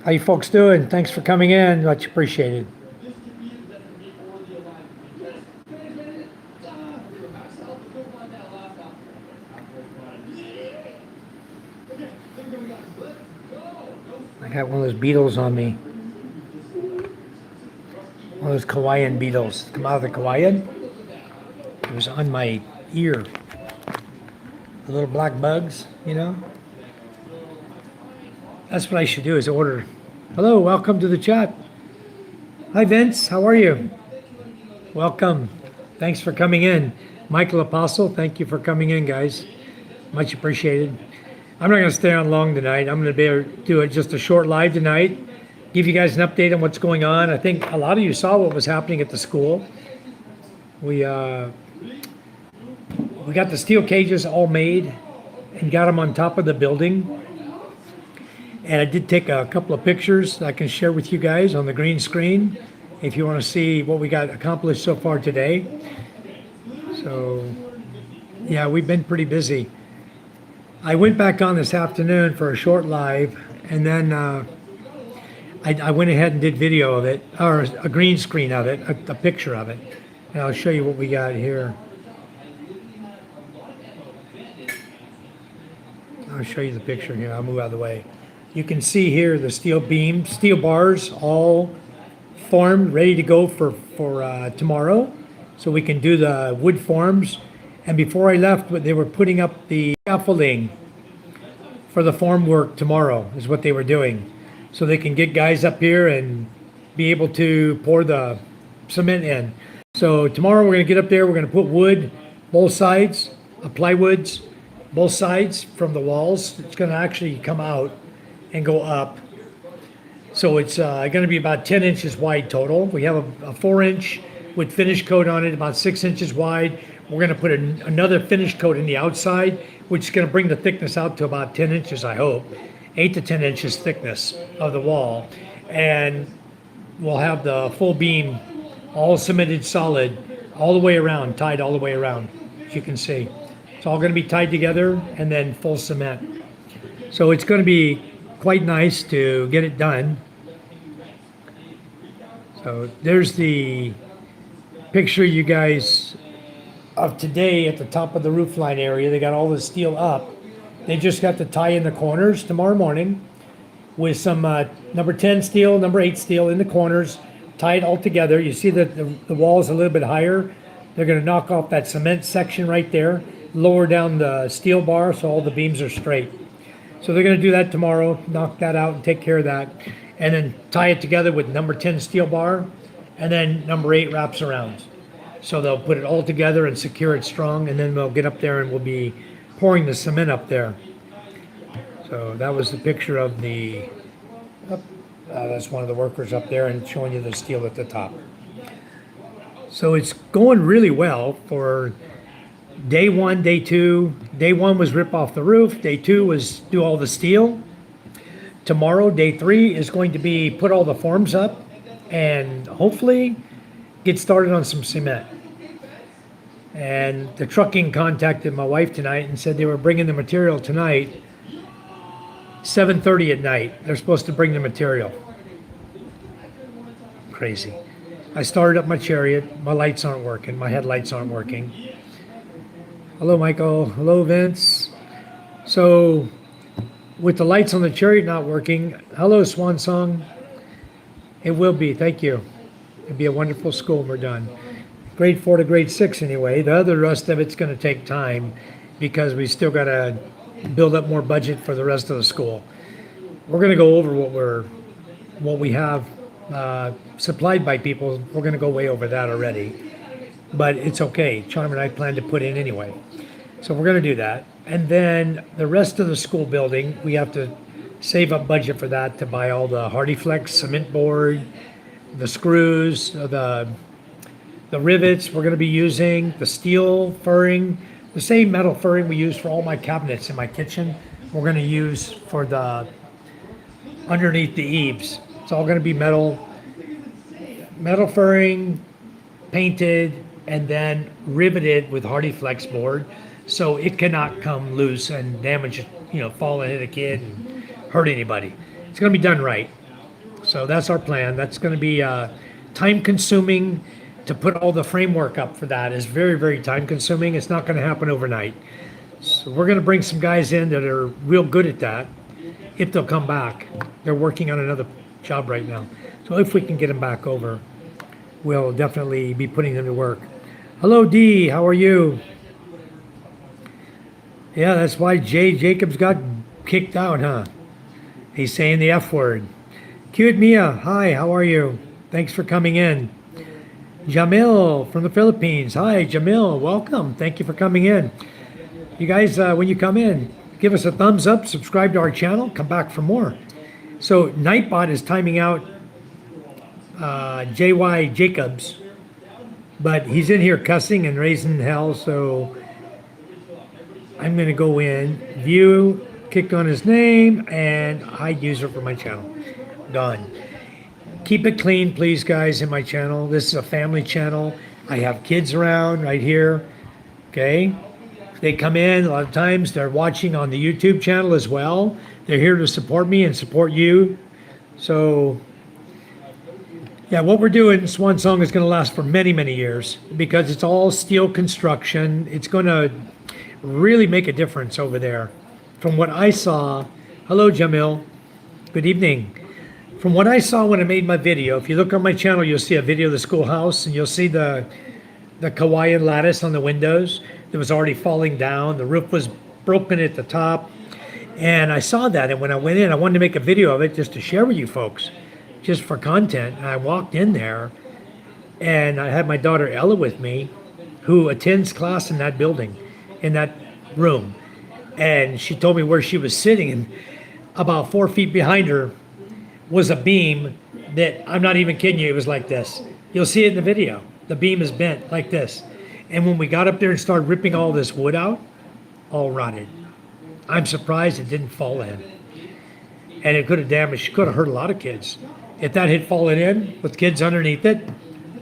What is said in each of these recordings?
How you folks doing? Thanks for coming in. Much appreciated. I got one of those beetles on me. One of those Hawaiian beetles. Come out of the Hawaiian. It was on my ear. The little black bugs, you know? That's what I should do is order. Hello, welcome to the chat. Hi Vince, how are you? Welcome. Thanks for coming in. Michael Apostle, thank you for coming in, guys. Much appreciated. I'm not going to stay on long tonight. I'm going to be able to do it just a short live tonight. Give you guys an update on what's going on. I think a lot of you saw what was happening at the school. We got the steel cages all made and got them on top of the building. And I did take a couple of pictures that I can share with you guys on the green screen if you want to see what we got accomplished so far today. So, yeah, we've been pretty busy. I went back on this afternoon for a short live, and then I went ahead and did video of it, or a green screen of it, a picture of it. And I'll show you what we got here. I'll show you the picture here. I'll move out of the way. You can see here the steel beams, steel bars, all formed, ready to go for tomorrow. So we can do the wood forms. And before I left, they were putting up the scaffolding for the form work tomorrow is what they were doing. So they can get guys up here and be able to pour the cement in. So tomorrow we're going to get up there. We're going to put wood, both sides, plywoods, both sides from the walls. It's going to actually come out and go up. So it's going to be about 10 inches wide total. We have a 4-inch with finish coat on it, about 6 inches wide. We're going to put another finish coat in the outside, which is going to bring the thickness out to about 10 inches, I hope. 8 to 10 inches thickness of the wall. And we'll have the full beam all cemented solid all the way around, tied all the way around, as you can see. It's all going to be tied together and then full cement. So it's going to be quite nice to get it done. So there's the picture you guys of today at the top of the roof line area. They got all the steel up. They just got to tie in the corners tomorrow morning with some number 10 steel, number 8 steel in the corners, tie it all together. You see that the wall is a little bit higher. They're going to knock off that cement section right there, lower down the steel bar so all the beams are straight. So they're going to do that tomorrow, knock that out and take care of that, and then tie it together with number 10 steel bar, and then number 8 wraps around. So they'll put it all together and secure it strong, and then we'll get up there and we'll be pouring the cement up there. So that was the picture of the, that's one of the workers up there and showing you the steel at the top. So it's going really well for day 1, day 2. Day 1 was rip off the roof. Day 2 was do all the steel. Tomorrow, day 3 is going to be put all the forms up and hopefully get started on some cement. And the trucking contacted my wife tonight and said they were bringing the material tonight, 7:30 at night. They're supposed to bring the material. Crazy. I started up my chariot. My lights aren't working. My headlights aren't working. Hello, Michael. Hello, Vince. So with the lights on the chariot not working, hello, Swan Song. It will be. Thank you. It'll be a wonderful school when we're done. Grade 4 to grade 6 anyway. The other rest of it's going to take time because we still got to build up more budget for the rest of the school. We're going to go over what we have supplied by people. We're going to go way over that already. But it's okay. Charm and I plan to put in anyway. So we're going to do that. And then the rest of the school building, we have to save up budget for that to buy all the HardieFlex cement board, the screws, the rivets we're going to be using, the steel furring, the same metal furring we use for all my cabinets in my kitchen. We're going to use for the underneath the eaves. It's all going to be metal furring, painted, and then riveted with HardieFlex board, so it cannot come loose and damage, fall and hit a kid and hurt anybody. It's going to be done right. So that's our plan. That's going to be time consuming to put all the framework up for that. Is very, very time consuming. It's not going to happen overnight. So we're going to bring some guys in that are real good at that if they'll come back. They're working on another job right now. So if we can get them back over, we'll definitely be putting them to work. Hello, Dee. How are you? Yeah, that's why Jay Jacobs got kicked out, huh? He's saying the F word. Cute Mia, hi, how are you? Thanks for coming in. Jamil from the Philippines. Hi, Jamil, welcome. Thank you for coming in. You guys, when you come in, give us a thumbs up, subscribe to our channel, come back for more. So Nightbot is timing out J.Y. Jacobs, but he's in here cussing and raising hell, so I'm going to go in, view, click on his name, and hide user for my channel. Done. Keep it clean, please, guys, in my channel. This is a family channel. I have kids around right here, okay? They come in, a lot of times they're watching on the YouTube channel as well. They're here to support me and support you. So, yeah, what we're doing, Swan Song, is going to last for many, many years because it's all steel construction. It's going to really make a difference over there. From what I saw, hello, Jamil. Good evening. From what I saw when I made my video, if you look on my channel, you'll see a video of the schoolhouse, and you'll see the Hawaiian lattice on the windows that was already falling down. The roof was broken at the top. And I saw that, and when I went in, I wanted to make a video of it just to share with you folks, just for content. And I walked in there, and I had my daughter Ella with me, who attends class in that building, in that room. And she told me where she was sitting, and about 4 feet behind her was a beam that, I'm not even kidding you, it was like this. You'll see it in the video. The beam is bent like this. And when we got up there and started ripping all this wood out, all rotted. I'm surprised it didn't fall in. And it could have damaged, could have hurt a lot of kids. If that had fallen in with kids underneath it,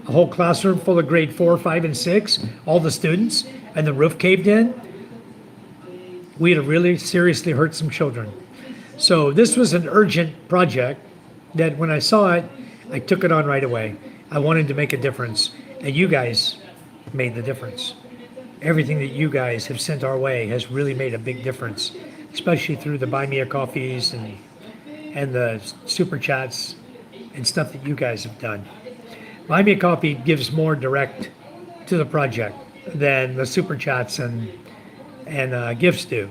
a whole classroom full of grade 4, 5, and 6, all the students, and the roof caved in, we'd have really seriously hurt some children. So this was an urgent project that when I saw it, I took it on right away. I wanted to make a difference, and you guys made the difference. Everything that you guys have sent our way has really made a big difference, especially through the Buy Me a Coffees and the Super Chats and stuff that you guys have done. Buy Me a Coffee gives more direct to the project than the Super Chats and gifts do,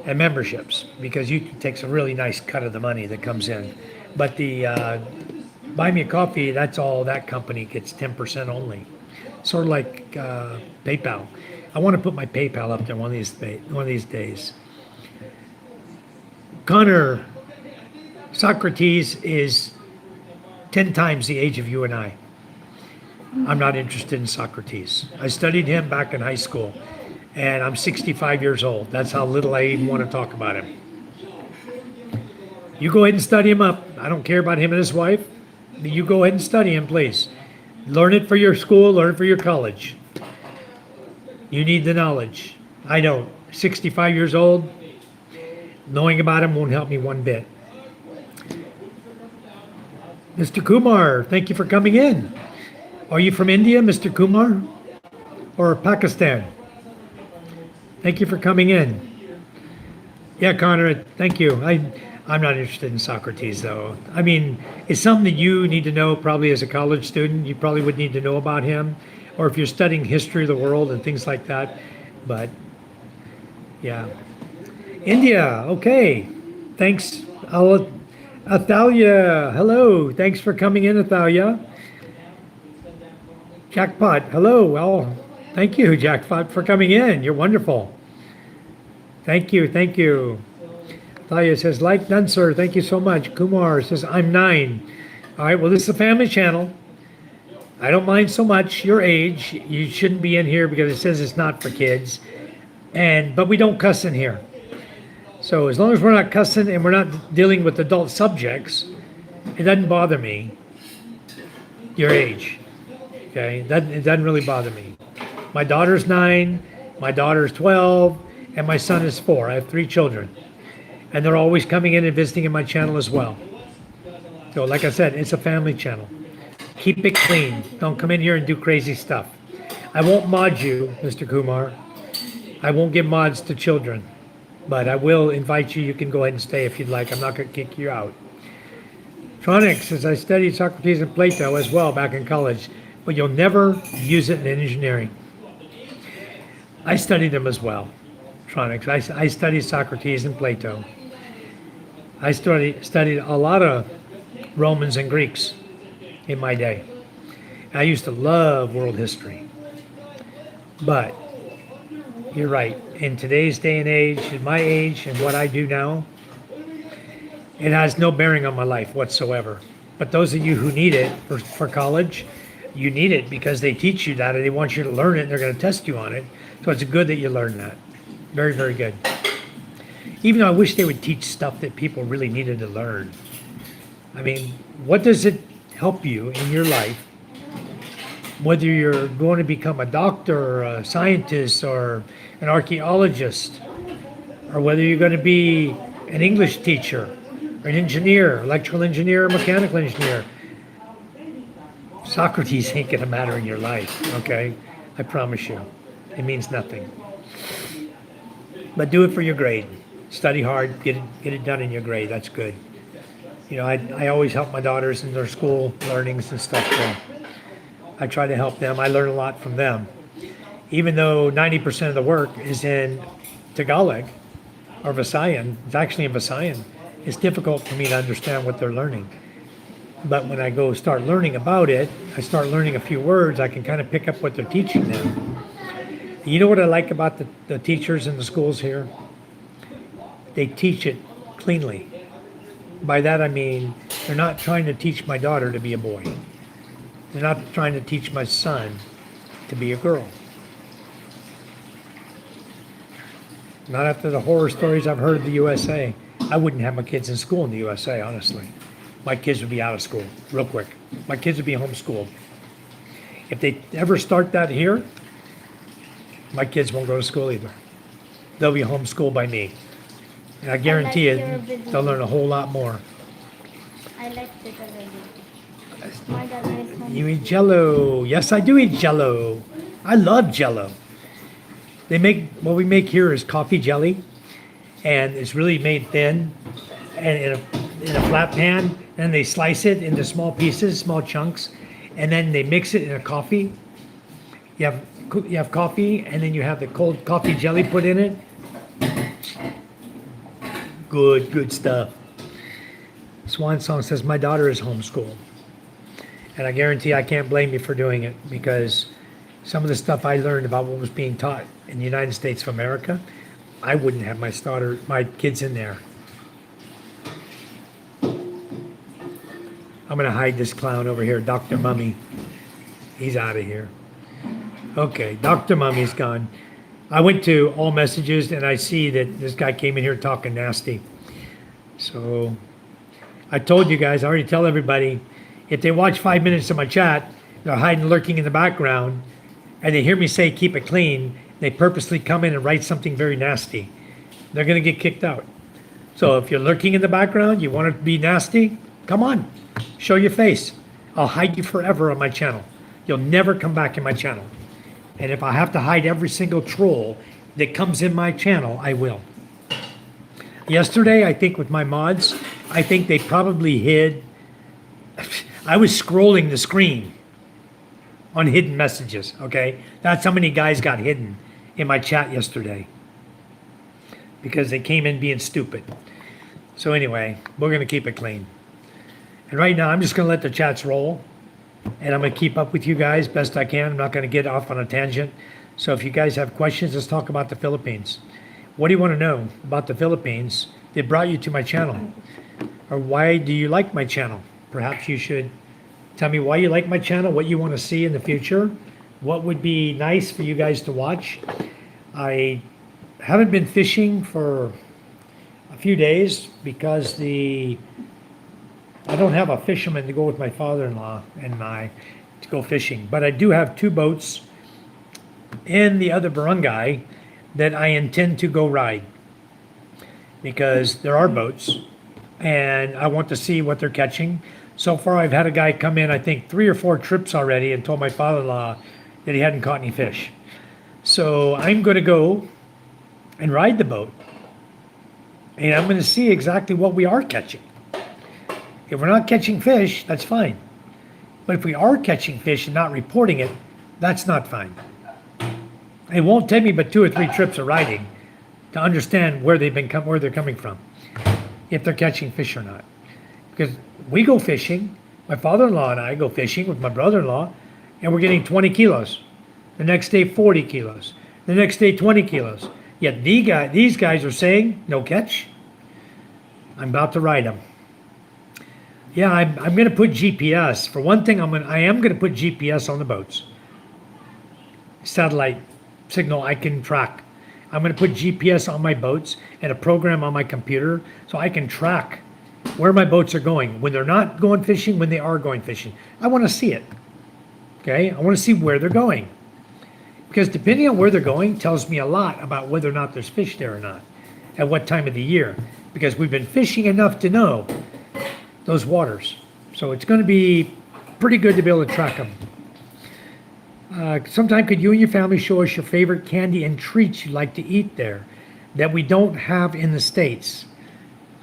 and memberships, because you takes a really nice cut of the money that comes in. But the Buy Me a Coffee, that's all that company gets, 10% only. Sort of like PayPal. I want to put my PayPal up there one of these days. Connor, Socrates is 10 times the age of you and I. I'm not interested in Socrates. I studied him back in high school, and I'm 65 years old. That's how little I even want to talk about him. You go ahead and study him up. I don't care about him and his wife. You go ahead and study him, please. Learn it for your school, learn it for your college. You need the knowledge. I don't. 65 years old, knowing about him won't help me one bit. Mr. Kumar, thank you for coming in. Are you from India, Mr. Kumar? Or Pakistan? Thank you for coming in. Yeah, Connor, thank you. I'm not interested in Socrates, though. I mean, it's something that you need to know probably as a college student. You probably would need to know about him. Or if you're studying history of the world and things like that. But, yeah. India, okay. Thanks, Athalia. Hello. Thanks for coming in, Athalia. Jackpot, hello. Well, thank you, Jackpot, for coming in. You're wonderful. Thank you, thank you. Thalia says, like done, sir. Thank you so much. Kumar says, I'm 9. All right, well, this is a family channel. I don't mind so much your age. You shouldn't be in here because it says it's not for kids. But we don't cuss in here. So as long as we're not cussing and we're not dealing with adult subjects, it doesn't bother me, your age. Okay, it doesn't really bother me. My daughter's 9, my daughter's 12, and my son is 4. I have 3 children. And they're always coming in and visiting in my channel as well. So like I said, it's a family channel. Keep it clean. Don't come in here and do crazy stuff. I won't mod you, Mr. Kumar. I won't give mods to children, but I will invite you. You can go ahead and stay if you'd like. I'm not going to kick you out. Tronic says, I studied Socrates and Plato as well back in college, but you'll never use it in engineering. I studied them as well. Tronic, I studied Socrates and Plato. I studied a lot of Romans and Greeks in my day. I used to love world history. But you're right. In today's day and age, in my age and what I do now, it has no bearing on my life whatsoever. But those of you who need it for college, you need it because they teach you that and they want you to learn it and they're going to test you on it. So it's good that you learn that. Very, very good. Even though I wish they would teach stuff that people really needed to learn. I mean, what does it help you in your life? Whether you're going to become a doctor or a scientist or an archaeologist, or whether you're going to be an English teacher, or an engineer, electrical engineer, or mechanical engineer. Socrates ain't going to matter in your life, okay? I promise you. It means nothing. But do it for your grade. Study hard, get it done in your grade. That's good. You know, I always help my daughters in their school learnings and stuff. So I try to help them. I learn a lot from them. Even though 90% of the work is in Tagalog or Visayan, it's actually in Visayan. It's difficult for me to understand what they're learning. But when I go start learning about it, I start learning a few words, I can kind of pick up what they're teaching them. You know what I like about the teachers in the schools here? They teach it cleanly. By that I mean, they're not trying to teach my daughter to be a boy. They're not trying to teach my son to be a girl. Not after the horror stories I've heard of the USA. I wouldn't have my kids in school in the USA, honestly. My kids would be out of school real quick. My kids would be homeschooled. If they ever start that here, my kids won't go to school either. They'll be homeschooled by me. And I guarantee you, they'll learn a whole lot more. I liked it already. My daughter is home. You eat Jell-O. Yes, I do eat Jell-O. I love Jell-O. What we make here is coffee jelly, and it's really made thin, and in a flat pan, and they slice it into small pieces, small chunks, and then they mix it in a coffee. You have coffee, and then you have the cold coffee jelly put in it. Good stuff. Swan Song says, my daughter is homeschooled. And I guarantee I can't blame you for doing it, because some of the stuff I learned about what was being taught in the United States of America, I wouldn't have my kids in there. I'm going to hide this clown over here, Dr. Mummy. He's out of here. Okay, Dr. Mummy's gone. I went to all messages and I see that this guy came in here talking nasty. So I told you guys, I already tell everybody, if they watch 5 minutes of my chat, they're hiding, lurking in the background, and they hear me say keep it clean, they purposely come in and write something very nasty. They're going to get kicked out. So if you're lurking in the background, you want to be nasty, come on, show your face. I'll hide you forever on my channel. You'll never come back in my channel. And if I have to hide every single troll that comes in my channel, I will. Yesterday, I think with my mods, I think they probably hid. I was scrolling the screen on hidden messages, okay? That's how many guys got hidden in my chat yesterday, because they came in being stupid. So anyway, we're going to keep it clean. And right now, I'm just going to let the chats roll. And I'm going to keep up with you guys best I can. I'm not going to get off on a tangent. So if you guys have questions, let's talk about the Philippines. What do you want to know about the Philippines that brought you to my channel? Or why do you like my channel? Perhaps you should tell me why you like my channel, what you want to see in the future, what would be nice for you guys to watch. I haven't been fishing for a few days because I don't have a fisherman to go with my father-in-law and I to go fishing. But I do have 2 boats in the other barangay that I intend to go ride, because there are boats and I want to see what they're catching. So far, I've had a guy come in, I think 3 or 4 trips already, and told my father-in-law that he hadn't caught any fish. So I'm going to go and ride the boat, and I'm going to see exactly what we are catching. If we're not catching fish, that's fine. But if we are catching fish and not reporting it, that's not fine. It won't take me but 2 or 3 trips of riding to understand where where they're coming from, if they're catching fish or not. Because we go fishing, my father-in-law and I go fishing with my brother-in-law, and we're getting 20 kilos. The next day, 40 kilos. The next day, 20 kilos. Yet these guys are saying, no catch. I'm about to ride them. Yeah, I'm going to put GPS. For one thing, I am going to put GPS on the boats. Satellite signal I can track. I'm going to put GPS on my boats and a program on my computer so I can track where my boats are going, when they're not going fishing, when they are going fishing. I want to see it. Okay? I want to see where they're going. Because depending on where they're going tells me a lot about whether or not there's fish there or not, at what time of the year. Because we've been fishing enough to know those waters. So it's going to be pretty good to be able to track them. Sometime could you and your family show us your favorite candy and treats you like to eat there that we don't have in the States?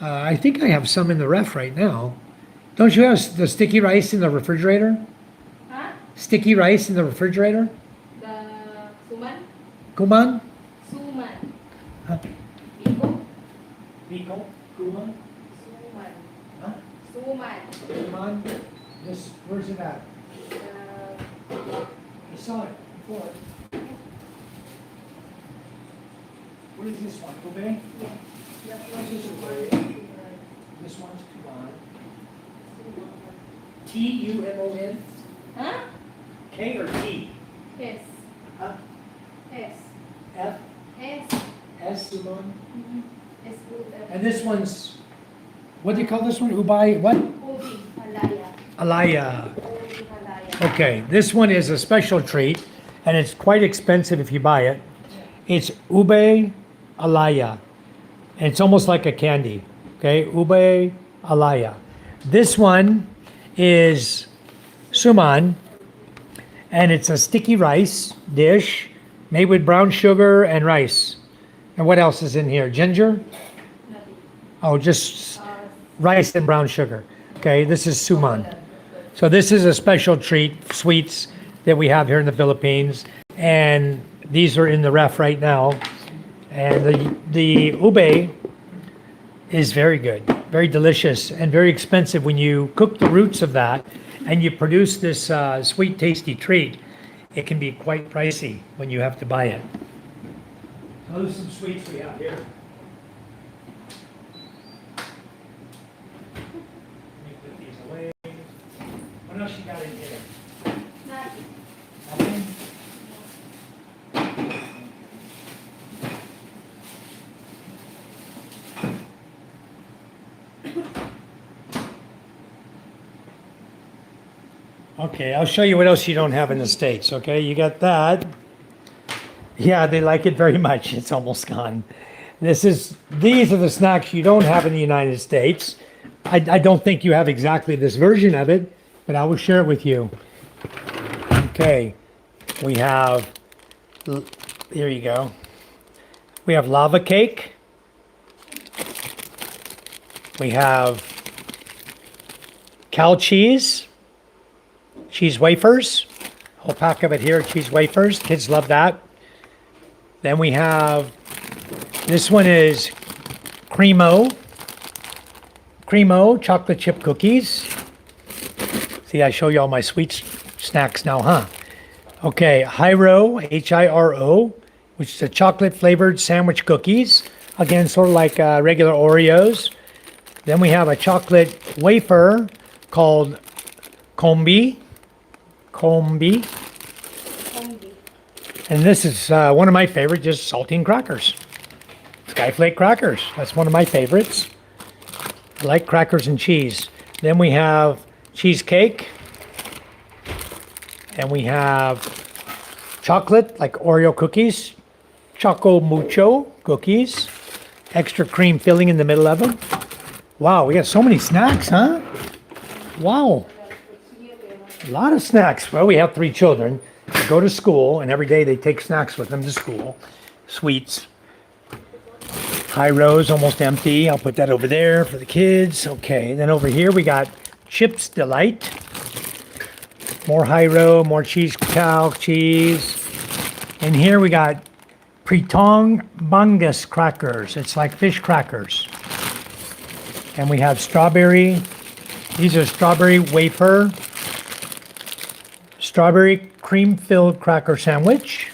I think I have some in the ref right now. Don't you have the sticky rice in the refrigerator? Huh? Sticky rice in the refrigerator? The suman? Kuman? Suman. Huh? Biko? Biko? Kuman? Suman. Huh? Suman. Kuman? Where's it at? Uh, I saw it before. What is this one? Ube? This one's Kuman. T-U-M-O-N? huh? K or T? S. Huh? S. F? S. S, Kuman? S. And this one's, what do you call this one? Ubay, what? Ubi. Halaya. Alaya. Ubi halaya. Okay, this one is a special treat, and it's quite expensive if you buy it. It's ube alaya, and it's almost like a candy. Okay, ube alaya. This one is suman, and it's a sticky rice dish made with brown sugar and rice. And what else is in here? Ginger? Nothing. Oh, just rice and brown sugar. Okay, this is suman. So this is a special treat, sweets that we have here in the Philippines, and these are in the ref right now. And the ube is very good, very delicious, and very expensive. When you cook the roots of that and you produce this sweet, tasty treat, it can be quite pricey when you have to buy it. Those are some sweets we have here. Let me put these away. What else you got in here? Nothing. Nothing? Okay, I'll show you what else you don't have in the States, okay? You got that. Yeah, they like it very much. It's almost gone. These are the snacks you don't have in the United States. I don't think you have exactly this version of it, but I will share it with you. Okay, we have, here you go. We have lava cake. We have cow cheese wafers. Whole pack of it here, cheese wafers. Kids love that. Then we have, this one is Cremo chocolate chip cookies. See, I show you all my sweet snacks now, huh? Okay, Hiro, H-I-R-O, which is a chocolate flavored sandwich cookies. Again, sort of like regular Oreos. Then we have a chocolate wafer called Combi. Combi. And this is one of my favorite, just saltine crackers. Skyflake crackers, that's one of my favorites. I like crackers and cheese. Then we have cheesecake. And we have chocolate, like Oreo cookies. Choco Mucho cookies. Extra cream filling in the middle of them. Wow, we got so many snacks, huh? Wow. A lot of snacks. Well, we have 3 children. They go to school, and every day they take snacks with them to school. Sweets. High Rose, almost empty. I'll put that over there for the kids. Okay, then over here we got Chips Delight. More High Row, more cheese, cow cheese. And here we got Pritong Bungus crackers. It's like fish crackers. And we have strawberry. These are strawberry wafer, strawberry cream-filled cracker sandwich.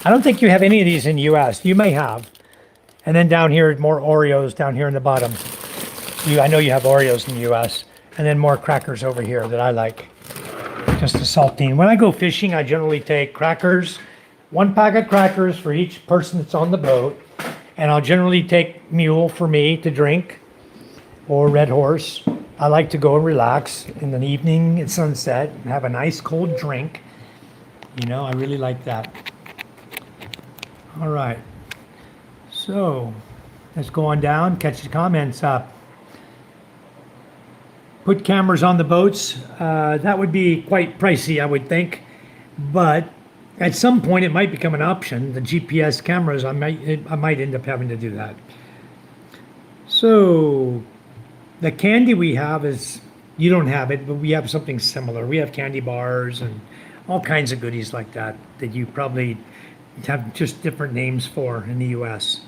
I don't think you have any of these in the U.S. You may have. And then down here, more Oreos down here in the bottom. I know you have Oreos in the U.S. And then more crackers over here that I like. Just a saltine. When I go fishing, I generally take crackers, 1 pack of crackers for each person that's on the boat. And I'll generally take Mule for me to drink, or Red Horse. I like to go and relax in the evening at sunset and have a nice cold drink. You know, I really like that. All right. So let's go on down, catch the comments up. Put cameras on the boats. That would be quite pricey, I would think. But at some point, it might become an option. The GPS cameras, I might end up having to do that. So the candy we have is, you don't have it, but we have something similar. We have candy bars and all kinds of goodies like that that you probably have just different names for in the U.S.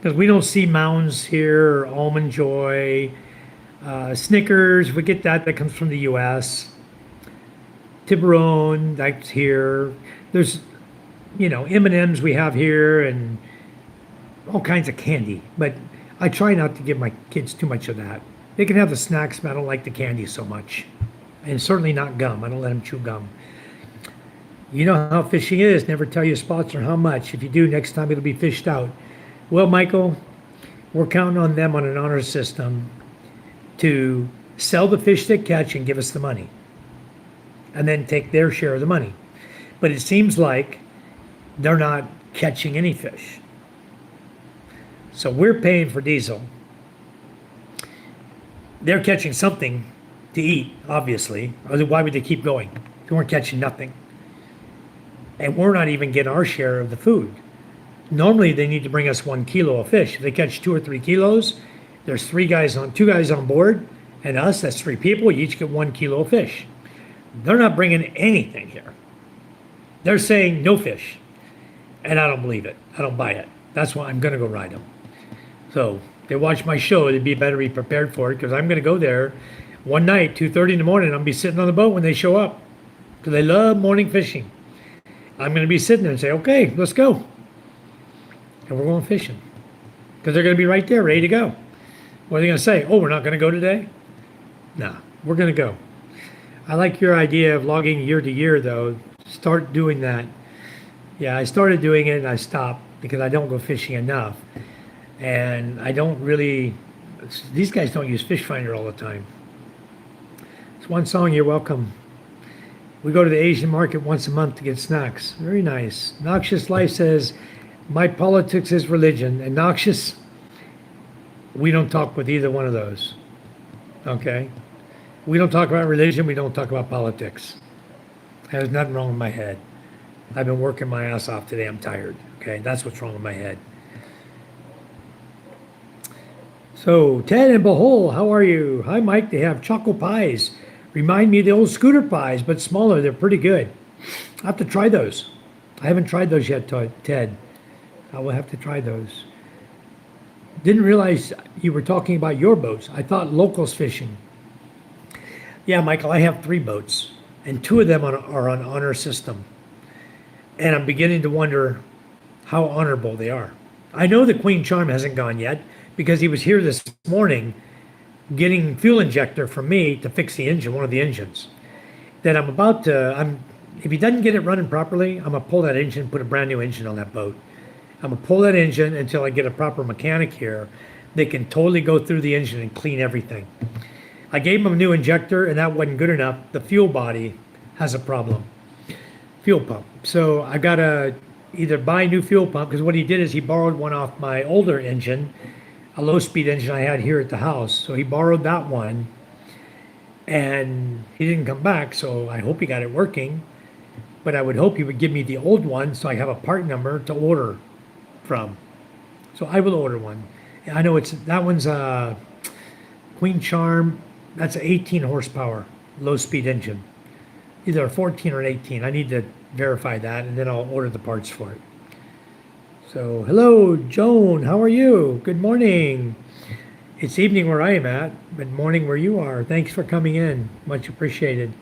Because we don't see Mounds here, or Almond Joy, Snickers. We get that comes from the U.S. Tiburon, that's here. There's, you know, M&Ms we have here and all kinds of candy. But I try not to give my kids too much of that. They can have the snacks, but I don't like the candy so much. And certainly not gum. I don't let them chew gum. You know how fishing is. Never tell your spots or how much. If you do, next time it'll be fished out. Well, Michael, we're counting on them on an honor system to sell the fish they catch and give us the money. And then take their share of the money. But it seems like they're not catching any fish. So we're paying for diesel. They're catching something to eat, obviously. Otherwise, why would they keep going? They weren't catching nothing. And we're not even getting our share of the food. Normally, they need to bring us 1 kilo of fish. If they catch 2 or 3 kilos, there's 2 guys on board, and us, that's 3 people. You each get 1 kilo of fish. They're not bringing anything here. They're saying no fish. And I don't believe it. I don't buy it. That's why I'm going to go ride them. So if they watch my show, they'd better be prepared for it, because I'm going to go there one night, 2:30 in the morning. I'll be sitting on the boat when they show up, because they love morning fishing. I'm going to be sitting there and say, okay, let's go. And we're going fishing, because they're going to be right there, ready to go. What are they going to say? Oh, we're not going to go today? Nah, we're going to go. I like your idea of logging year to year, though. Start doing that. Yeah, I started doing it and I stopped because I don't go fishing enough. And I don't really, these guys don't use Fish Finder all the time. It's one song, you're welcome. We go to the Asian market once a month to get snacks. Very nice. Noxious Life says, my politics is religion. And Noxious, we don't talk with either one of those. Okay? We don't talk about religion. We don't talk about politics. There's nothing wrong with my head. I've been working my ass off today. I'm tired. Okay? That's what's wrong with my head. So, Ted and Bahol, how are you? Hi, Mike. They have choco pies. Remind me of the old scooter pies, but smaller. They're pretty good. I have to try those. I haven't tried those yet, Ted. I will have to try those. Didn't realize you were talking about your boats. I thought locals fishing. Yeah, Michael, I have 3 boats, and 2 of them are on honor system. And I'm beginning to wonder how honorable they are. I know the Queen Charm hasn't gone yet, because he was here this morning getting fuel injector from me to fix the engine, one of the engines. That if he doesn't get it running properly, I'm gonna pull that engine, put a brand new engine on that boat. I'm gonna pull that engine until I get a proper mechanic here. They can totally go through the engine and clean everything. I gave him a new injector and that wasn't good enough. The fuel body has a problem. Fuel pump. So I gotta either buy a new fuel pump, because what he did is he borrowed one off my older engine, a low-speed engine I had here at the house. So he borrowed that one, and he didn't come back, so I hope he got it working. But I would hope he would give me the old one so I have a part number to order from. So I will order one. I know that one's a Queen Charm. That's an 18 horsepower low speed engine, either a 14 or an 18. I need to verify that, and then I'll order the parts for it. So hello, Joan. How are you? Good morning. It's evening where I am at, but morning where you are. Thanks for coming in. Much appreciated.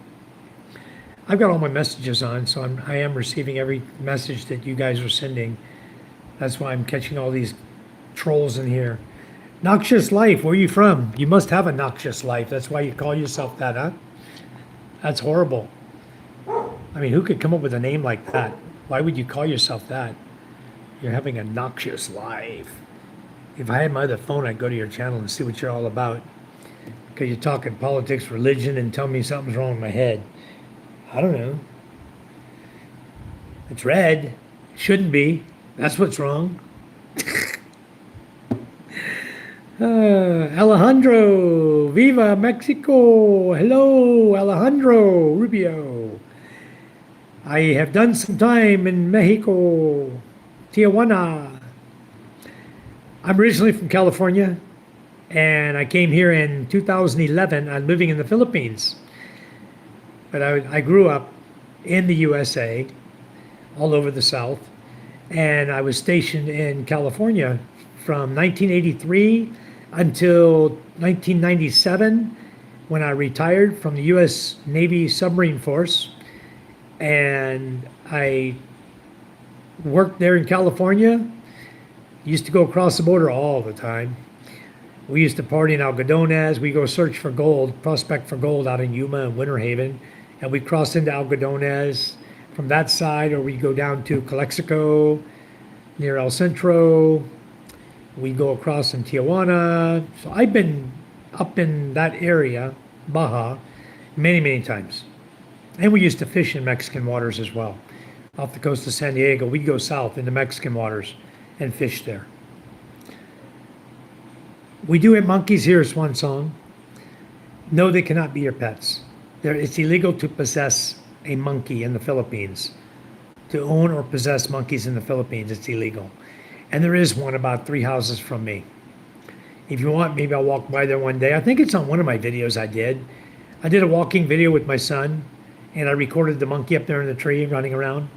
I've got all my messages on, so I am receiving every message that you guys are sending. That's why I'm catching all these trolls in here. Noxious Life, where are you from? You must have a noxious life. That's why you call yourself that, huh? That's horrible. I mean, who could come up with a name like that? Why would you call yourself that? You're having a noxious life. If I had my other phone, I'd go to your channel and see what you're all about. Because you're talking politics, religion, and tell me something's wrong with my head. I don't know. It's red. Shouldn't be. That's what's wrong. Alejandro, Viva Mexico. Hello, Alejandro Rubio. I have done some time in Mexico, Tijuana. I'm originally from California, and I came here in 2011. I'm living in the Philippines. But I grew up in the USA, all over the South, and I was stationed in California from 1983 until 1997, when I retired from the U.S. Navy Submarine Force. And I worked there in California. Used to go across the border all the time. We used to party in Algodones. We go search for gold, prospect for gold out in Yuma and Winter Haven. And we cross into Algodones from that side, or we go down to Calexico, near El Centro. We go across in Tijuana. So I've been up in that area, Baja, many, many times. And we used to fish in Mexican waters as well. Off the coast of San Diego, we'd go south into Mexican waters and fish there. We do have monkeys here, Swan Song. No, they cannot be your pets. It's illegal to possess a monkey in the Philippines. To own or possess monkeys in the Philippines, it's illegal. And there is one about 3 houses from me. If you want, maybe I'll walk by there one day. I think it's on one of my videos I did. I did a walking video with my son, and I recorded the monkey up there in the tree running around.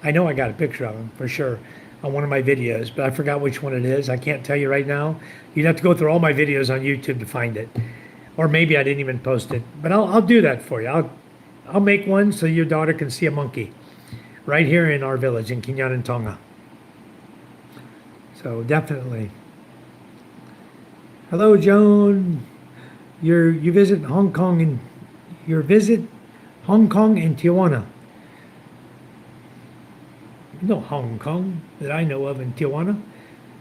I know I got a picture of him, for sure, on one of my videos, but I forgot which one it is. I can't tell you right now. You'd have to go through all my videos on YouTube to find it. Or maybe I didn't even post it. But I'll do that for you. I'll make one so your daughter can see a monkey right here in our village in Quinlan, Tonga. So definitely. Hello, Joan. You visit Hong Kong and Tijuana. No Hong Kong that I know of in Tijuana.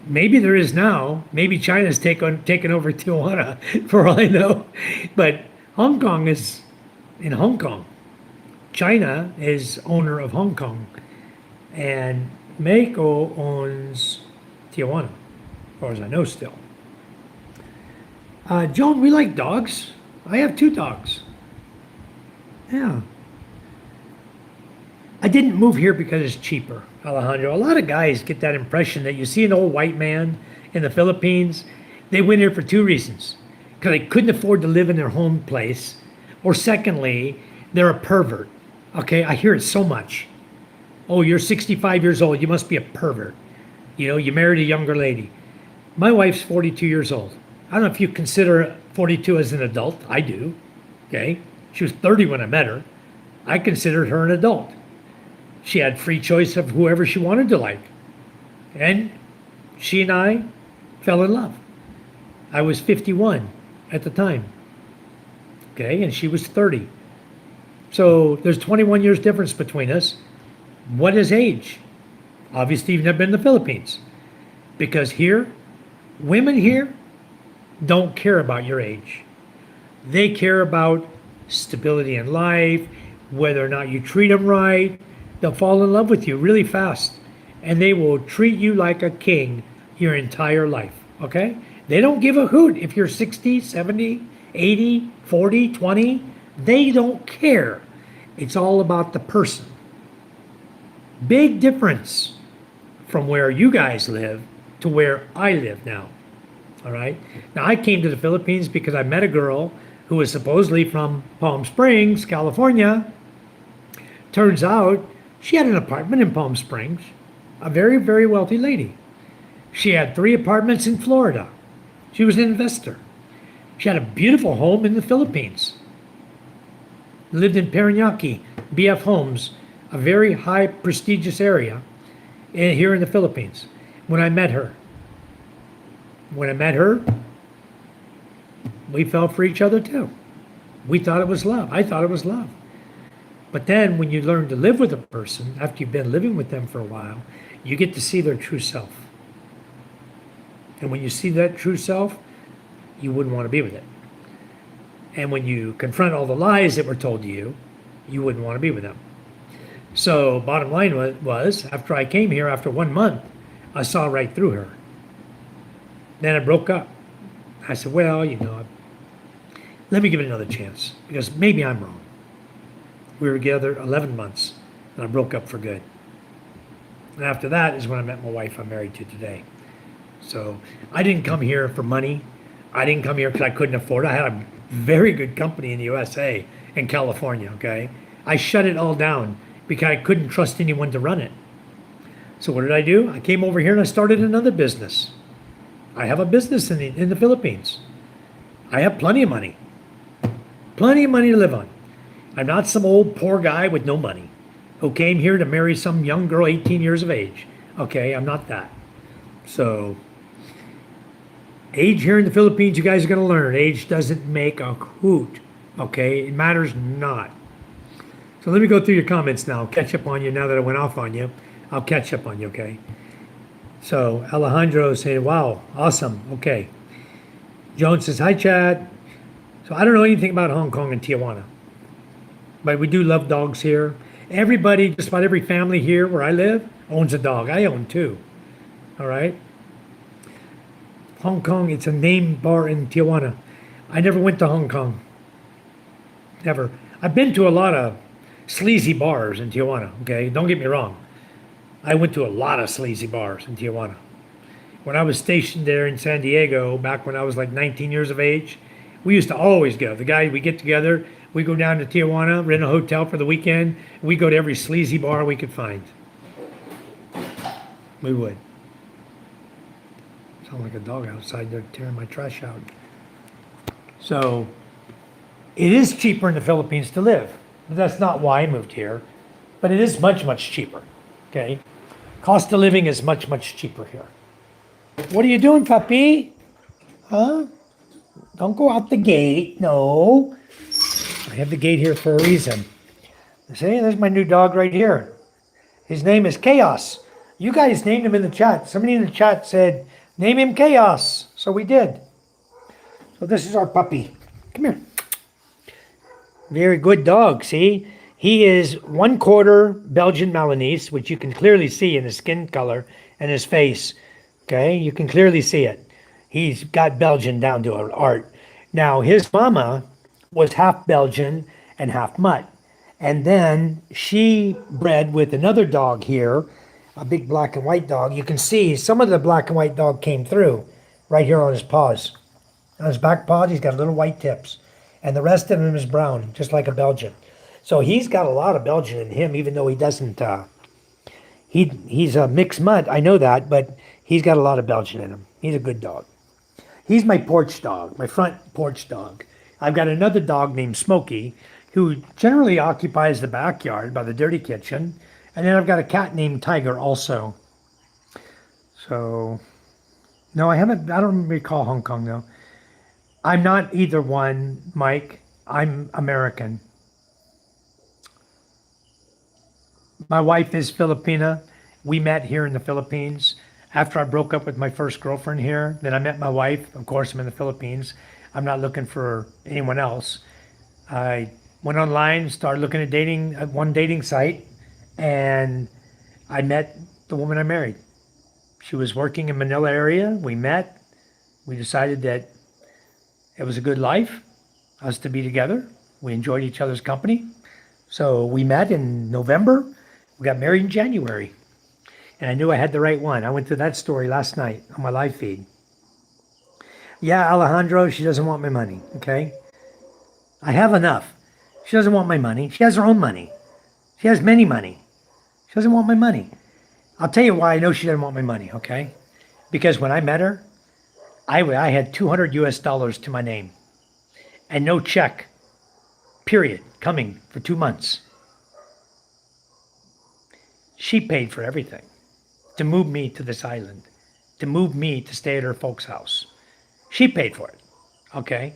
Maybe there is now. Maybe China's taken over Tijuana, for all I know. But Hong Kong is in Hong Kong. China is owner of Hong Kong. And Mexico owns Tijuana, as far as I know still. Joan, we like dogs. I have 2 dogs. Yeah. I didn't move here because it's cheaper, Alejandro. A lot of guys get that impression that you see an old white man in the Philippines. They went here for 2 reasons. Because they couldn't afford to live in their home place. Or secondly, they're a pervert. Okay, I hear it so much. Oh, you're 65 years old. You must be a pervert. You know, you married a younger lady. My wife's 42 years old. I don't know if you consider 42 as an adult. I do. Okay, she was 30 when I met her. I considered her an adult. She had free choice of whoever she wanted to like. And she and I fell in love. I was 51 at the time. Okay, and she was 30. So there's 21 years difference between us. What is age? Obviously, you've never been in the Philippines. Because here, women here don't care about your age. They care about stability in life, whether or not you treat them right. They'll fall in love with you really fast. And they will treat you like a king your entire life, okay? They don't give a hoot if you're 60, 70, 80, 40, 20. They don't care. It's all about the person. Big difference from where you guys live to where I live now. All right. Now, I came to the Philippines because I met a girl who was supposedly from Palm Springs, California. Turns out she had an apartment in Palm Springs, a very, very wealthy lady. She had 3 apartments in Florida. She was an investor. She had a beautiful home in the Philippines. Lived in Parañaque, BF Homes, a very high prestigious area here in the Philippines. When I met her, we fell for each other too. We thought it was love. I thought it was love. But then when you learn to live with a person, after you've been living with them for a while, you get to see their true self. And when you see that true self, you wouldn't want to be with it. And when you confront all the lies that were told to you, you wouldn't want to be with them. So bottom line was, after I came here, after 1 month, I saw right through her. Then I broke up. I said, well, let me give it another chance, because maybe I'm wrong. We were together 11 months, and I broke up for good. And after that is when I met my wife I'm married to today. So I didn't come here for money. I didn't come here because I couldn't afford it. I had a very good company in the USA, in California, okay? I shut it all down because I couldn't trust anyone to run it. So what did I do? I came over here and I started another business. I have a business in the Philippines. I have plenty of money. Plenty of money to live on. I'm not some old poor guy with no money who came here to marry some young girl 18 years of age. Okay, I'm not that. So, age here in the Philippines, you guys are going to learn. Age doesn't make a hoot. Okay, it matters not. So let me go through your comments now. I'll catch up on you now that I went off on you. I'll catch up on you, okay? So Alejandro saying, wow, awesome. Okay. Joan says, hi, Chad. So I don't know anything about Hong Kong and Tijuana, but we do love dogs here. Everybody, just about every family here where I live owns a dog. I own 2. All right. Hong Kong, it's a name bar in Tijuana. I never went to Hong Kong. Never. I've been to a lot of sleazy bars in Tijuana, okay? Don't get me wrong. I went to a lot of sleazy bars in Tijuana. When I was stationed there in San Diego, back when I was like 19 years of age, we used to always go. The guy, we get together, we go down to Tijuana, rent a hotel for the weekend, we go to every sleazy bar we could find. We would. Sound like a dog outside there tearing my trash out. So, it is cheaper in the Philippines to live. But that's not why I moved here. But it is much, much cheaper. Okay? Cost of living is much, much cheaper here. What are you doing, puppy? Huh? Don't go out the gate. No. I have the gate here for a reason. See, there's my new dog right here. His name is Chaos. You guys named him in the chat. Somebody in the chat said, name him Chaos. So we did. So this is our puppy. Come here. Very good dog, see? He is 1/4 Belgian Malinois, which you can clearly see in his skin color and his face. Okay, you can clearly see it. He's got Belgian down to an art. Now, his mama was half Belgian and half mutt. And then she bred with another dog here, a big black and white dog. You can see some of the black and white dog came through right here on his paws. On his back paws, he's got little white tips. And the rest of him is brown, just like a Belgian. So he's got a lot of Belgian in him, even though he doesn't, he's a mixed mutt, I know that, but he's got a lot of Belgian in him. He's a good dog. He's my porch dog, my front porch dog. I've got another dog named Smokey, who generally occupies the backyard by the dirty kitchen. And then I've got a cat named Tiger also. So, no, I don't recall Hong Kong though. I'm not either one, Mike. I'm American. My wife is Filipina. We met here in the Philippines. After I broke up with my first girlfriend here, then I met my wife. Of course, I'm in the Philippines. I'm not looking for anyone else. I went online, started looking at one dating site, and I met the woman I married. She was working in Manila area. We met. We decided that it was a good life, us to be together. We enjoyed each other's company. So we met in November. We got married in January. And I knew I had the right one. I went through that story last night on my live feed. Yeah, Alejandro, she doesn't want my money, okay? I have enough. She doesn't want my money. She has her own money. She has many money. She doesn't want my money. I'll tell you why I know she doesn't want my money, okay? Because when I met her, I had 200 US dollars to my name and no check, period, coming for 2 months. She paid for everything to move me to this island, to move me to stay at her folks' house. She paid for it, okay?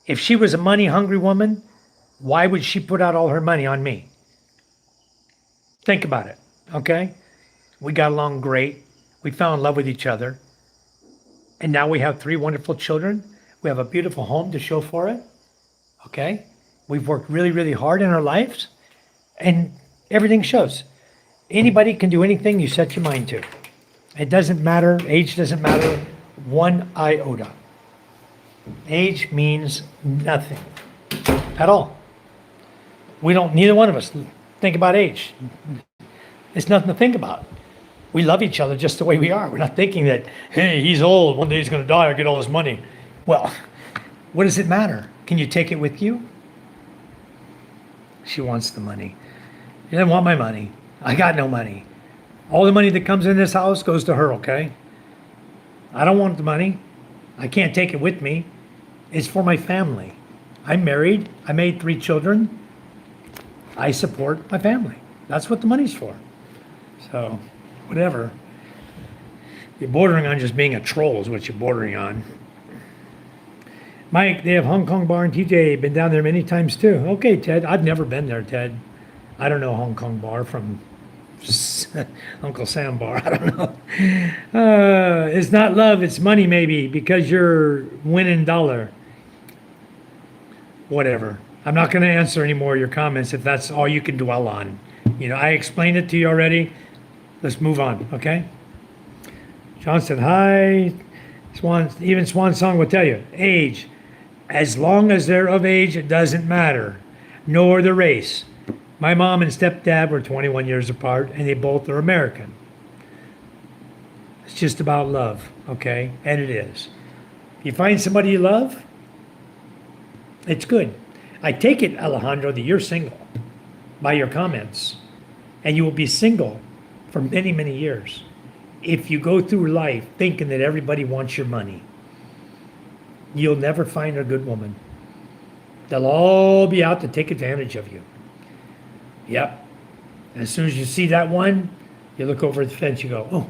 If she was a money hungry woman, why would she put out all her money on me? Think about it, okay? We got along great. We fell in love with each other. And now we have 3 wonderful children. We have a beautiful home to show for it, okay? We've worked really, really hard in our lives, and everything shows. Anybody can do anything you set your mind to. It doesn't matter. Age doesn't matter. 1 iota. Age means nothing at all. Neither one of us think about age. It's nothing to think about. We love each other just the way we are. We're not thinking that, hey, he's old, one day he's going to die, I get all his money. Well, what does it matter? Can you take it with you? She wants the money. She doesn't want my money. I got no money. All the money that comes in this house goes to her, okay? I don't want the money. I can't take it with me. It's for my family. I'm married. I made 3 children. I support my family. That's what the money's for. So, whatever. You're bordering on just being a troll is what you're bordering on. Mike, they have Hong Kong bar in TJ. Been down there many times too. Okay, Ted. I've never been there, Ted. I don't know Hong Kong bar from Uncle Sam bar. I don't know. It's not love, it's money maybe because you're winning dollar. Whatever. I'm not going to answer any more of your comments if that's all you can dwell on. I explained it to you already. Let's move on, okay? John said, hi. Even Swan Song will tell you, age. As long as they're of age, it doesn't matter, nor the race. My mom and stepdad were 21 years apart, and they both are American. It's just about love, okay? And it is. You find somebody you love, it's good. I take it, Alejandro, that you're single by your comments, and you will be single for many, many years if you go through life thinking that everybody wants your money. You'll never find a good woman. They'll all be out to take advantage of you. Yep. As soon as you see that one, you look over the fence, you go, oh,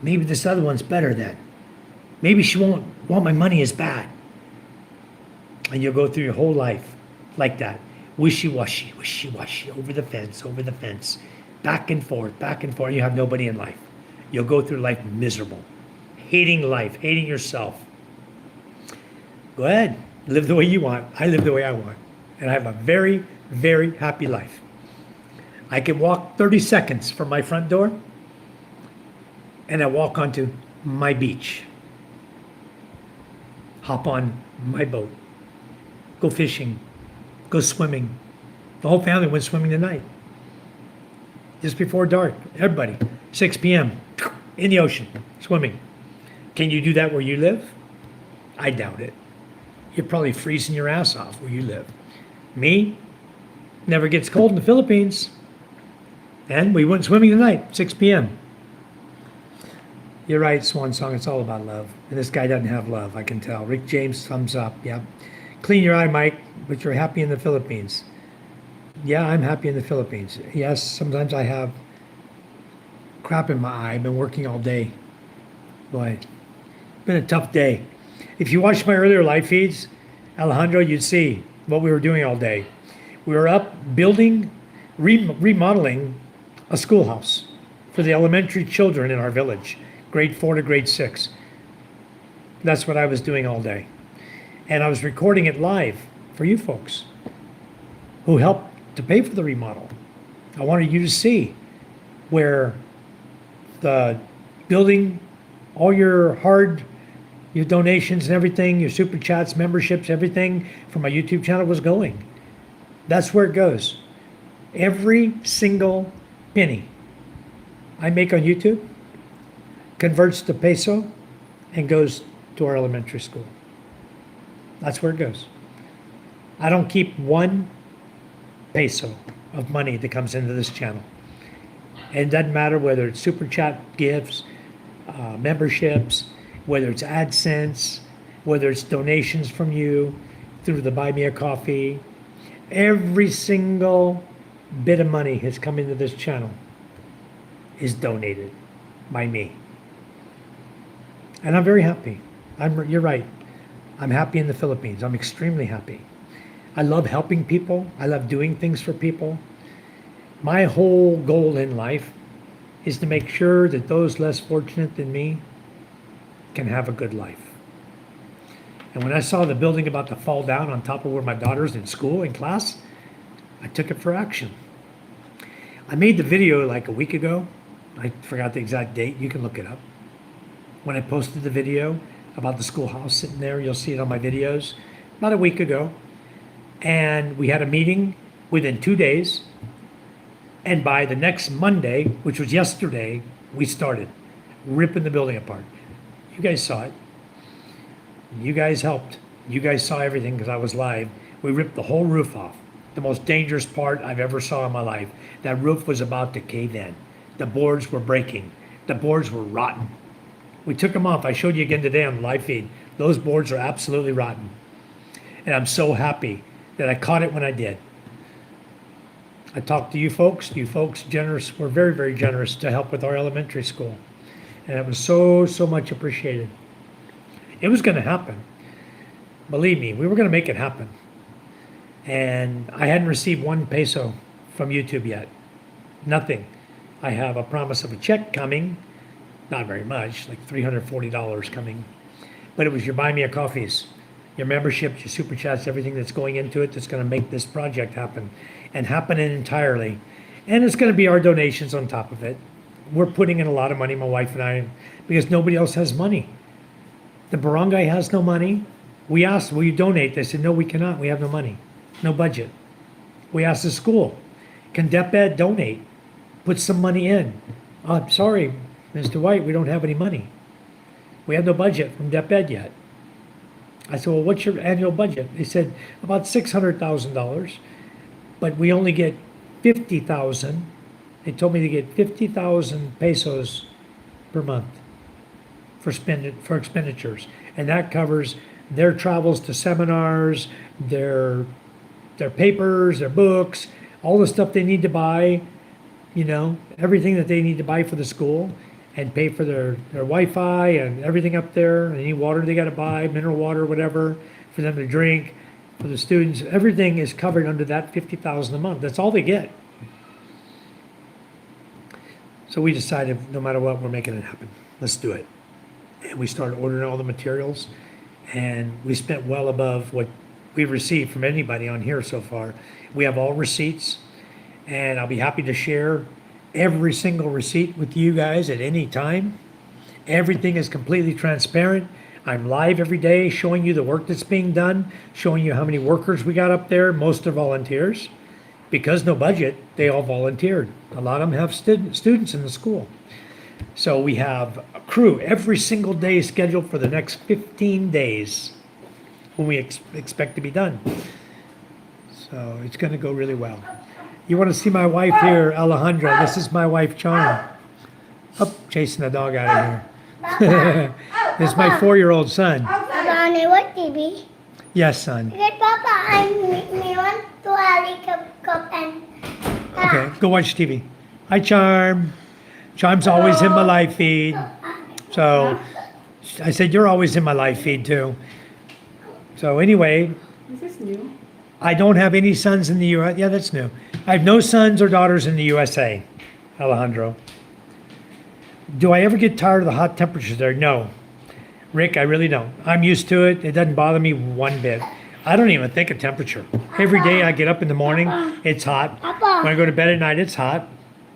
maybe this other one's better then. Maybe she won't want my money as bad. And you'll go through your whole life like that. Wishy-washy, wishy-washy, over the fence, back and forth, you have nobody in life. You'll go through life miserable, hating life, hating yourself. Go ahead, live the way you want. I live the way I want. And I have a very, very happy life. I can walk 30 seconds from my front door and I walk onto my beach. Hop on my boat. Go fishing. Go swimming. The whole family went swimming tonight. Just before dark. Everybody. 6 p.m. in the ocean. Swimming. Can you do that where you live? I doubt it. You're probably freezing your ass off where you live. Me? Never gets cold in the Philippines. And we went swimming tonight, 6 p.m. You're right, Swan Song. It's all about love. And this guy doesn't have love, I can tell. Rick James, thumbs up. Yeah. Clean your eye, Mike, but you're happy in the Philippines. Yeah, I'm happy in the Philippines. Yes, sometimes I have crap in my eye. I've been working all day. Boy, it's been a tough day. If you watched my earlier live feeds, Alejandro, you'd see what we were doing all day. We were up building, remodeling a schoolhouse for the elementary children in our village, grade 4 to grade 6. That's what I was doing all day. And I was recording it live for you folks who helped to pay for the remodel. I wanted you to see where the building, all your hard Your donations and everything, your super chats, memberships, everything from my YouTube channel was going. That's where it goes. Every single penny I make on YouTube converts to peso and goes to our elementary school. That's where it goes. I don't keep 1 peso of money that comes into this channel. And it doesn't matter whether it's super chat gifts, memberships, whether it's AdSense, whether it's donations from you through the Buy Me a Coffee. Every single bit of money has come into this channel is donated by me. And I'm very happy. You're right. I'm happy in the Philippines. I'm extremely happy. I love helping people. I love doing things for people. My whole goal in life is to make sure that those less fortunate than me can have a good life. And when I saw the building about to fall down on top of where my daughter's in school, in class, I took it for action. I made the video like a week ago. I forgot the exact date. You can look it up. When I posted the video about the schoolhouse sitting there, you'll see it on my videos, about a week ago. And we had a meeting within 2 days. And by the next Monday, which was yesterday, we started ripping the building apart. You guys saw it. You guys helped. You guys saw everything because I was live. We ripped the whole roof off. The most dangerous part I've ever saw in my life. That roof was about to cave in. The boards were breaking. The boards were rotten. We took them off. I showed you again today on the live feed. Those boards are absolutely rotten. And I'm so happy that I caught it when I did. I talked to you folks. You folks generous, were very, very generous to help with our elementary school. And it was so, so much appreciated. It was going to happen. Believe me, we were going to make it happen. And I hadn't received 1 peso from YouTube yet. Nothing. I have a promise of a check coming. Not very much, like $340 coming. But it was your Buy Me a Coffees, your memberships, your super chats, everything that's going into it that's going to make this project happen. And happen entirely. And it's going to be our donations on top of it. We're putting in a lot of money, my wife and I, because nobody else has money. The barangay has no money. We asked, will you donate? They said, no, we cannot. We have no money. No budget. We asked the school, can DepEd donate? Put some money in. Sorry, Mr. White, we don't have any money. We have no budget from DepEd yet. I said, well, what's your annual budget? They said, about $600,000, but we only get 50,000. They told me to get 50,000 pesos per month for expenditures. And that covers their travels to seminars, their papers, their books, all the stuff they need to buy, you know, everything that they need to buy for the school, and pay for their Wi-Fi and everything up there. Any water they got to buy, mineral water, whatever, for them to drink, for the students. Everything is covered under that 50,000 a month. That's all they get. So we decided, no matter what, we're making it happen. Let's do it. And we started ordering all the materials, and we spent well above what we've received from anybody on here so far. We have all receipts, and I'll be happy to share every single receipt with you guys at any time. Everything is completely transparent. I'm live every day showing you the work that's being done, showing you how many workers we got up there. Most are volunteers. Because no budget, they all volunteered. A lot of them have students in the school. So we have a crew every single day scheduled for the next 15 days when we expect to be done. So it's going to go really well. You want to see my wife here, Alejandra. This is my wife, Charm. Oh, chasing the dog out of here. This is my 4-year-old son. Papa, I watch TV. Yes, son. Okay, Papa, I want to have a cup and... Okay, go watch TV. Hi, Charm. Charm's always in my live feed. So I said, you're always in my live feed too. So anyway, Is this new? I don't have any sons in the U.S. Yeah, that's new. I have no sons or daughters in the USA, Alejandro. Do I ever get tired of the hot temperatures there? No. Rick, I really don't. I'm used to it. It doesn't bother me one bit. I don't even think of temperature. Every day I get up in the morning, it's hot. When I go to bed at night, it's hot.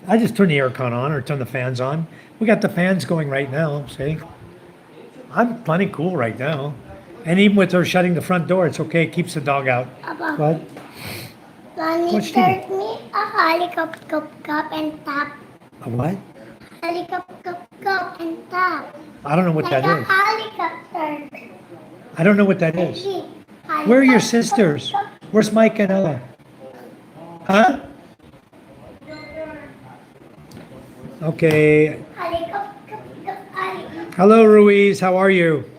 I just turn the aircon on or turn the fans on. We got the fans going right now, see? I'm plenty cool right now. And even with her shutting the front door, it's okay. It keeps the dog out. Papa, What? Mommy What's she taught me a helicopter and tap. A what? Helicopter and tap. I don't know what Like that a is. helicopter. I don't know what that is. Where are your sisters? Where's Mike and Ella? Huh? Okay. Helicopter. Hello, Ruiz. How are you?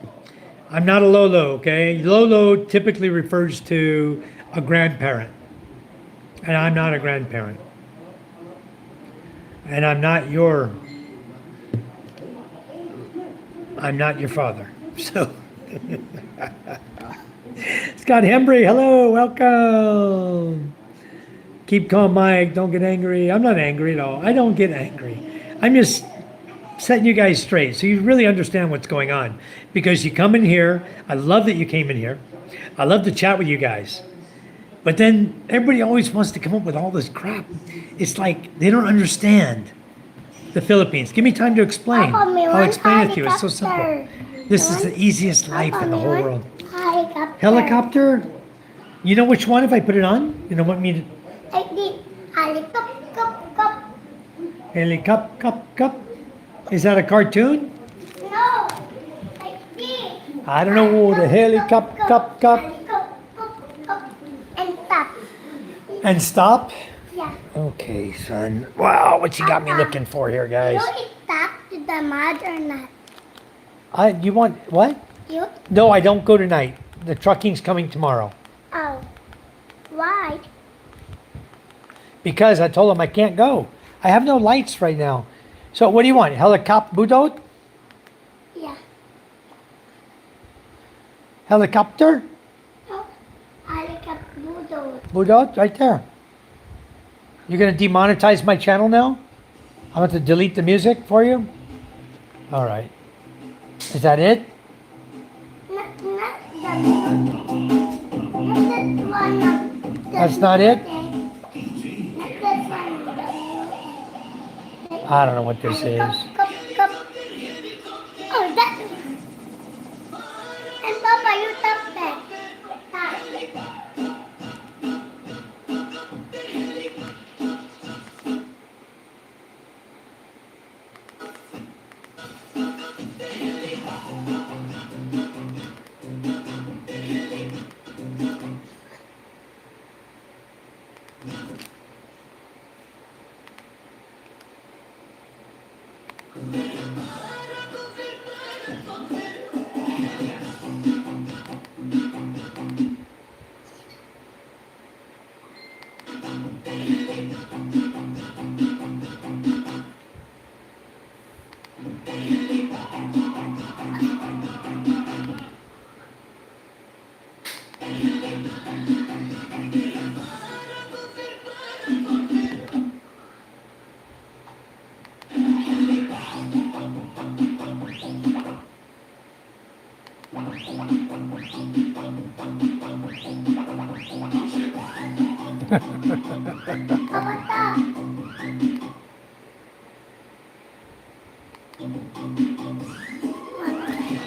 I'm not a Lolo, okay? Lolo typically refers to a grandparent. And I'm not a grandparent. And I'm not your father. So, Scott Hembry, hello, welcome. Keep calm, Mike. Don't get angry. I'm not angry at all. I don't get angry. I'm just setting you guys straight so you really understand what's going on. Because you come in here. I love that you came in here. I love to chat with you guys. But then everybody always wants to come up with all this crap. It's like they don't understand the Philippines. Give me time to explain. Papa, me I'll want explain it to you. It's so helicopter. simple. This is the easiest life in the whole world. Helicopter. Helicopter? You know which one if I put it on? You know what I mean? I did helicopter. Helicopter. Is that a cartoon? No, I did. I don't know. The helicopter. Helicopter and tap. And stop? Yeah. Okay, son. Wow, what you got me looking for here, guys? You eat tap to the mud or not? You want what? You? No, I don't go tonight. The trucking's coming tomorrow. Oh. Why? Because I told them I can't go. I have no lights right now. So what do you want? Helicopter budot? Yeah. Helicopter? No. Helicopter. Budot? Right there. You're going to demonetize my channel now? I'm going to delete the music for you? All right. Is that it? Not that one. That's not it? Not that one. I don't know what this is. Oh, that. And Papa, you tap that. Tap.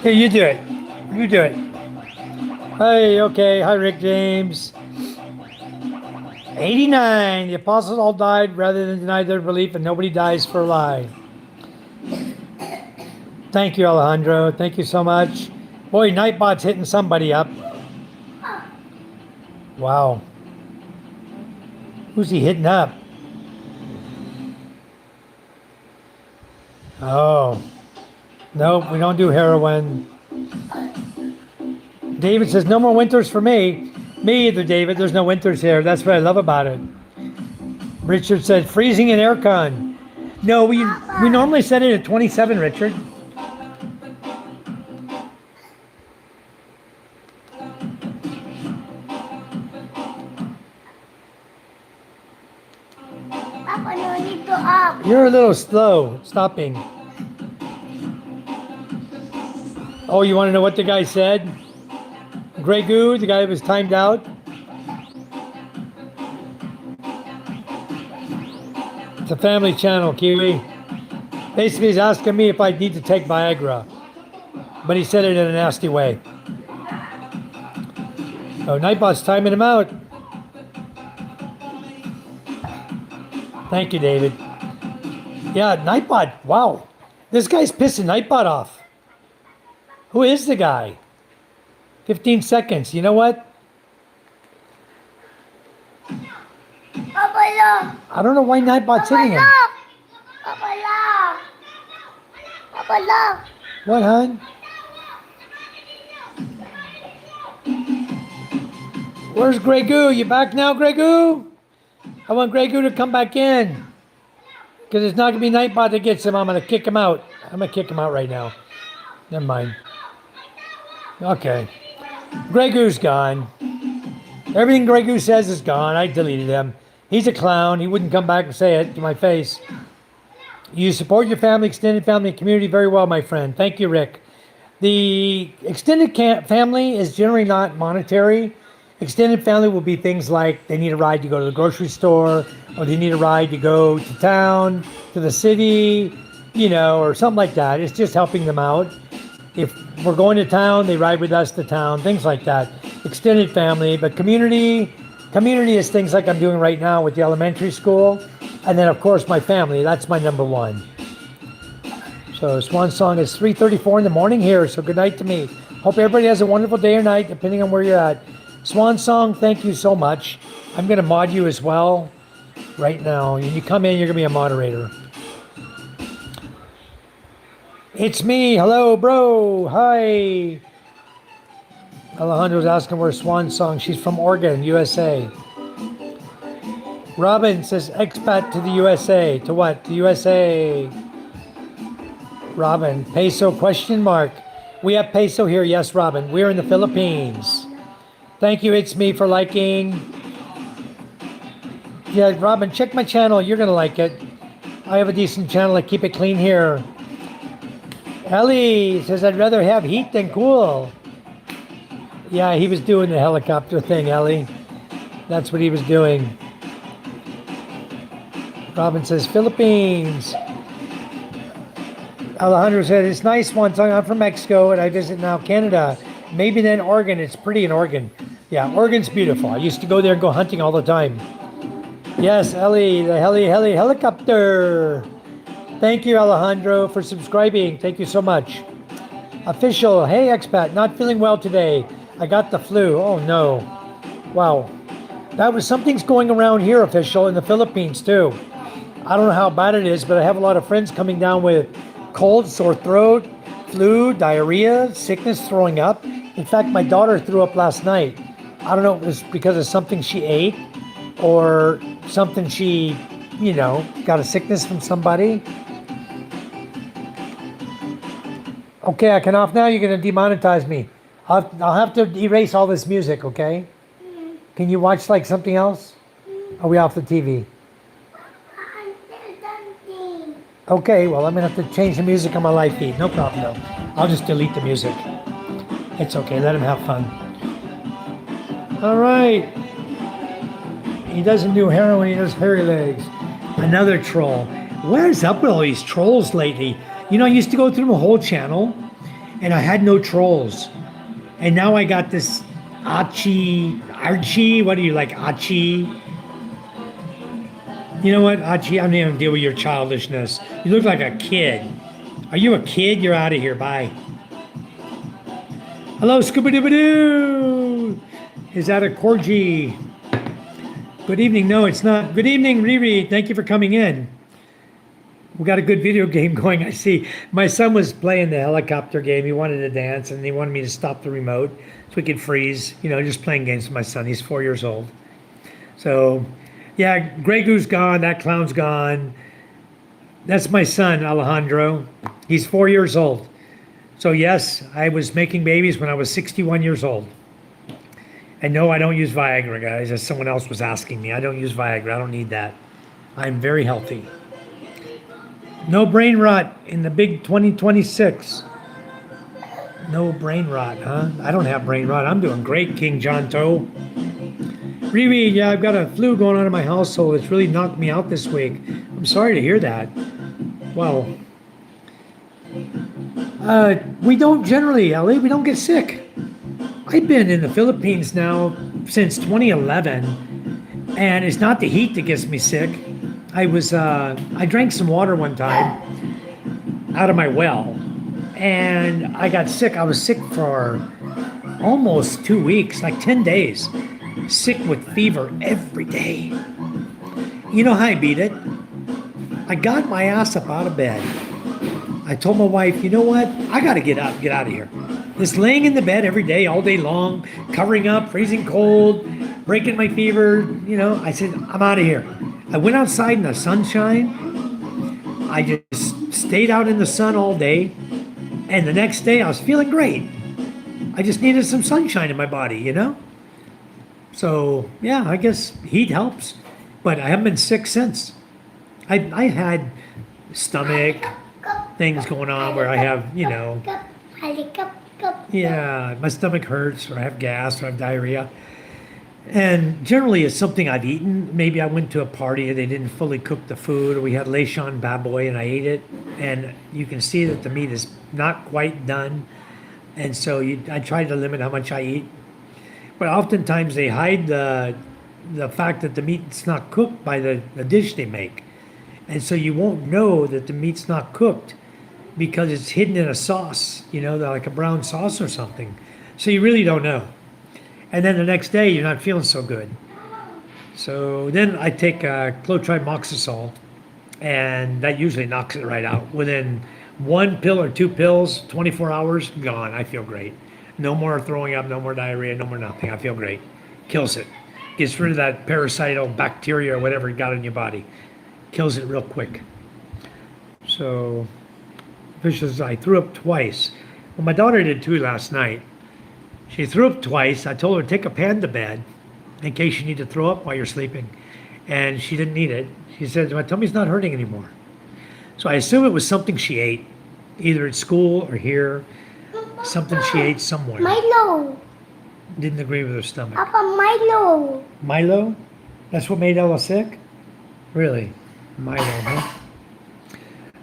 Here, you do it. You do it. Hey, okay. Hi, Rick James. 89. The apostles all died rather than deny their belief, and nobody dies for a lie. Thank you, Alejandro. Thank you so much. Boy, Nightbot's hitting somebody up. Wow. Who's he hitting up? Oh. Nope, we don't do heroin. David says, no more winters for me. Me either, David. There's no winters here. That's what I love about it. Richard said, freezing in aircon. No, we normally set it at 27, Richard. Papa, no need to up. You're a little slow stopping. Oh, you want to know what the guy said? Grey Goo, the guy that was timed out. It's a family channel, Kiwi. Basically, he's asking me if I need to take Viagra. but he said it in a nasty way. Oh, Nightbot's timing him out. Thank you, David. Yeah, Nightbot. Wow. This guy's pissing Nightbot off. Who is the guy? 15 seconds. You know what? Papa, look. I don't know why Nightbot's hitting him. Papa, look. Papa, look. What, hon? Where's Grey Goo? You back now, Grey Goo? I want Grey Goo to come back in. Because it's not going to be Nightbot that gets him. I'm going to kick him out. I'm going to kick him out right now. Never mind. Okay. Grey Goo's gone. Everything Grey Goo says is gone. I deleted him. He's a clown. He wouldn't come back and say it to my face. You support your family, extended family, and community very well, my friend. Thank you, Rick. The extended family is generally not monetary. Extended family will be things like they need a ride to go to the grocery store, or they need a ride to go to town, to the city, or something like that. It's just helping them out. If we're going to town, they ride with us to town, things like that. Extended family, but community is things like I'm doing right now with the elementary school. And then, of course, my family. That's my number one. So Swan Song is 3:34 in the morning here, so good night to me. Hope everybody has a wonderful day or night, depending on where you're at. Swan Song, thank you so much. I'm going to mod you as well right now. When you come in, you're going to be a moderator. It's me. Hello, bro. Hi. Alejandro's asking where Swan Song. She's from Oregon, USA. Robin says expat to the USA. To what? To USA. Robin. Peso question mark. We have peso here. Yes, Robin. We're in the Philippines. Thank you, It's Me, for liking. Yeah, Robin, check my channel. You're going to like it. I have a decent channel. I keep it clean here. Ellie says, I'd rather have heat than cool. Yeah, he was doing the helicopter thing, Ellie. That's what he was doing. Robin says, Philippines. Alejandro said, it's nice one time. I'm from Mexico and I visit now Canada. Maybe then Oregon. It's pretty in Oregon. Yeah, Oregon's beautiful. I used to go there and go hunting all the time. Yes, Ellie, the helicopter. Thank you, Alejandro, for subscribing. Thank you so much. Official, hey, expat, not feeling well today. I got the flu. Oh, no. Wow. Something's going around here, official, in the Philippines, too. I don't know how bad it is, but I have a lot of friends coming down with cold, sore throat, flu, diarrhea, sickness, throwing up. In fact, my daughter threw up last night. I don't know if it was because of something she ate or something she, got a sickness from somebody. Okay, I can off now. You're going to demonetize me. I'll have to erase all this music, okay? Can you watch like something else? Are we off the TV? I'm still dancing. Okay, well, I'm going to have to change the music on my live feed. No problem, though. I'll just delete the music. It's okay. Let him have fun. All right. He doesn't do heroin. He does hairy legs. Another troll. What is up with all these trolls lately? I used to go through my whole channel, and I had no trolls. And now I got this Archie. What do you like, Archie? You know what, Archie? I'm not even deal with your childishness. You look like a kid. Are you a kid? You're out of here. Bye. Hello, Scooby-Doo. Is that a corgi? Good evening. No, it's not. Good evening, Riri. Thank you for coming in. We got a good video game going, I see. My son was playing the helicopter game. He wanted to dance, and he wanted me to stop the remote so we could freeze. Just playing games with my son. He's 4 years old. So, yeah, Grey Goo's gone. That clown's gone. That's my son, Alejandro. He's 4 years old. So, yes, I was making babies when I was 61 years old. And no, I don't use Viagra, guys, as someone else was asking me. I don't use Viagra. I don't need that. I'm very healthy. No brain rot in the big 2026. No brain rot, huh? I don't have brain rot. I'm doing great, King John Toe. Riri, yeah, I've got a flu going on in my household. It's really knocked me out this week. I'm sorry to hear that. Well, We don't generally, Ellie, we don't get sick. I've been in the Philippines now since 2011, and it's not the heat that gets me sick. I drank some water one time out of my well, and I got sick. I was sick for almost 2 weeks, like 10 days, sick with fever every day. You know how I beat it? I got my ass up out of bed. I told my wife, you know what? I got to get up, get out of here. This laying in the bed every day, all day long, covering up, freezing cold, breaking my fever, I said, I'm out of here. I went outside in the sunshine. I just stayed out in the sun all day. And the next day I was feeling great. I just needed some sunshine in my body, So, yeah, I guess heat helps. But I haven't been sick since. I had stomach things going on where I have, yeah, my stomach hurts, or I have gas, or I have diarrhea. And generally it's something I've eaten. Maybe I went to a party and they didn't fully cook the food, or we had Lechon baboy and I ate it. And you can see that the meat is not quite done. And so I try to limit how much I eat. But oftentimes they hide the fact that the meat's not cooked by the dish they make. And so you won't know that the meat's not cooked because it's hidden in a sauce, like a brown sauce or something. So you really don't know. And then the next day you're not feeling so good. So then I take clotrimazole, and that usually knocks it right out. Within 1 pill or 2 pills, 24 hours, gone. I feel great. No more throwing up, no more diarrhea, no more nothing. I feel great. Kills it. Gets rid of that parasital bacteria or whatever it got in your body. Kills it real quick. So, vicious. I threw up twice. Well, my daughter did too last night. She threw up twice. I told her to take a pan to bed in case you need to throw up while you're sleeping. And she didn't need it. She said, my tummy's not hurting anymore. So I assume it was something she ate, either at school or here. Something she ate somewhere. Milo. Didn't agree with her stomach. Papa, Milo. Milo? That's what made Ella sick? Really? Milo, huh?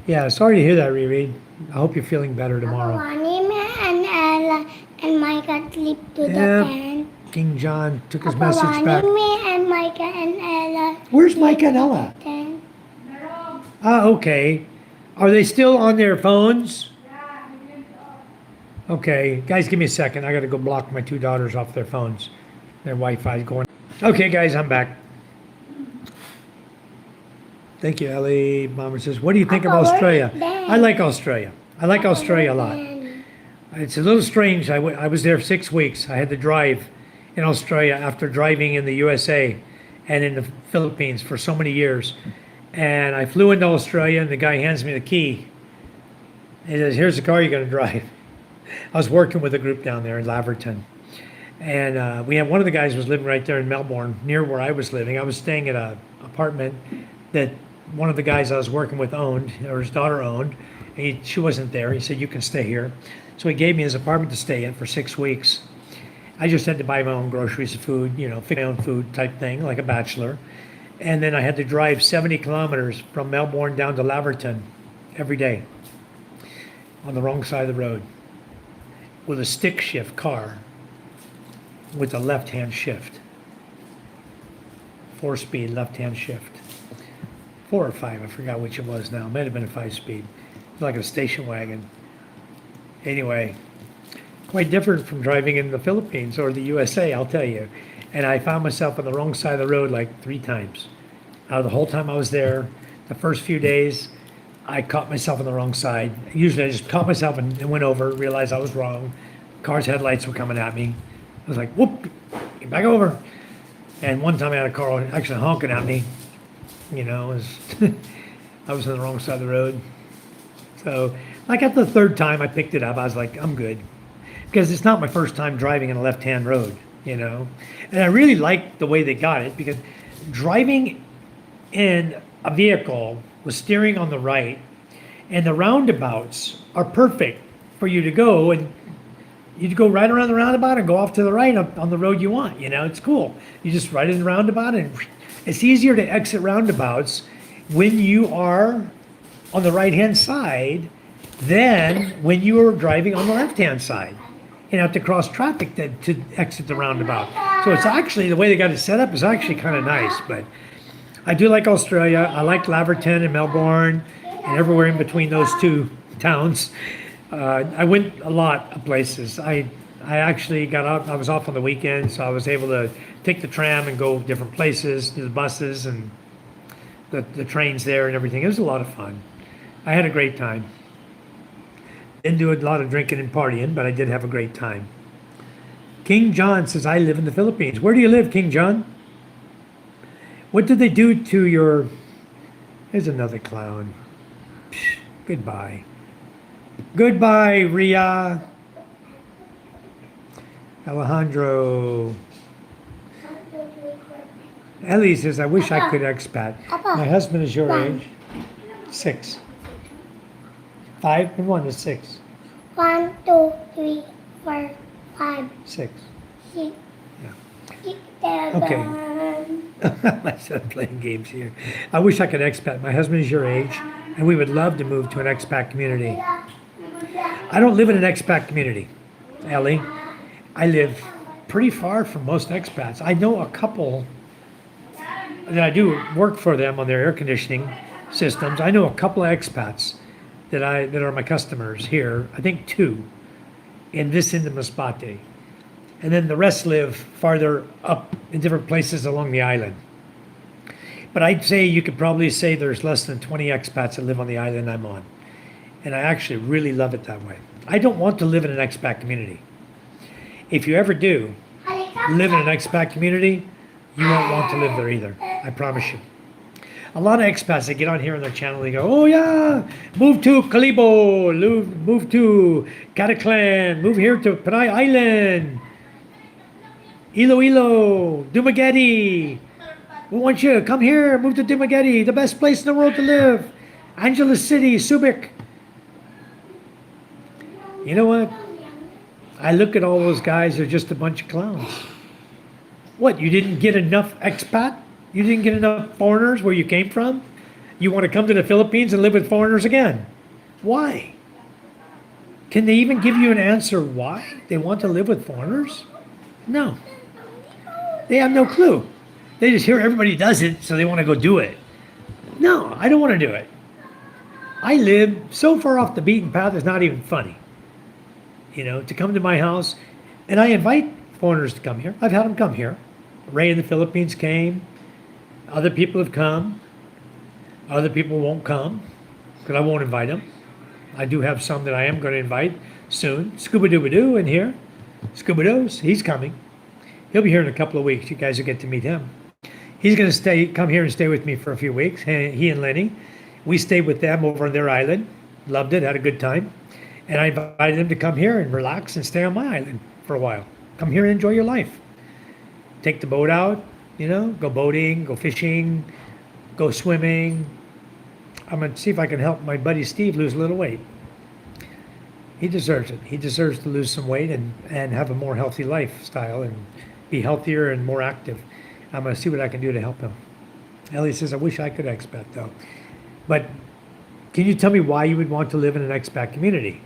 Yeah, sorry to hear that, Riri. I hope you're feeling better tomorrow. Wani and Ella and Micah sleep to the Yeah. tent. King John took his Papa, message back. Wani and Micah and Ella. Where's Micah and Ella? Tent. Ah, okay. Are they still on their phones? Okay, guys, give me a second. I gotta go block my 2 daughters off their phones. Their Wi-Fi's going. Okay, guys, I'm back. Thank you, Ellie. Mama says, what do you think of Papa, where Australia? is Dan? I like Australia. I like Australia a lot. It's a little strange. I was there 6 weeks. I had to drive in Australia after driving in the USA and in the Philippines for so many years. And I flew into Australia, and the guy hands me the key. He says, here's the car you're going to drive. I was working with a group down there in Laverton. And we had one of the guys was living right there in Melbourne, near where I was living. I was staying at an apartment that one of the guys I was working with owned, or his daughter owned. And she wasn't there. He said, you can stay here. So he gave me his apartment to stay in for 6 weeks. I just had to buy my own groceries and food, fix my own food type thing, like a bachelor. And then I had to drive 70 kilometers from Melbourne down to Laverton every day on the wrong side of the road with a stick shift car with a left-hand shift. 4-speed left-hand shift. 4 or 5, I forgot which it was now. It might have been a 5-speed. Like a station wagon. Anyway, quite different from driving in the Philippines or the USA, I'll tell you. And I found myself on the wrong side of the road like 3 times. Out of the whole time I was there, the first few days, I caught myself on the wrong side. Usually I just caught myself and went over, realized I was wrong. Car's headlights were coming at me. I was like, whoop, get back over. And one time I had a car actually honking at me. I was on the wrong side of the road. So, like at the 3rd time I picked it up, I was like, I'm good. Because it's not my first time driving in a left-hand road, And I really liked the way they got it, because driving in a vehicle with steering on the right, and the roundabouts are perfect for you to go, and you go right around the roundabout and go off to the right on the road you want. It's cool. You just ride in the roundabout, and it's easier to exit roundabouts when you are on the right-hand side than when you were driving on the left-hand side and have to cross traffic to exit the roundabout. So it's actually, the way they got it set up is actually kind of nice, but I do like Australia. I like Laverton and Melbourne and everywhere in between those two towns. I went a lot of places. I actually got up, I was off on the weekend, so I was able to take the tram and go different places, the buses and the trains there and everything. It was a lot of fun. I had a great time. Didn't do a lot of drinking and partying, but I did have a great time. King John says, I live in the Philippines. Where do you live, King John? What did they do to your... Here's another clown. Psh, goodbye. Goodbye, Ria. Alejandro. Ellie says, I wish I could expat. My husband is your age. 6. 5 and 1 is 6. 1, 2, 3, 4, 5, 6. 6. Yeah. 7. Okay. My son playing games here. I wish I could expat. My husband is your age, and we would love to move to an expat community. I don't live in an expat community, Ellie. I live pretty far from most expats. I know a couple that I do work for them on their air conditioning systems. I know a couple of expats that are my customers here. I think 2 in this end of Masbate. And then the rest live farther up in different places along the island. But I'd say you could probably say there's less than 20 expats that live on the island I'm on. And I actually really love it that way. I don't want to live in an expat community. If you ever do live in an expat community, you won't want to live there either. I promise you. A lot of expats that get on here on their channel, they go, oh yeah, move to Calibo, move to Cataclan, move here to Panay Island, Iloilo, Dumaguete. We want you to come here, move to Dumaguete, the best place in the world to live. Angeles City, Subic. You know what? I look at all those guys, they're just a bunch of clowns. What, you didn't get enough expat? You didn't get enough foreigners where you came from? You want to come to the Philippines and live with foreigners again? Why? Can they even give you an answer why they want to live with foreigners? No. They have no clue. They just hear everybody does it, so they want to go do it. No, I don't want to do it. I live so far off the beaten path, it's not even funny. You know, to come to my house, and I invite foreigners to come here. I've had them come here. Ray in the Philippines came. Other people have come. Other people won't come because I won't invite them. I do have some that I am going to invite soon. Scuba Dooba Doo in here. Scuba Doo's, he's coming. He'll be here in a couple of weeks. You guys will get to meet him. He's going to come here and stay with me for a few weeks. He and Lenny. We stayed with them over on their island. Loved it, had a good time. And I invited them to come here and relax and stay on my island for a while. Come here and enjoy your life. Take the boat out, you know, go boating, go fishing, go swimming. I'm going to see if I can help my buddy Steve lose a little weight. He deserves it. He deserves to lose some weight and have a more healthy lifestyle and be healthier and more active. I'm going to see what I can do to help him. Ellie says, I wish I could expat though. But can you tell me why you would want to live in an expat community?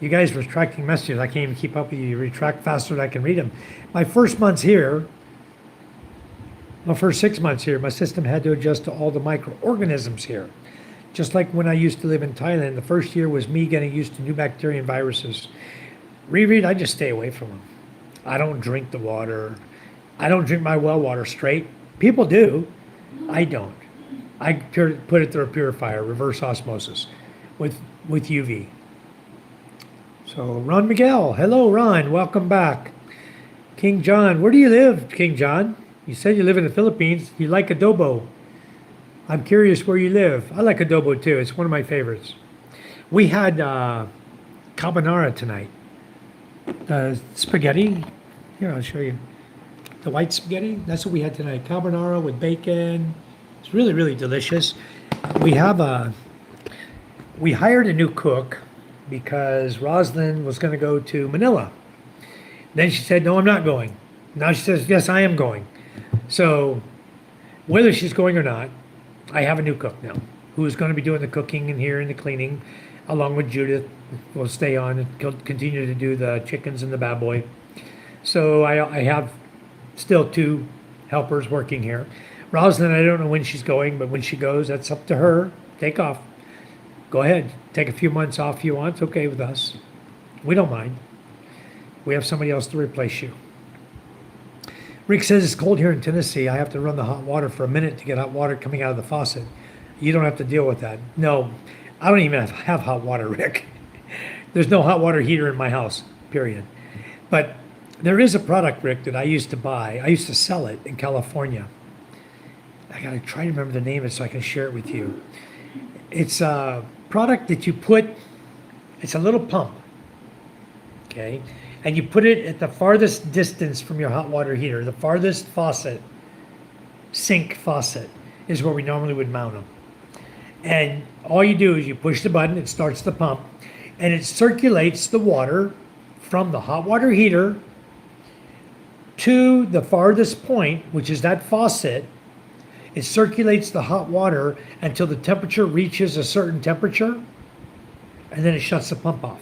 You guys are retracting messages. I can't even keep up with you. You retract faster than I can read them. My first 6 months here, my system had to adjust to all the microorganisms here. Just like when I used to live in Thailand, the first year was me getting used to new bacteria and viruses. Reread, I just stay away from them. I don't drink the water. I don't drink my well water straight. People do. I don't. I put it through a purifier, reverse osmosis, with UV. So Ron Miguel, hello Ron, welcome back. King John, where do you live, King John? You said you live in the Philippines. You like adobo. I'm curious where you live. I like adobo too. It's one of my favorites. We had carbonara tonight. Spaghetti. Here, I'll show you. The white spaghetti. That's what we had tonight. Carbonara with bacon. It's really, really delicious. We hired a new cook because Roslyn was going to go to Manila. Then she said, no, I'm not going. Now she says, yes, I am going. So whether she's going or not, I have a new cook now who is going to be doing the cooking and here and the cleaning. along with Judith, will stay on and continue to do the chickens and the bad boy. So I have still 2 helpers working here. Rosalind, I don't know when she's going, but when she goes, that's up to her. Take off. Go ahead. Take a few months off if you want. It's okay with us. We don't mind. We have somebody else to replace you. Rick says it's cold here in Tennessee. I have to run the hot water for a minute to get hot water coming out of the faucet. You don't have to deal with that. No, I don't even have hot water, Rick. There's no hot water heater in my house, period. But there is a product, Rick, that I used to buy. I used to sell it in California. I gotta try to remember the name of it so I can share it with you. It's a product that you put, it's a little pump, okay? And you put it at the farthest distance from your hot water heater. The farthest faucet, sink faucet, is where we normally would mount them. And all you do is you push the button, it starts the pump, and it circulates the water from the hot water heater to the farthest point, which is that faucet. It circulates the hot water until the temperature reaches a certain temperature, and then it shuts the pump off.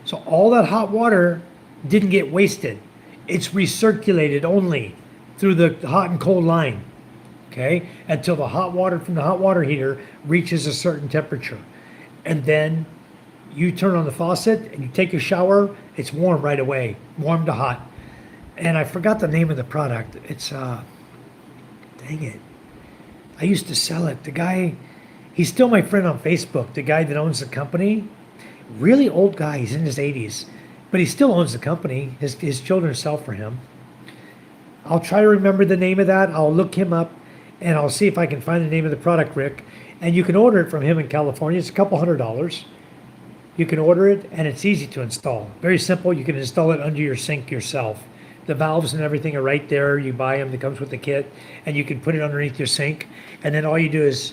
So all that hot water didn't get wasted. It's recirculated only through the hot and cold line, okay? Until the hot water from the hot water heater reaches a certain temperature. And then you turn on the faucet and you take a shower, it's warm right away, warm to hot. And I forgot the name of the product. It's, dang it. I used to sell it. The guy, he's still my friend on Facebook, the guy that owns the company. Really old guy, he's in his 80s, but he still owns the company. His children sell for him. I'll try to remember the name of that. I'll look him up and I'll see if I can find the name of the product, Rick. And you can order it from him in California. It's a couple $100s. You can order it and it's easy to install. Very simple. You can install it under your sink yourself. The valves and everything are right there. You buy them. It comes with the kit, and you can put it underneath your sink. And then all you do is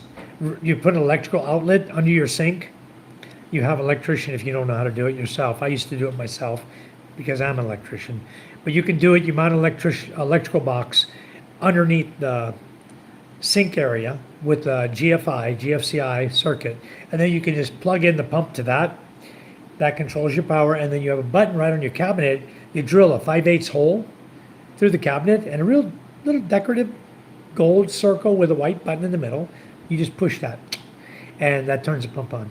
you put an electrical outlet under your sink. You have an electrician if you don't know how to do it yourself. I used to do it myself because I'm an electrician. But you can do it. You mount an electrical box underneath the sink area with a GFCI circuit, and then you can just plug in the pump to that. That controls your power, and then you have a button right on your cabinet. You drill a 5/8 hole through the cabinet and a real little decorative gold circle with a white button in the middle. You just push that, and that turns the pump on.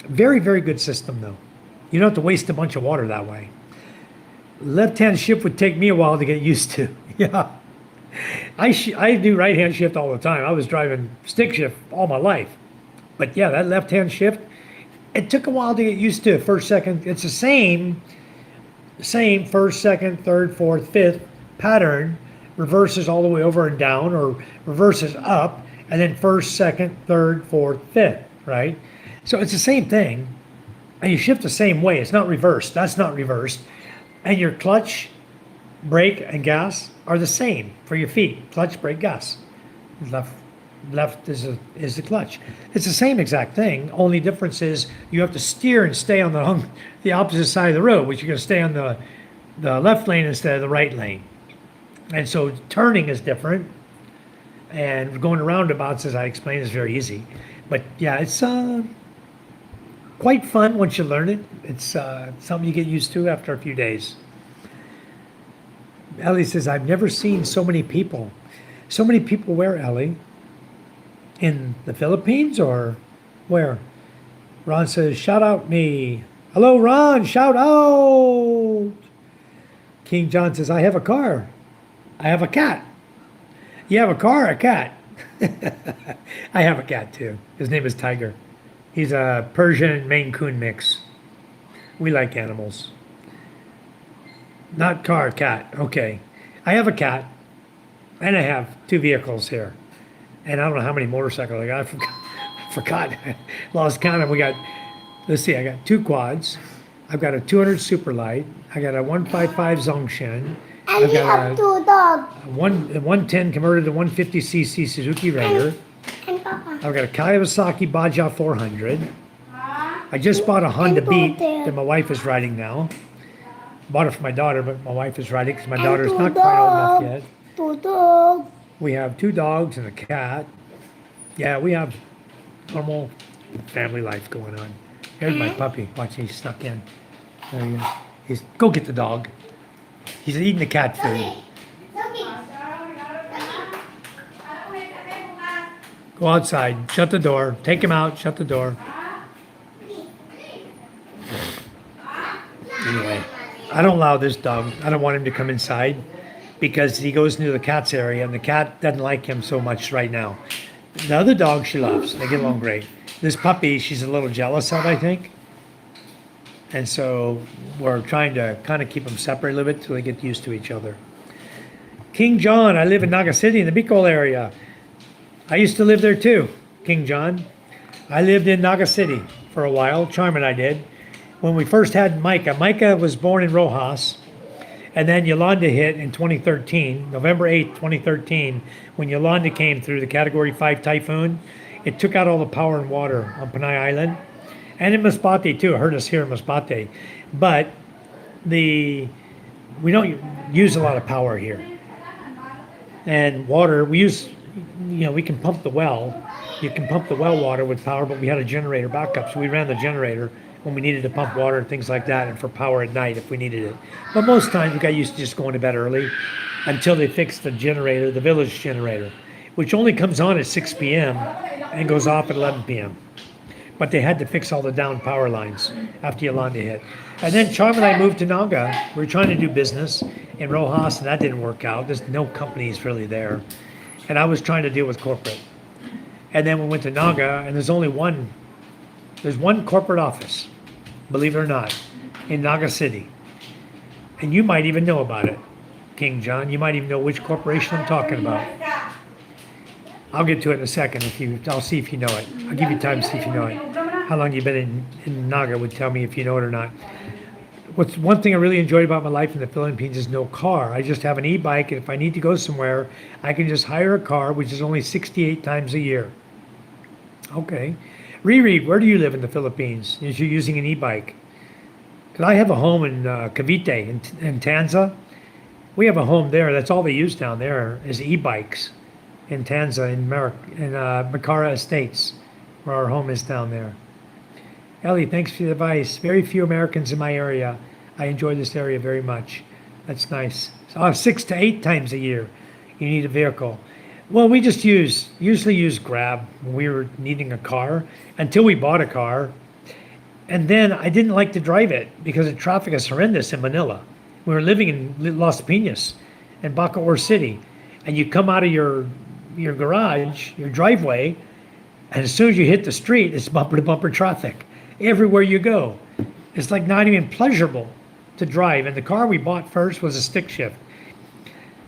Very, very good system, though. You don't have to waste a bunch of water that way. Left-hand shift would take me a while to get used to. Yeah. I do right-hand shift all the time. I was driving stick shift all my life. But yeah, that left-hand shift, it took a while to get used to. First, second, it's the same first, second, third, fourth, fifth pattern, reverses all the way over and down, or reverses up, and then first, second, third, fourth, fifth, right? So it's the same thing, and you shift the same way. It's not reversed. That's not reversed. And your clutch, brake, and gas are the same for your feet. Clutch, brake, gas. Left is the clutch. It's the same exact thing. Only difference is you have to steer and stay on the opposite side of the road, which you're going to stay on the left lane instead of the right lane. And so turning is different, and going around roundabouts, as I explained, is very easy. But yeah, it's quite fun once you learn it. It's something you get used to after a few days. Ellie says, I've never seen so many people. So many people where, Ellie? In the Philippines or where? Ron says, shout out me. Hello, Ron, shout out. King John says, I have a car. I have a cat. You have a car or a cat? I have a cat too. His name is Tiger. He's a Persian Maine Coon mix. We like animals. Not car, cat. Okay. I have a cat, and I have 2 vehicles here. And I don't know how many motorcycles I got. I forgot. Lost count of them. We got, let's see, I got 2 quads. I've got a 200 Superlight. I got a 155 Zongshin. I've got a 110 converted to 150cc Suzuki Raider. And Papa. I've got a Kawasaki Baja 400. I just bought a Honda Beat that my wife is riding now. Bought it for my daughter, but my wife is riding because my daughter's not quite old enough yet. 2 dogs. We have 2 dogs and a cat. Yeah, we have normal family life going on. Here's my puppy. Watch, he's stuck in. There he is. Go get the dog. He's eating the cat food. Go outside. Shut the door. Take him out. Shut the door. Anyway, I don't allow this dog. I don't want him to come inside because he goes into the cat's area and the cat doesn't like him so much right now. The other dog she loves. They get along great. This puppy, she's a little jealous of, I think. And so we're trying to kind of keep them separate a little bit till they get used to each other. King John, I live in Naga City in the Bicol area. I used to live there too, King John. I lived in Naga City for a while. Charm and I did. When we first had Micah, Micah was born in Rojas. And then Yolanda hit in 2013, November 8th, 2013, when Yolanda came through the Category 5 typhoon. It took out all the power and water on Panay Island. And in Masbate too, it hurt us here in Masbate. But we don't use a lot of power here. And water, we use, we can pump the well. You can pump the well water with power, but we had a generator backup. So we ran the generator when we needed to pump water and things like that, and for power at night if we needed it. But most times we got used to just going to bed early until they fixed the generator, the village generator, which only comes on at 6 p.m. and goes off at 11 p.m. But they had to fix all the down power lines after Yolanda hit. And then Charm and I moved to Naga. We were trying to do business in Rojas, and that didn't work out. There's no companies really there. And I was trying to deal with corporate. And then we went to Naga, and there's one corporate office, believe it or not, in Naga City. And you might even know about it, King John. You might even know which corporation I'm talking about. I'll get to it in a second. I'll see if you know it. I'll give you time to see if you know it. How long you've been in Naga would tell me if you know it or not. What's one thing I really enjoyed about my life in the Philippines is no car. I just have an e-bike, and if I need to go somewhere, I can just hire a car, which is only 68 times a year. Okay. Riri, where do you live in the Philippines? Is you using an e-bike? Because I have a home in Cavite, in Tanza. We have a home there. That's all they use down there is e-bikes in Tanza, in Macara Estates, where our home is down there. Ellie, thanks for the advice. Very few Americans in my area. I enjoy this area very much. That's nice. So 6 to 8 times a year, you need a vehicle. Well, we just usually use Grab when we were needing a car until we bought a car. And then I didn't like to drive it because the traffic is horrendous in Manila. We were living in Las Piñas and Bacoor City. And you come out of your garage, your driveway, and as soon as you hit the street, it's bumper-to-bumper traffic. Everywhere you go. It's like not even pleasurable to drive. And the car we bought first was a stick shift.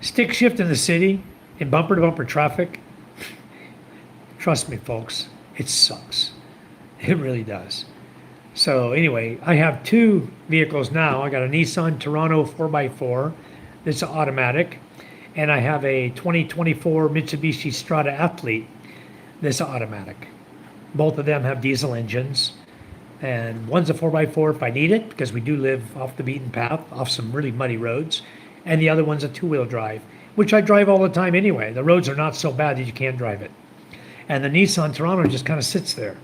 Stick shift in the city, in bumper-to-bumper traffic, trust me, folks, it sucks. It really does. So anyway, I have 2 vehicles now. I got a Nissan Terrano 4x4 that's automatic, and I have a 2024 Mitsubishi Strada Athlete that's automatic. Both of them have diesel engines, and one's a 4x4 if I need it, because we do live off the beaten path, off some really muddy roads, and the other one's a 2-wheel drive, which I drive all the time anyway. The roads are not so bad that you can't drive it. And the Nissan Terrano just kind of sits there.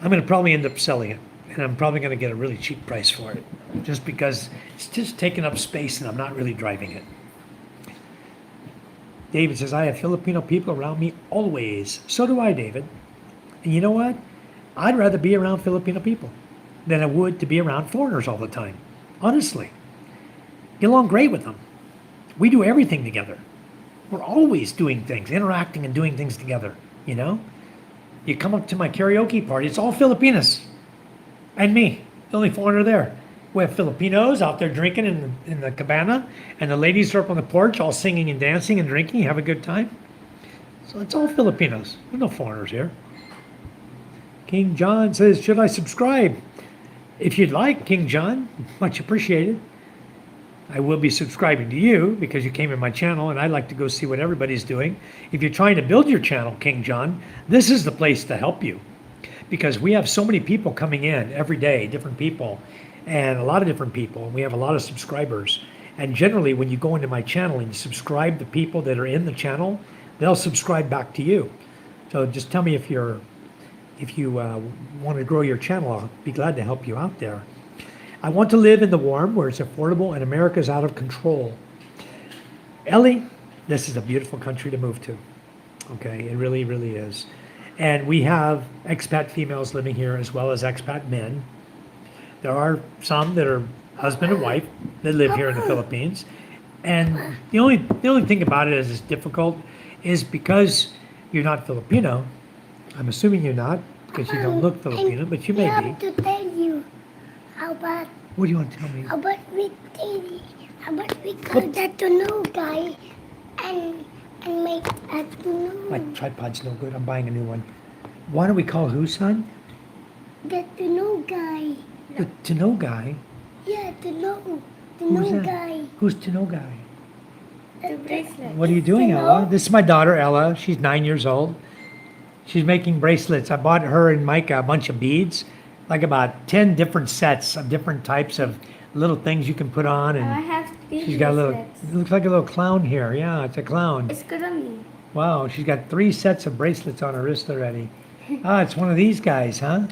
I'm going to probably end up selling it, and I'm probably going to get a really cheap price for it, just because it's just taking up space and I'm not really driving it. David says, I have Filipino people around me always. So do I, David. And you know what? I'd rather be around Filipino people than I would to be around foreigners all the time. Honestly. Get along great with them. We do everything together. We're always doing things, interacting and doing things together, you know? You come up to my karaoke party, it's all Filipinas. And me, the only foreigner there. We have Filipinos out there drinking in the cabana, and the ladies are up on the porch all singing and dancing and drinking, have a good time. So it's all Filipinos. There's no foreigners here. King John says, should I subscribe? If you'd like, King John, much appreciated. I will be subscribing to you because you came in my channel and I like to go see what everybody's doing. If you're trying to build your channel, King John, this is the place to help you because we have so many people coming in every day, different people, and a lot of different people. We have a lot of subscribers. And generally, when you go into my channel and you subscribe to people that are in the channel, they'll subscribe back to you. So just tell me if you're if you want to grow your channel, I'll be glad to help you out there. I want to live in the warm where it's affordable and America's out of control. Ellie, this is a beautiful country to move to. Okay, it really, really is. And we have expat females living here as well as expat men. There are some that are husband and wife that live here in the Philippines. And the only thing about it is it's difficult is because you're not Filipino. I'm assuming you're not because you don't look Filipino, but you may I be. have to tell you about What do you want to tell me? we call that to know guy and make that to My know tripod's no good. I'm buying a new one. Why don't we call who, son? that to know guy. The to know guy. Yeah, to know Who's that? guy. Who's to know guy? The bracelet. What are you doing, Ella? This is my daughter, Ella. She's 9 years old. She's making bracelets. I bought her and Micah a bunch of beads, like about 10 different sets of different types of little things you can put on. I And have three she's got a little, bracelets. it looks like a little clown here. Yeah, it's a clown. It's good on me. Wow, she's got 3 sets of bracelets on her wrist already. Ah, it's one of these guys, huh?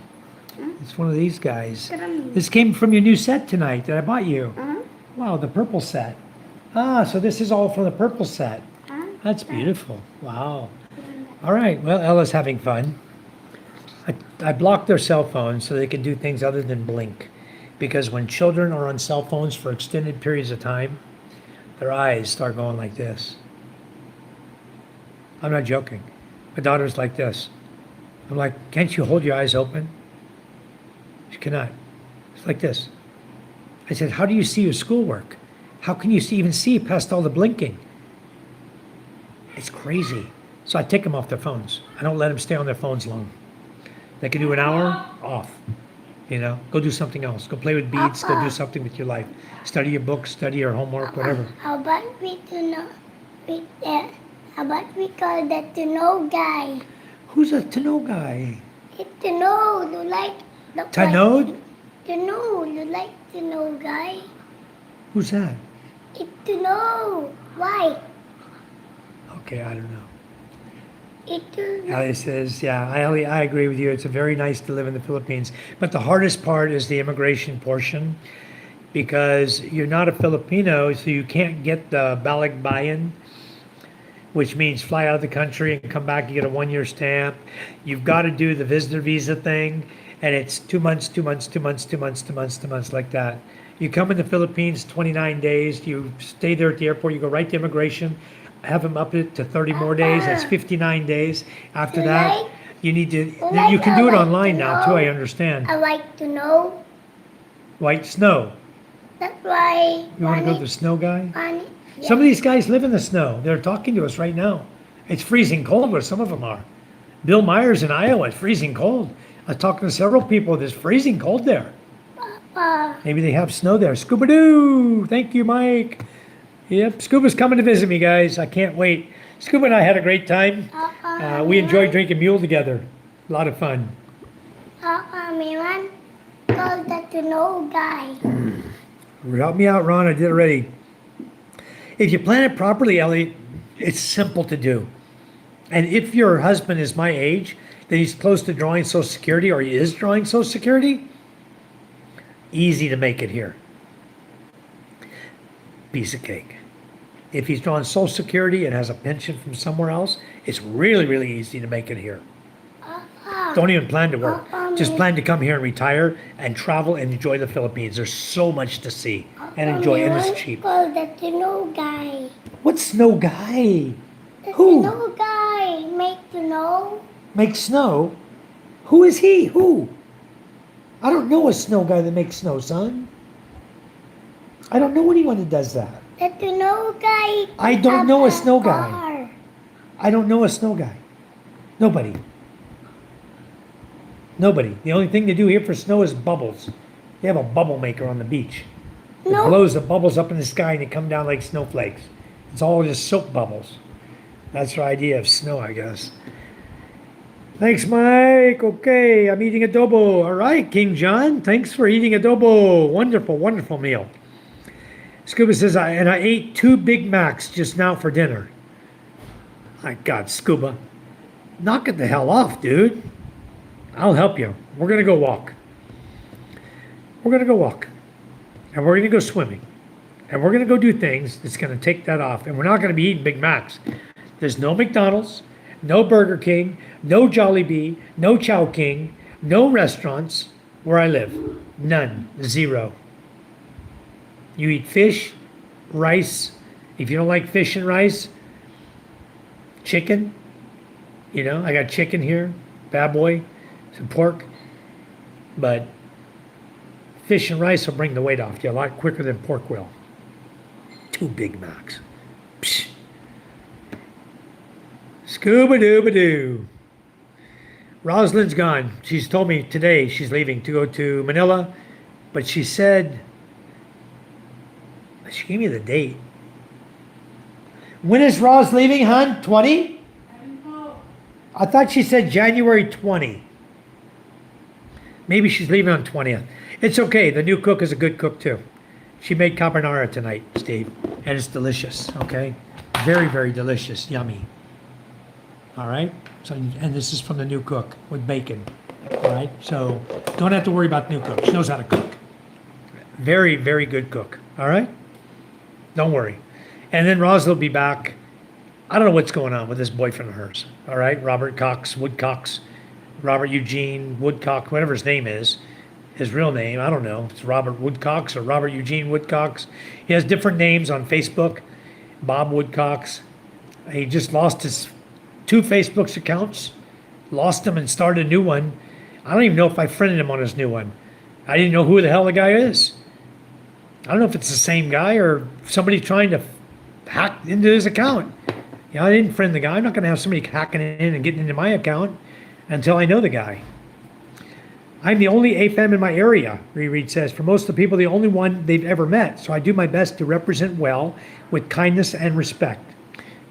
It's one of these guys. Good on me. This came from your new set tonight that I bought you. Uh-huh. Wow, the purple set. Ah, so this is all from the purple set. Uh-huh. That's beautiful. Wow. All right, well, Ella's having fun. I blocked their cell phones so they can do things other than blink. Because when children are on cell phones for extended periods of time, their eyes start going like this. I'm not joking. My daughter's like this. I'm like, can't you hold your eyes open? She cannot. It's like this. I said, how do you see your schoolwork? How can you even see past all the blinking? It's crazy. So I take them off their phones. I don't let them stay on their phones long. They can do an hour, off. You know, go do something else. Go play with beads. Go do something with your life. Study your books, study your homework, whatever. How about we to know how about we call that to know guy? Who's a to know guy? It's to know you like the To know? To know you like to know guy. Who's that? It's to know why. Okay, I don't know. It's to know. Ali says, yeah, I agree with you. It's very nice to live in the Philippines. But the hardest part is the immigration portion because you're not a Filipino, so you can't get the balikbayan, which means fly out of the country and come back, you get a 1-year stamp. You've got to do the visitor visa thing, and it's 2 months, 2 months, 2 months, 2 months, 2 months, 2 months, like that. You come in the Philippines 29 days, you stay there at the airport, you go right to immigration, have them up it to 30 more days, that's 59 days. After that, you need to, you can do it online now too, I understand. I like to know. White snow. That's why You want to go to the snow guy? Bonnie, Some of these guys live in the snow. They're talking to us right now. It's freezing cold where some of them are. Bill Myers in Iowa, it's freezing cold. I was talking to several people, it's freezing cold there. Papa. Maybe they have snow there. Scuba-doo! Thank you, Mike. Yep, Scuba's coming to visit me, guys. I can't wait. Scuba and I had a great time. We enjoyed drinking mule together. A lot of fun. Me one call that to know guy. Help me out, Ron. I did it already. If you plan it properly, Ellie, it's simple to do. And if your husband is my age, then he's close to drawing Social Security or he is drawing Social Security, easy to make it here. Piece of cake. If he's drawing Social Security and has a pension from somewhere else, it's really, really easy to make it here. Don't even plan to work. Just plan to come here and retire and travel and enjoy the Philippines. There's so much to see and enjoy, and it's cheap. Call that to know guy. What's snow guy? The Who? to know guy make to know. Make snow? Who is he? Who? I don't know a snow guy that makes snow, son. I don't know anyone that does that. The to know guy. I don't know a snow guy. car. I don't know a snow guy. Nobody. Nobody. The only thing they do here for snow is bubbles. They have a bubble maker on the beach. It No. blows the bubbles up in the sky and they come down like snowflakes. It's all just soap bubbles. That's their idea of snow, I guess. Thanks, Mike. Okay, I'm eating adobo. All right, King John. Thanks for eating adobo. Wonderful, wonderful meal. Scuba says, I ate 2 Big Macs just now for dinner. My God, Scuba. Knock it the hell off, dude. I'll help you. We're gonna go walk. We're gonna go walk. And we're gonna go swimming. And we're gonna go do things that's gonna take that off. And we're not gonna be eating Big Macs. There's no McDonald's, no Burger King, no Jollibee, no Chow King, no restaurants where I live. None. Zero. You eat fish, rice. If you don't like fish and rice, chicken. You know, I got chicken here, bad boy, some pork. But fish and rice will bring the weight off you a lot quicker than pork will. 2 Big Macs. Psh. Scuba-dooba-doo. Rosalind's gone. She's told me today she's leaving to go to Manila, but she said, she gave me the date. When is Ros leaving, hon? 20? I thought she said January 20. Maybe she's leaving on 20th. It's okay. The new cook is a good cook too. She made carbonara tonight, Steve, and it's delicious, okay? Very, very delicious. Yummy. All right? So, and this is from the new cook with bacon. All right? So don't have to worry about new cook. She knows how to cook. Very, very good cook. All right? Don't worry. And then Roz will be back. I don't know what's going on with this boyfriend of hers. All right? Robert Eugene Woodcock, whatever his name is. His real name, I don't know. It's Robert Woodcox or Robert Eugene Woodcox. He has different names on Facebook. Bob Woodcox. He just lost his 2 Facebook accounts. Lost them and started a new one. I don't even know if I friended him on his new one. I didn't know who the hell the guy is. I don't know if it's the same guy or somebody trying to hack into his account. I didn't friend the guy. I'm not going to have somebody hacking in and getting into my account until I know the guy. I'm the only AFAM in my area, Reed says. For most of the people, the only one they've ever met. So I do my best to represent well with kindness and respect.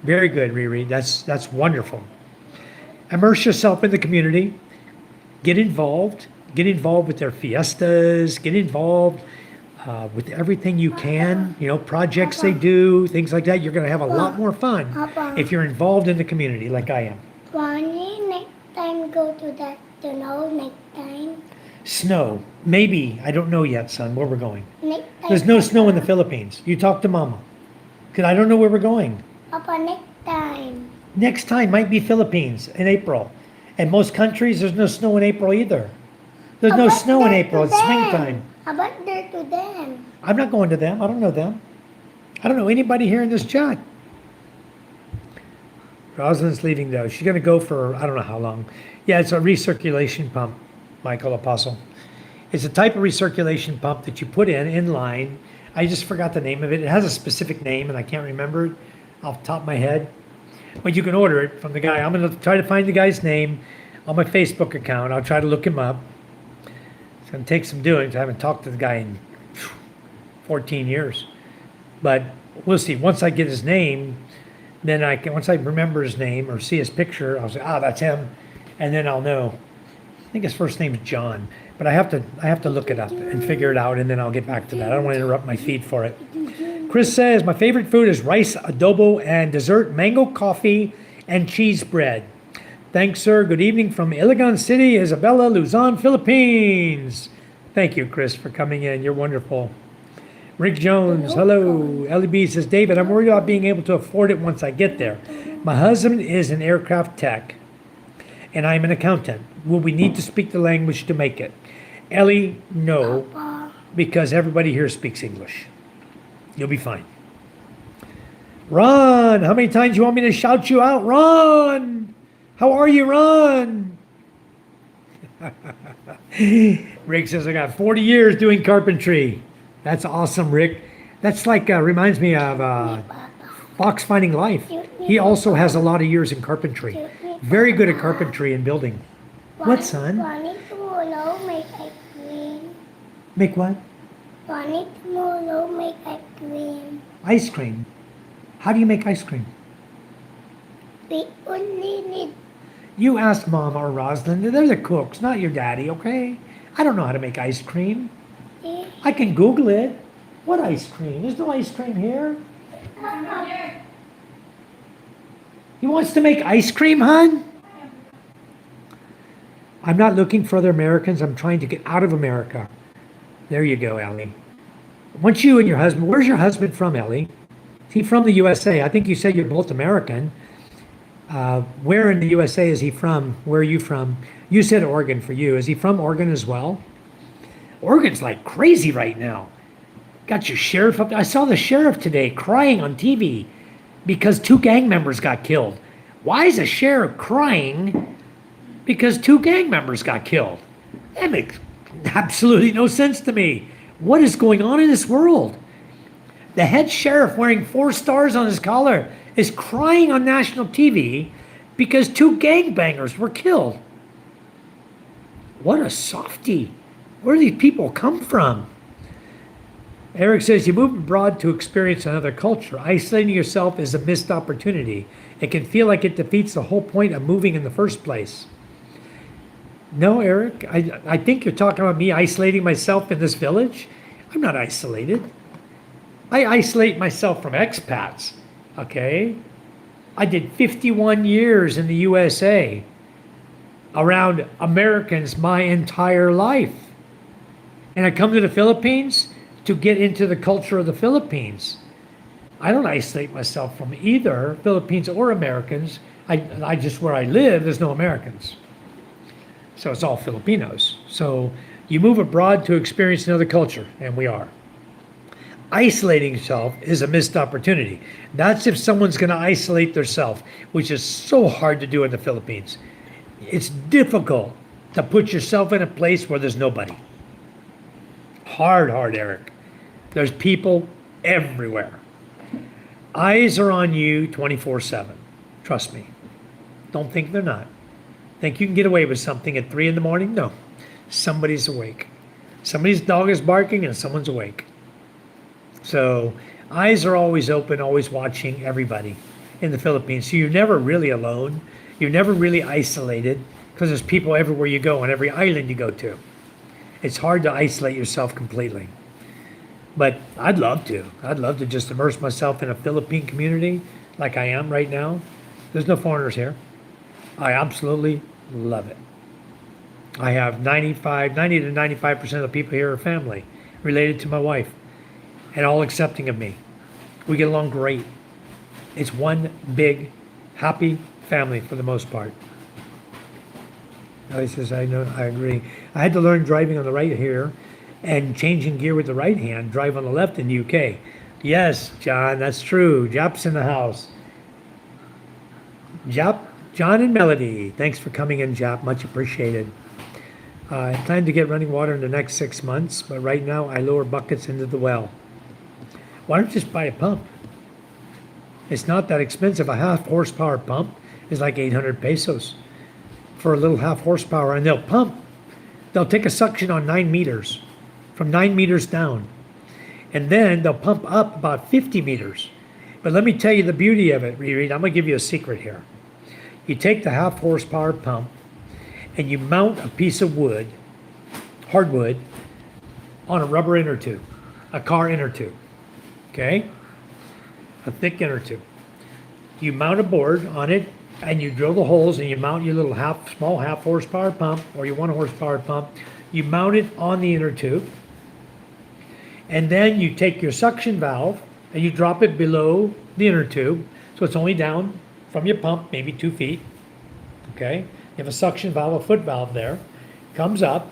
Very good, Reed. That's wonderful. Immerse yourself in the community. Get involved. Get involved with their fiestas. Get involved with everything you can. You know, projects they do, things like that. You're going to have a lot more fun if you're involved in the community like I am. Ronnie, next time go to that, next time. Snow. Maybe. I don't know yet, son, where we're going. Next time. There's no snow in the Philippines. You talk to Mama. Because I don't know where we're going. Papa, next time. Next time might be Philippines in April. And most countries, there's no snow in April either. There's no snow in April. It's springtime. How about there to them? I'm not going to them. I don't know them. I don't know anybody here in this chat. Rosalind's leaving though. She's going to go for I don't know how long. Yeah, it's a recirculation pump, Michael Apostle. It's a type of recirculation pump that you put in line. I just forgot the name of it. It has a specific name and I can't remember it off the top of my head. But you can order it from the guy. I'm going to try to find the guy's name on my Facebook account. I'll try to look him up. It's going to take some doing. I haven't talked to the guy in 14 years. But we'll see. Once I get his name, then once I remember his name or see his picture, I'll say, that's him. And then I'll know. I think his first name is John. But I have to look it up and figure it out, and then I'll get back to that. I don't want to interrupt my feed for it. Chris says, my favorite food is rice, adobo, and dessert, mango coffee, and cheese bread. Thanks, sir. Good evening from Iligan City, Isabela, Luzon, Philippines. Thank you, Chris, for coming in. You're wonderful. Rick Jones, hello. Ellie B says, David, I'm worried about being able to afford it once I get there. My husband is an aircraft tech, and I'm an accountant. Will we need to speak the language to make it? Ellie, no, because everybody here speaks English. You'll be fine. Ron, how many times you want me to shout you out? Ron, how are you, Ron? Rick says, I got 40 years doing carpentry. That's awesome, Rick. That's like, reminds me of Fox Finding Life. He also has a lot of years in carpentry. Very good at carpentry and building. What, son? Tomorrow make ice cream. Make what? Tomorrow make ice cream. Ice cream. How do you make ice cream? We only need. You ask Mom or Rosalind. They're the cooks, not your daddy, okay? I don't know how to make ice cream. I can Google it. What ice cream? There's no ice cream here. He wants to make ice cream, hon? I'm not looking for other Americans. I'm trying to get out of America. There you go, Ellie. Once you and your husband, where's your husband from, Ellie? Is he from the USA? I think you said you're both American. Where in the USA is he from? Where are you from? You said Oregon for you. Is he from Oregon as well? Oregon's like crazy right now. Got your sheriff up. I saw the sheriff today crying on TV because 2 gang members got killed. Why is a sheriff crying because 2 gang members got killed? That makes absolutely no sense to me. What is going on in this world? The head sheriff wearing 4 stars on his collar is crying on national TV because 2 gangbangers were killed. What a softie. Where do these people come from? Eric says, you move abroad to experience another culture. Isolating yourself is a missed opportunity. It can feel like it defeats the whole point of moving in the first place. No, Eric, I think you're talking about me isolating myself in this village. I'm not isolated. I isolate myself from expats, okay? I did 51 years in the USA around Americans my entire life. And I come to the Philippines to get into the culture of the Philippines. I don't isolate myself from either Philippines or Americans. I just, where I live, there's no Americans. So it's all Filipinos. So you move abroad to experience another culture, and we are. Isolating yourself is a missed opportunity. That's if someone's going to isolate themselves, which is so hard to do in the Philippines. It's difficult to put yourself in a place where there's nobody. Hard, Eric. There's people everywhere. Eyes are on you 24/7. Trust me. Don't think they're not. Think you can get away with something at 3 in the morning? No. Somebody's awake. Somebody's dog is barking and someone's awake. So eyes are always open, always watching everybody in the Philippines. So you're never really alone. You're never really isolated because there's people everywhere you go on every island you go to. It's hard to isolate yourself completely. But I'd love to. I'd love to just immerse myself in a Philippine community like I am right now. There's no foreigners here. I absolutely love it. I have 90 to 95% of the people here are family, related to my wife, and all accepting of me. We get along great. It's one big, happy family for the most part. He says, I know, I agree. I had to learn driving on the right here and changing gear with the right hand, drive on the left in the UK. Yes, John, that's true. Jap's in the house. Jap, John and Melody, thanks for coming in, Jap. Much appreciated. I plan to get running water in the next 6 months, but right now I lower buckets into the well. Why don't you just buy a pump? It's not that expensive. A 1/2 horsepower pump is like 800 pesos for a little 1/2 horsepower, and they'll pump. They'll take a suction on 9 meters, from 9 meters down, and then they'll pump up about 50 meters. But let me tell you the beauty of it, Riri. I'm going to give you a secret here. You take the 1/2 horsepower pump and you mount a piece of wood, hardwood, on a rubber inner tube, a car inner tube, okay? A thick inner tube. You mount a board on it and you drill the holes and you mount your little small 1/2 horsepower pump or your 1 horsepower pump. You mount it on the inner tube, and then you take your suction valve and you drop it below the inner tube, so it's only down from your pump, maybe 2 feet, okay? You have a suction valve, a foot valve there, comes up,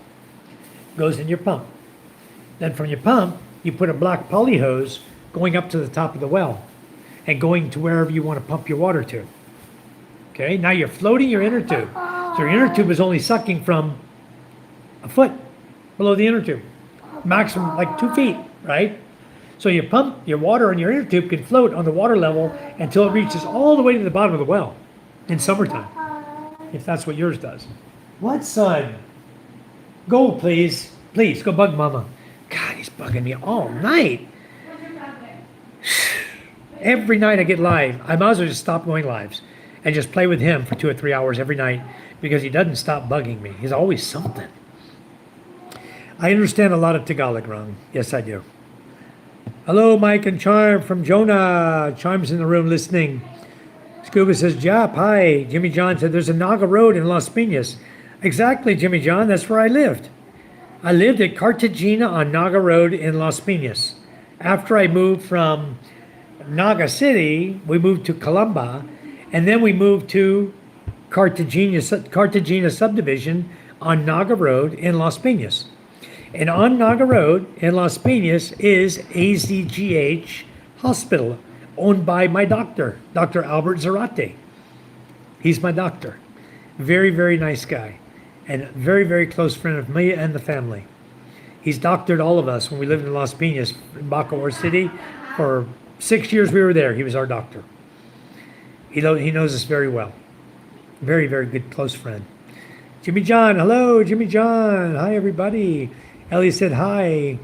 goes in your pump. Then from your pump, you put a black poly hose going up to the top of the well and going to wherever you want to pump your water to. Okay, now you're floating your inner tube. So your inner tube is only sucking from a foot below the inner tube, maximum like 2 feet, right? So you pump your water and your inner tube can float on the water level until it reaches all the way to the bottom of the well in summertime, if that's what yours does. What, son? Go, please. Please, go bug mama. God, he's bugging me all night. Every night I get live, I might as well just stop going lives and just play with him for 2 or 3 hours every night because he doesn't stop bugging me. He's always something. I understand a lot of Tagalog wrong. Yes, I do. Hello, Mike and Charm from Jonah. Charm's in the room listening. Scuba says, Jap, hi. Jimmy John said, there's a Naga Road in Las Piñas. Exactly, Jimmy John. That's where I lived. I lived at Cartagena on Naga Road in Las Piñas. After I moved from Naga City, we moved to Calamba, and then we moved to Cartagena subdivision on Naga Road in Las Piñas. And on Naga Road in Las Piñas is AZGH Hospital, owned by my doctor, Dr. Albert Zarate. He's my doctor. Very, very nice guy, and a very, very close friend of me and the family. He's doctored all of us when we lived in Las Piñas, in Bacoor City. For 6 years we were there. He was our doctor. He knows us very well. Very, very good close friend. Jimmy John, hello, Jimmy John. Hi, everybody. Ellie said hi.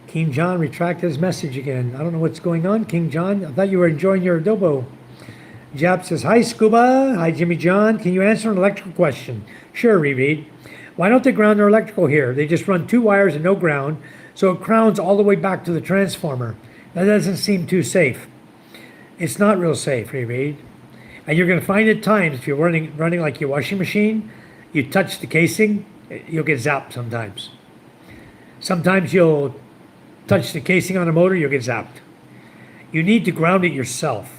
King John retracted his message again. I don't know what's going on, King John. I thought you were enjoying your adobo. Jap says, hi, Scuba. Hi, Jimmy John. Can you answer an electrical question? Sure, Reread. Why don't they ground their electrical here? They just run 2 wires and no ground, so it grounds all the way back to the transformer. That doesn't seem too safe. It's not real safe, Reread. And you're going to find at times, if you're running like your washing machine, you touch the casing, you'll get zapped sometimes. Sometimes you'll touch the casing on a motor, you'll get zapped. You need to ground it yourself.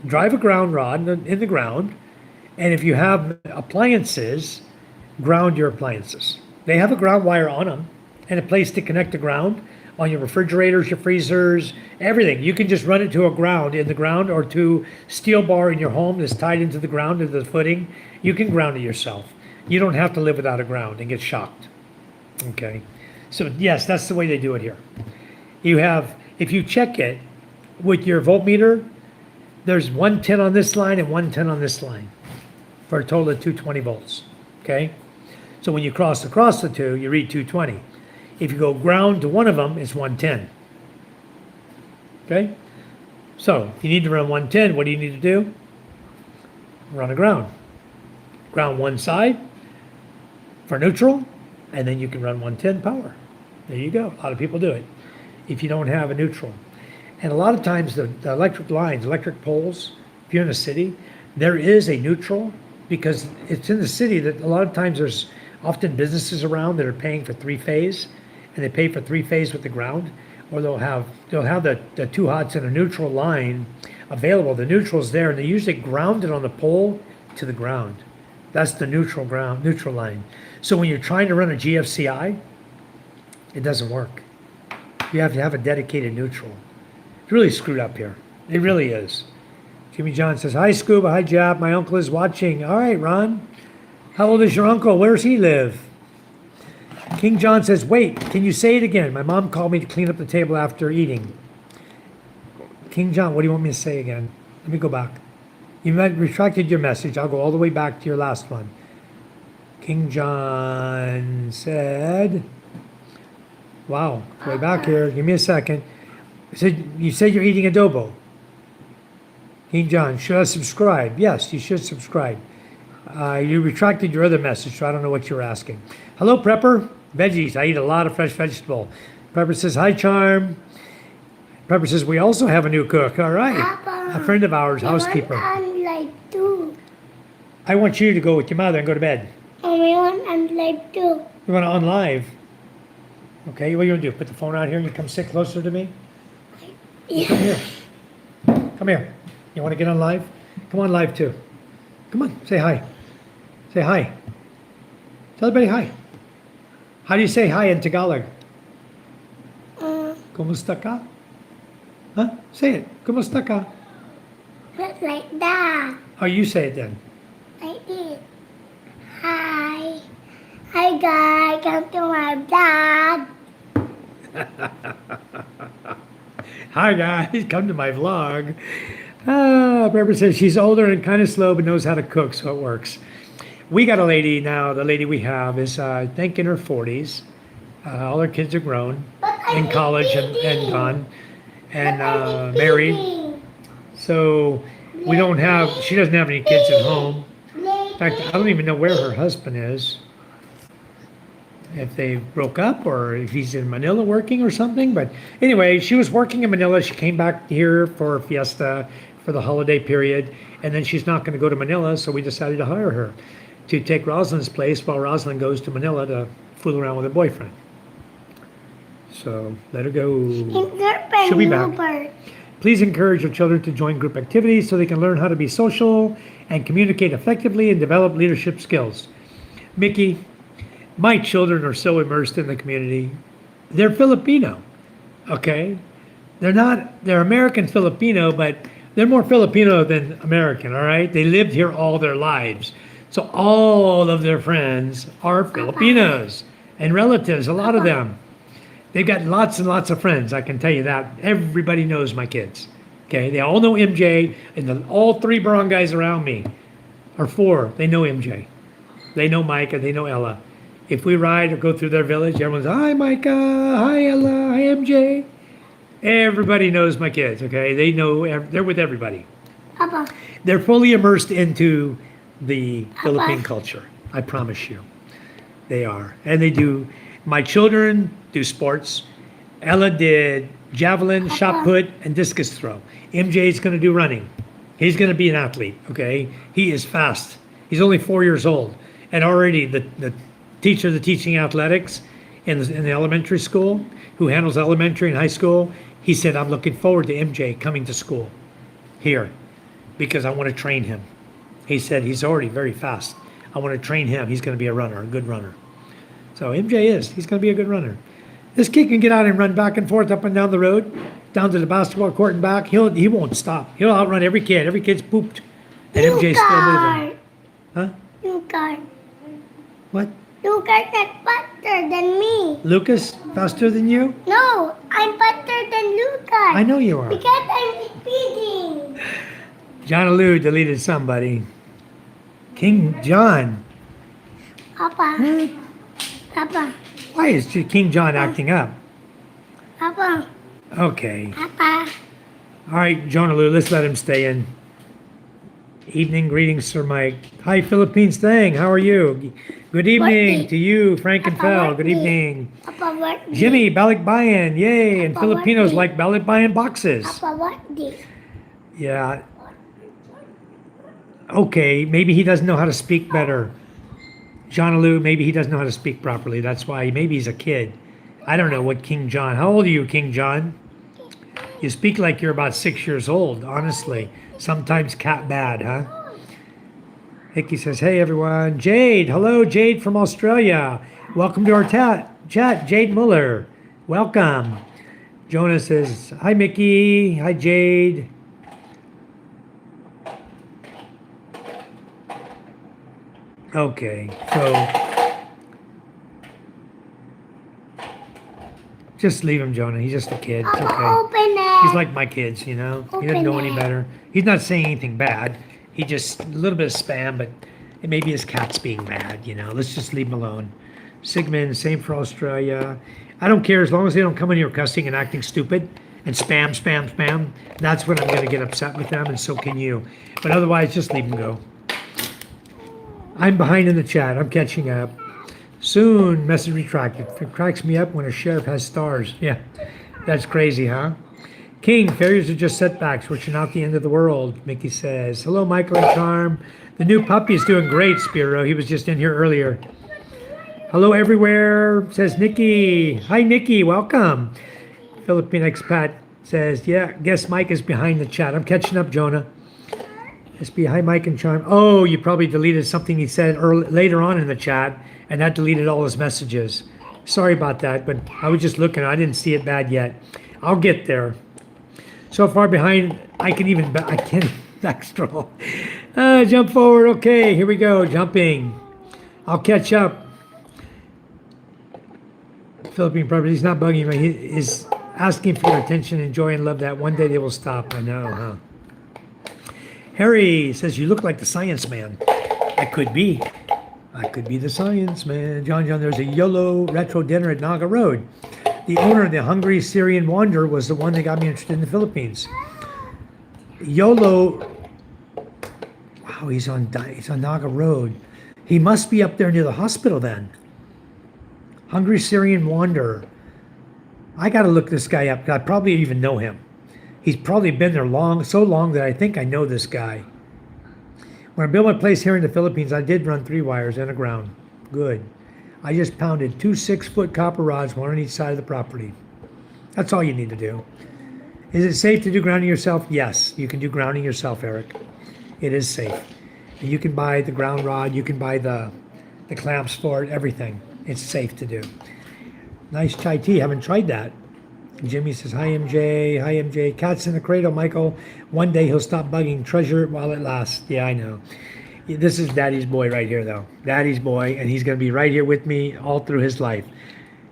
Drive a ground rod in the ground, and if you have appliances, ground your appliances. They have a ground wire on them and a place to connect the ground on your refrigerators, your freezers, everything. You can just run it to a ground in the ground or to steel bar in your home that's tied into the ground, into the footing. You can ground it yourself. You don't have to live without a ground and get shocked. Okay. So yes, that's the way they do it here. You have, if you check it with your voltmeter, there's 110 on this line and 110 on this line for a total of 220 volts. Okay. So when you cross across the two, you read 220. If you go ground to one of them, it's 110. Okay? So, if you need to run 110, what do you need to do? Run a ground. Ground one side for neutral, and then you can run 110 power. There you go. A lot of people do it if you don't have a neutral. And a lot of times the electric lines, electric poles, if you're in a city, there is a neutral because it's in the city that a lot of times there's often businesses around that are paying for 3-phase, and they pay for 3-phase with the ground, or they'll have the 2 hots and a neutral line available. The neutral's there, and they usually ground it on the pole to the ground. That's the neutral line. So when you're trying to run a GFCI, it doesn't work. You have to have a dedicated neutral. It's really screwed up here. It really is. Jimmy John says, hi, Scuba. Hi, Jap. My uncle is watching. All right, Ron. How old is your uncle? Where does he live? King John says, wait, can you say it again? My mom called me to clean up the table after eating. King John, what do you want me to say again? Let me go back. You retracted your message. I'll go all the way back to your last one. King John said, wow, way back here. Give me a second. You said you're eating adobo. King John, should I subscribe? Yes, you should subscribe. You retracted your other message, so I don't know what you're asking. Hello, Prepper. Veggies. I eat a lot of fresh vegetable. Prepper says, hi, Charm. Prepper says, we also have a new cook. All right. Papa, A friend of ours, housekeeper. I'm like 2. I want you to go with your mother and go to bed. I'm like 2. You want to on live? Okay, what are you going to do? Put the phone out here and you come sit closer to me? Come here. Come here. You want to get on live? Come on live too. Come on, say hi. Say hi. Tell everybody hi. How do you say hi in Tagalog? Kumusta ka? Huh? Say it. Kumusta ka? But like that. Oh, you say it then. Like this. Hi. Hi guys, come to my vlog. Hi guys, come to my vlog. Barbara says she's older and kind of slow, but knows how to cook, so it works. We got a lady now. The lady we have is, I think, in her 40s. All her kids are grown, in college and gone, and married. So we don't have. She doesn't have any kids at home. In fact, I don't even know where her husband is. If they broke up or if he's in Manila working or something. But anyway, she was working in Manila. She came back here for Fiesta for the holiday period. And then she's not going to go to Manila, so we decided to hire her. to take Rosalind's place while Rosalind goes to Manila to fool around with her boyfriend. So let her go. She'll be back. Please encourage your children to join group activities so they can learn how to be social and communicate effectively and develop leadership skills. Mickey, my children are so immersed in the community. They're Filipino, okay? They're American Filipino, but they're more Filipino than American, all right? They lived here all their lives. So all of their friends are Filipinos and relatives, a lot of them. They've got lots and lots of friends, I can tell you that. Everybody knows my kids, okay? They all know MJ, and all 3 barangays around me, or 4, they know MJ. They know Micah, they know Ella. If we ride or go through their village, everyone's, hi Micah, hi Ella, hi MJ. Everybody knows my kids, okay? They know, they're with everybody. Papa. They're fully immersed into the Philippine culture, I promise you. They are. And they do, my children do sports. Ella did javelin, shot put, and discus throw. MJ's going to do running. He's going to be an athlete, okay? He is fast. He's only 4 years old. And already the teacher that's teaching athletics in the elementary school, who handles elementary and high school, he said, I'm looking forward to MJ coming to school here because I want to train him. He said he's already very fast. I want to train him. He's going to be a runner, a good runner. So MJ he's going to be a good runner. This kid can get out and run back and forth up and down the road, down to the basketball court and back. He won't stop. He'll outrun every kid. Every kid's pooped. And MJ's still moving. Huh? Lucas. What? Lucas is faster than me. Lucas, faster than you? No, I'm faster than Lucas. I know you are. Because I'm speeding. John Alou deleted somebody. King John. Papa. What? Papa. Why is King John acting up? Papa. Okay. Papa. All right, John Alou, let's let him stay in. Evening greetings, Sir Mike. Hi, Philippines thing. How are you? Good evening What to you, Frank and Papa, Fel. what Good day? evening. Papa, what? Jimmy, balikbayan. Yay. And Papa, what Filipinos day? like balikbayan boxes. Papa, what this? Yeah. Okay, maybe he doesn't know how to speak better. John Alou, maybe he doesn't know how to speak properly. That's why. Maybe he's a kid. I don't know what King John. How old are you, King John? You speak like you're about 6 years old, honestly. Sometimes cat bad, huh? Hickey says, hey, everyone. Jade. Hello, Jade from Australia. Welcome to our chat. Jade Muller. Welcome. Jonah says, hi, Mickey. Hi, Jade. Okay, so just leave him, Jonah. He's just a kid. It's Papa, okay. open it. He's like my kids, you know. He doesn't Open know any it. better. He's not saying anything bad. He just a little bit of spam, but it maybe his cat's being mad, you know. Let's just leave him alone. Sigmund, same for Australia. I don't care as long as they don't come in here cussing and acting stupid and spam. That's when I'm going to get upset with them, and so can you. But otherwise, just leave them go. I'm behind in the chat. I'm catching up. Soon, message retracted. It cracks me up when a sheriff has stars. Yeah, that's crazy, huh? King, failures are just setbacks, which are not the end of the world, Mickey says. Hello, Michael and Charm. The new puppy is doing great, Spiro. He was just in here earlier. Hello, everywhere, says Nikki. Hi, Nikki. Welcome. Philippine Expat says, yeah, guess Mike is behind the chat. I'm catching up, Jonah. Hi, Mike and Charm. Oh, you probably deleted something he said later on in the chat, and that deleted all his messages. Sorry about that, but I was just looking. I didn't see it bad yet. I'll get there. So far behind, I can't backstroll. Jump forward. Okay, here we go. Jumping. I'll catch up. Philippine property. He's not bugging me. He is asking for your attention, enjoy, and love that. One day they will stop. I know, huh? Harry says, you look like the science man. I could be. I could be the science man. John, there's a YOLO retro dinner at Naga Road. The owner of the Hungry Syrian Wanderer was the one that got me interested in the Philippines. YOLO, wow, he's on Naga Road. He must be up there near the hospital then. Hungry Syrian Wanderer. I got to look this guy up. I probably even know him. He's probably been there so long that I think I know this guy. When I built my place here in the Philippines, I did run 3 wires and a ground. Good. I just pounded 2 6-foot copper rods, one on each side of the property. That's all you need to do. Is it safe to do grounding yourself? Yes, you can do grounding yourself, Eric. It is safe. You can buy the ground rod, you can buy the clamps for it, everything. It's safe to do. Nice chai tea, haven't tried that. Jimmy says, hi MJ, hi MJ. Cat's in the cradle, Michael. One day he'll stop bugging. Treasure it while it lasts. Yeah, I know. This is Daddy's boy right here, though. Daddy's boy, and he's going to be right here with me all through his life.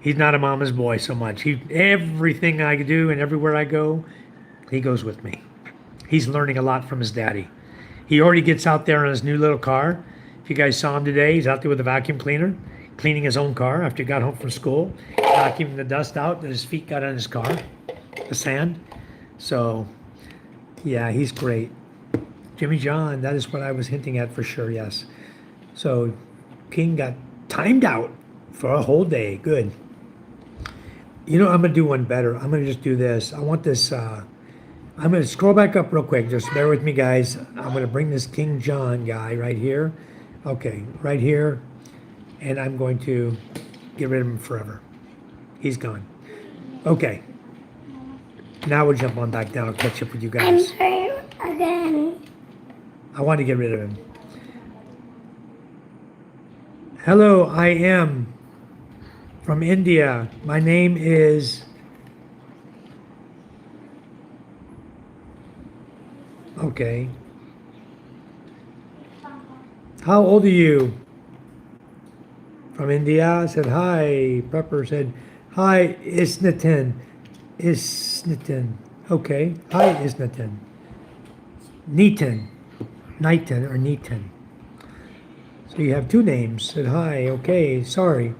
He's not a mama's boy so much. Everything I do and everywhere I go, he goes with me. He's learning a lot from his daddy. He already gets out there in his new little car. If you guys saw him today, he's out there with a vacuum cleaner, cleaning his own car after he got home from school, vacuuming the dust out that his feet got on his car, the sand. So, yeah, he's great. Jimmy John, that is what I was hinting at for sure, yes. So, King got timed out for a whole day. Good. You know, I'm going to do one better. I'm going to just do this. I want this, I'm going to scroll back up real quick. Just bear with me, guys. I'm going to bring this King John guy right here. Okay, right here. And I'm going to get rid of him forever. He's gone. Okay. Now we'll jump on back down. I'll catch up with you I'm guys. here again. I want to get rid of him. Hello, I am from India. My name is... Okay. How old are you? From India. Said hi. Pepper said hi. Isnatan. Isnatan. Okay. Hi, Isnatan. Neaton. Nighton or Neaton. So you have 2 names. Said hi. Okay. Sorry.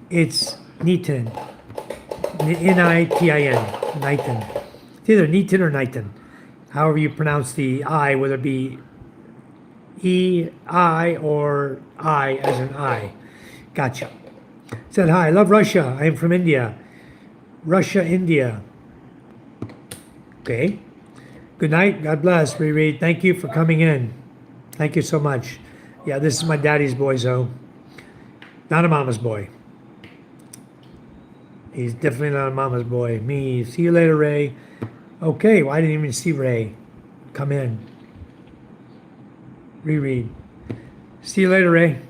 It's Neaton. Nitin. Nighton. It's either Neaton or Nighton. However you pronounce the I, whether it be E-I or I as an I. Gotcha. Said, hi, I love Russia. I am from India. Russia, India. Okay. Good night. God bless. Reread. Thank you for coming in. Thank you so much. Yeah, this is my daddy's boy, so not a mama's boy. He's definitely not a mama's boy. Me. See you later, Ray. Okay, well, I didn't even see Ray. Come in. Reread. See you later, Ray.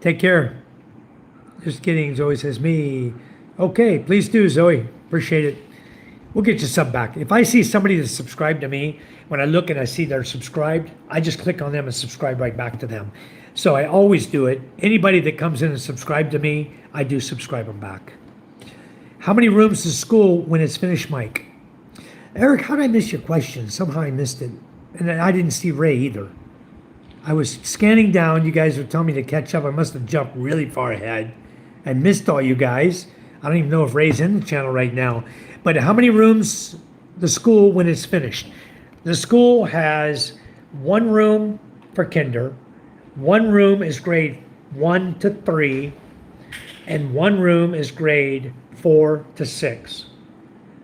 Take care. Just kidding. Zoe says, me. Okay, please do, Zoe. Appreciate it. We'll get you sub back. If I see somebody that's subscribed to me, when I look and I see they're subscribed, I just click on them and subscribe right back to them. So I always do it. Anybody that comes in and subscribe to me, I do subscribe them back. How many rooms is school when it's finished, Mike? Eric, how did I miss your question? Somehow I missed it. And I didn't see Ray either. I was scanning down. You guys were telling me to catch up. I must have jumped really far ahead. I missed all you guys. I don't even know if Ray's in the channel right now. But how many rooms the school when it's finished? The school has 1 room for kinder. 1 room is grade 1 to 3. And 1 room is grade 4 to 6.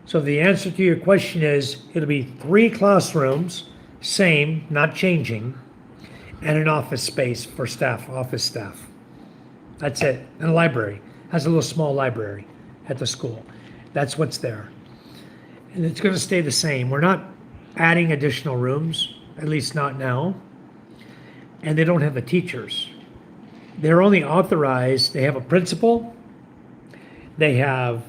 So the answer to your question is it'll be 3 classrooms, same, not changing, and an office space for staff, office staff. That's it. And a library. Has a little small library at the school. That's what's there. And it's going to stay the same. We're not adding additional rooms, at least not now. And they don't have the teachers. They're only authorized, they have a principal, they have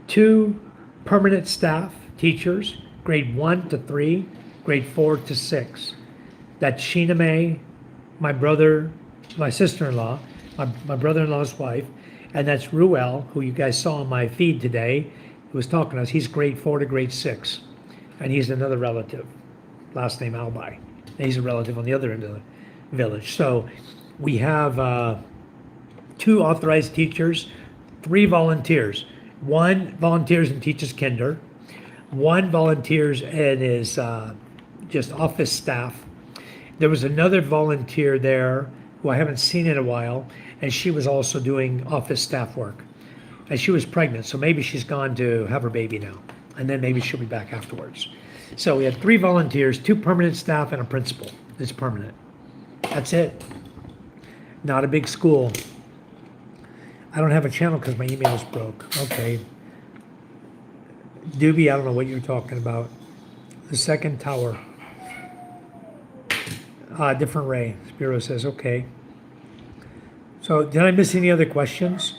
2 permanent staff, teachers, grade 1 to 3, grade 4 to 6. That's Sheena May, my brother, my sister-in-law, my brother-in-law's wife, and that's Ruel, who you guys saw on my feed today, who was talking to us. He's grade 4 to grade 6, and he's another relative, last name Albi. And he's a relative on the other end of the village. So we have 2 authorized teachers, 3 volunteers. 1 volunteers and teaches kinder. 1 volunteers and is just office staff. There was another volunteer there who I haven't seen in a while, and she was also doing office staff work. And she was pregnant, so maybe she's gone to have her baby now. And then maybe she'll be back afterwards. So we had 3 volunteers, 2 permanent staff, and a principal that's permanent. That's it. Not a big school. I don't have a channel because my email's broke. Okay. Doobie, I don't know what you're talking about. The second tower. Different ray. Spiro says, okay. So did I miss any other questions?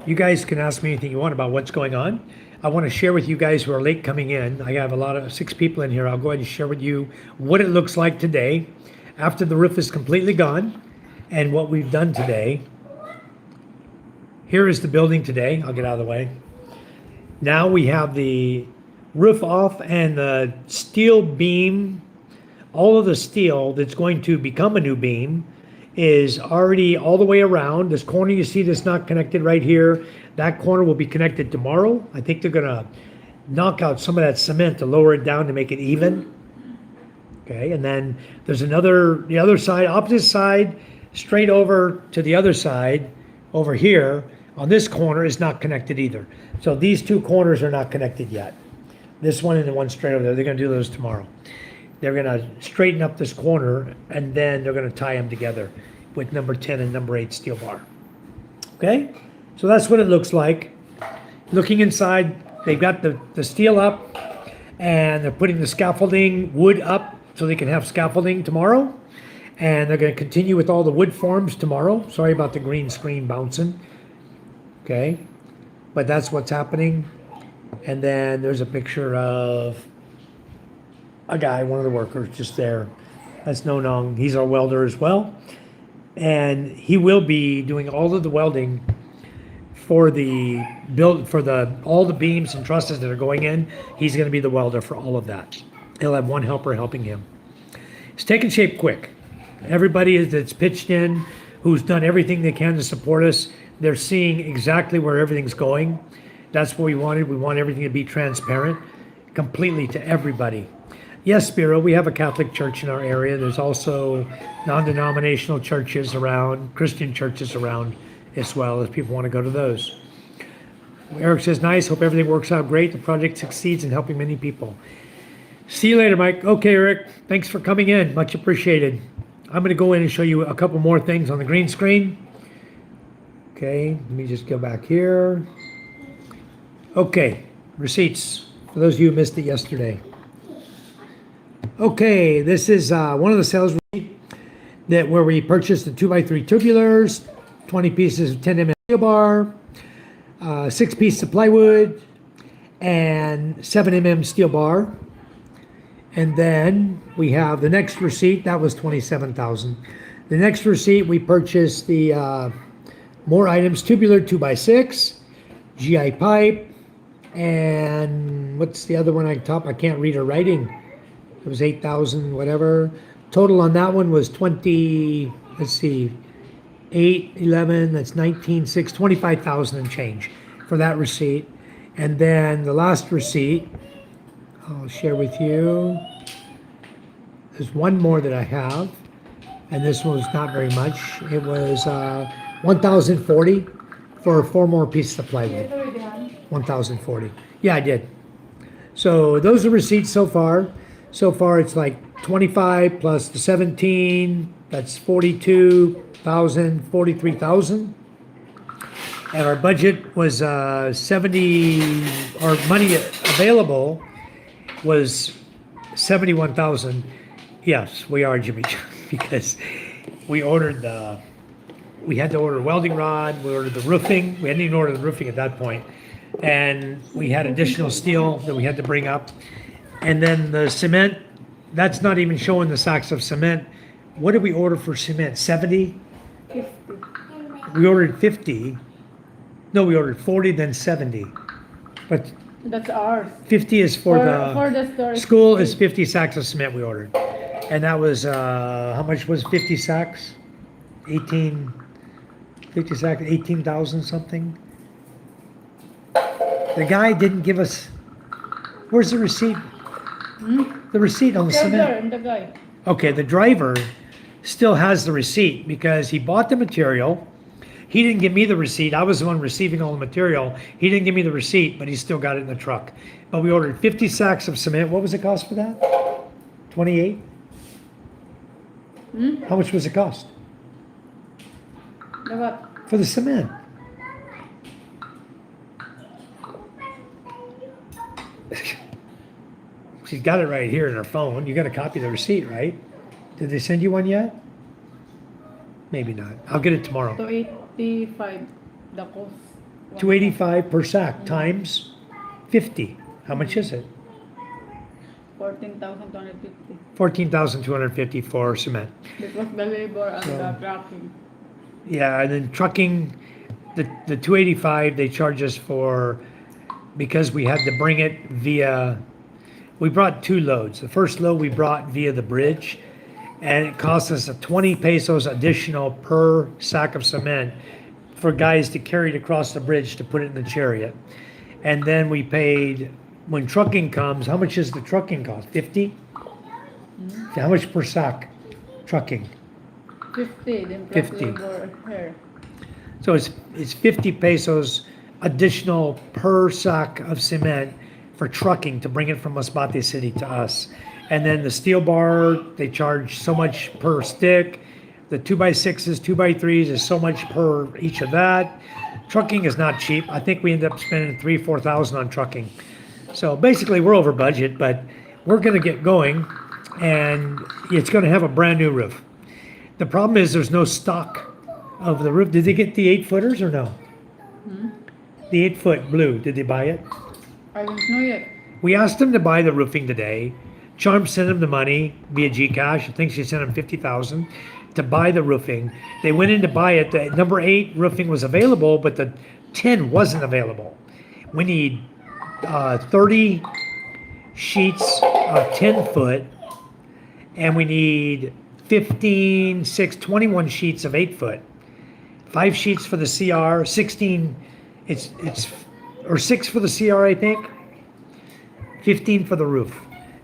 You guys can ask me anything you want about what's going on. I want to share with you guys who are late coming in. I have a lot of 6 people in here. I'll go ahead and share with you what it looks like today after the roof is completely gone and what we've done today. Here is the building today. I'll get out of the way. Now we have the roof off and the steel beam, all of the steel that's going to become a new beam is already all the way around. This corner you see that's not connected right here, that corner will be connected tomorrow. I think they're gonna knock out some of that cement to lower it down to make it even. Okay, and then there's the other side, opposite side, straight over to the other side, over here, on this corner is not connected either. So these 2 corners are not connected yet. This one and the one straight over there, they're gonna do those tomorrow. They're gonna straighten up this corner and then they're gonna tie them together with number 10 and number 8 steel bar. Okay, so that's what it looks like. Looking inside, they've got the steel up and they're putting the scaffolding wood up so they can have scaffolding tomorrow. And they're gonna continue with all the wood forms tomorrow. Sorry about the green screen bouncing. Okay, but that's what's happening. And then there's a picture of a guy, one of the workers, just there. That's No Nong. He's our welder as well. And he will be doing all of the welding for all the beams and trusses that are going in. He's going to be the welder for all of that. He'll have one helper helping him. It's taking shape quick. Everybody that's pitched in, who's done everything they can to support us, they're seeing exactly where everything's going. That's what we wanted. We want everything to be transparent completely to everybody. Yes, Spiro, we have a Catholic church in our area. There's also non-denominational churches around, Christian churches around as well, if people want to go to those. Eric says, nice. Hope everything works out great. The project succeeds in helping many people. See you later, Mike. Okay, Eric. Thanks for coming in. Much appreciated. I'm going to go in and show you a couple more things on the green screen. Okay, let me just go back here. Okay, receipts. For those of you who missed it yesterday. Okay, this is one of the sales receipts where we purchased the 2x3 tubulars, 20 pieces of 10 mm steel bar, 6 pieces of plywood, and 7 mm steel bar. And then we have the next receipt, that was $27,000. The next receipt, we purchased the more items, tubular 2x6, GI pipe, and what's the other one on top? I can't read her writing. It was 8,000, whatever. Total on that one was 20, let's see, 8, 11, that's 19, 6, 25,000 and change for that receipt. And then the last receipt, I'll share with you. There's one more that I have, and this one was not very much. It was 1,040 for 4 more pieces of plywood. 1,040. Yeah, I did. So those are receipts so far. So far, it's like 25 plus the 17. That's 42,000, 43,000. And our budget was 70. Our money available was 71,000. Yes, we are, Jimmy, because we ordered we had to order a welding rod. We ordered the roofing. We hadn't even ordered the roofing at that point, and we had additional steel that we had to bring up. And then the cement, that's not even showing the sacks of cement. What did we order for cement? 70? 50. We ordered 50. No, we ordered 40, then 70. But That's ours. 50 is for the store. school is 50 sacks of cement we ordered. And that was, how much was 50 sacks? 50 sacks, 18,000 something. The guy didn't give us, where's the receipt? The receipt on the cement. The guy. Okay, the driver still has the receipt because he bought the material. He didn't give me the receipt. I was the one receiving all the material. He didn't give me the receipt, but he still got it in the truck. But we ordered 50 sacks of cement. What was the cost for that? 28? How much was it cost? The what? For the cement? She's got it right here in her phone. You got a copy of the receipt, right? Did they send you one yet? Maybe not. I'll get it tomorrow. 285 the cost. 285 per sack times 50. How much is it? 14,250. 14,250 for cement. Because the labor and So- the tracking. Yeah, and then trucking, the 285 they charge us for, because we had to bring it via, we brought 2 loads. The first load we brought via the bridge, and it cost us 20 pesos additional per sack of cement for guys to carry it across the bridge to put it in the chariot. And then we paid, when trucking comes, how much is the trucking cost? 50? How much per sack trucking? 50, then plus 50. labor here. So it's 50 pesos additional per sack of cement for trucking to bring it from Masbate City to us. And then the steel bar, they charge so much per stick. The 2x6s, 2x3s is so much per each of that. Trucking is not cheap. I think we end up spending 3,000-4,000 on trucking. So basically we're over budget, but we're gonna get going and it's gonna have a brand new roof. The problem is there's no stock of the roof. Did they get the 8-footers or no? The 8-foot blue, did they buy it? I don't know yet. We asked them to buy the roofing today. Charm sent them the money via GCash. I think she sent them 50,000 to buy the roofing. They went in to buy it. The number 8 roofing was available, but the 10 wasn't available. We need 30 sheets of 10 foot, and we need 15, 6, 21 sheets of 8 foot. 5 sheets for the CR, 16, or 6 for the CR, I think. 15 for the roof.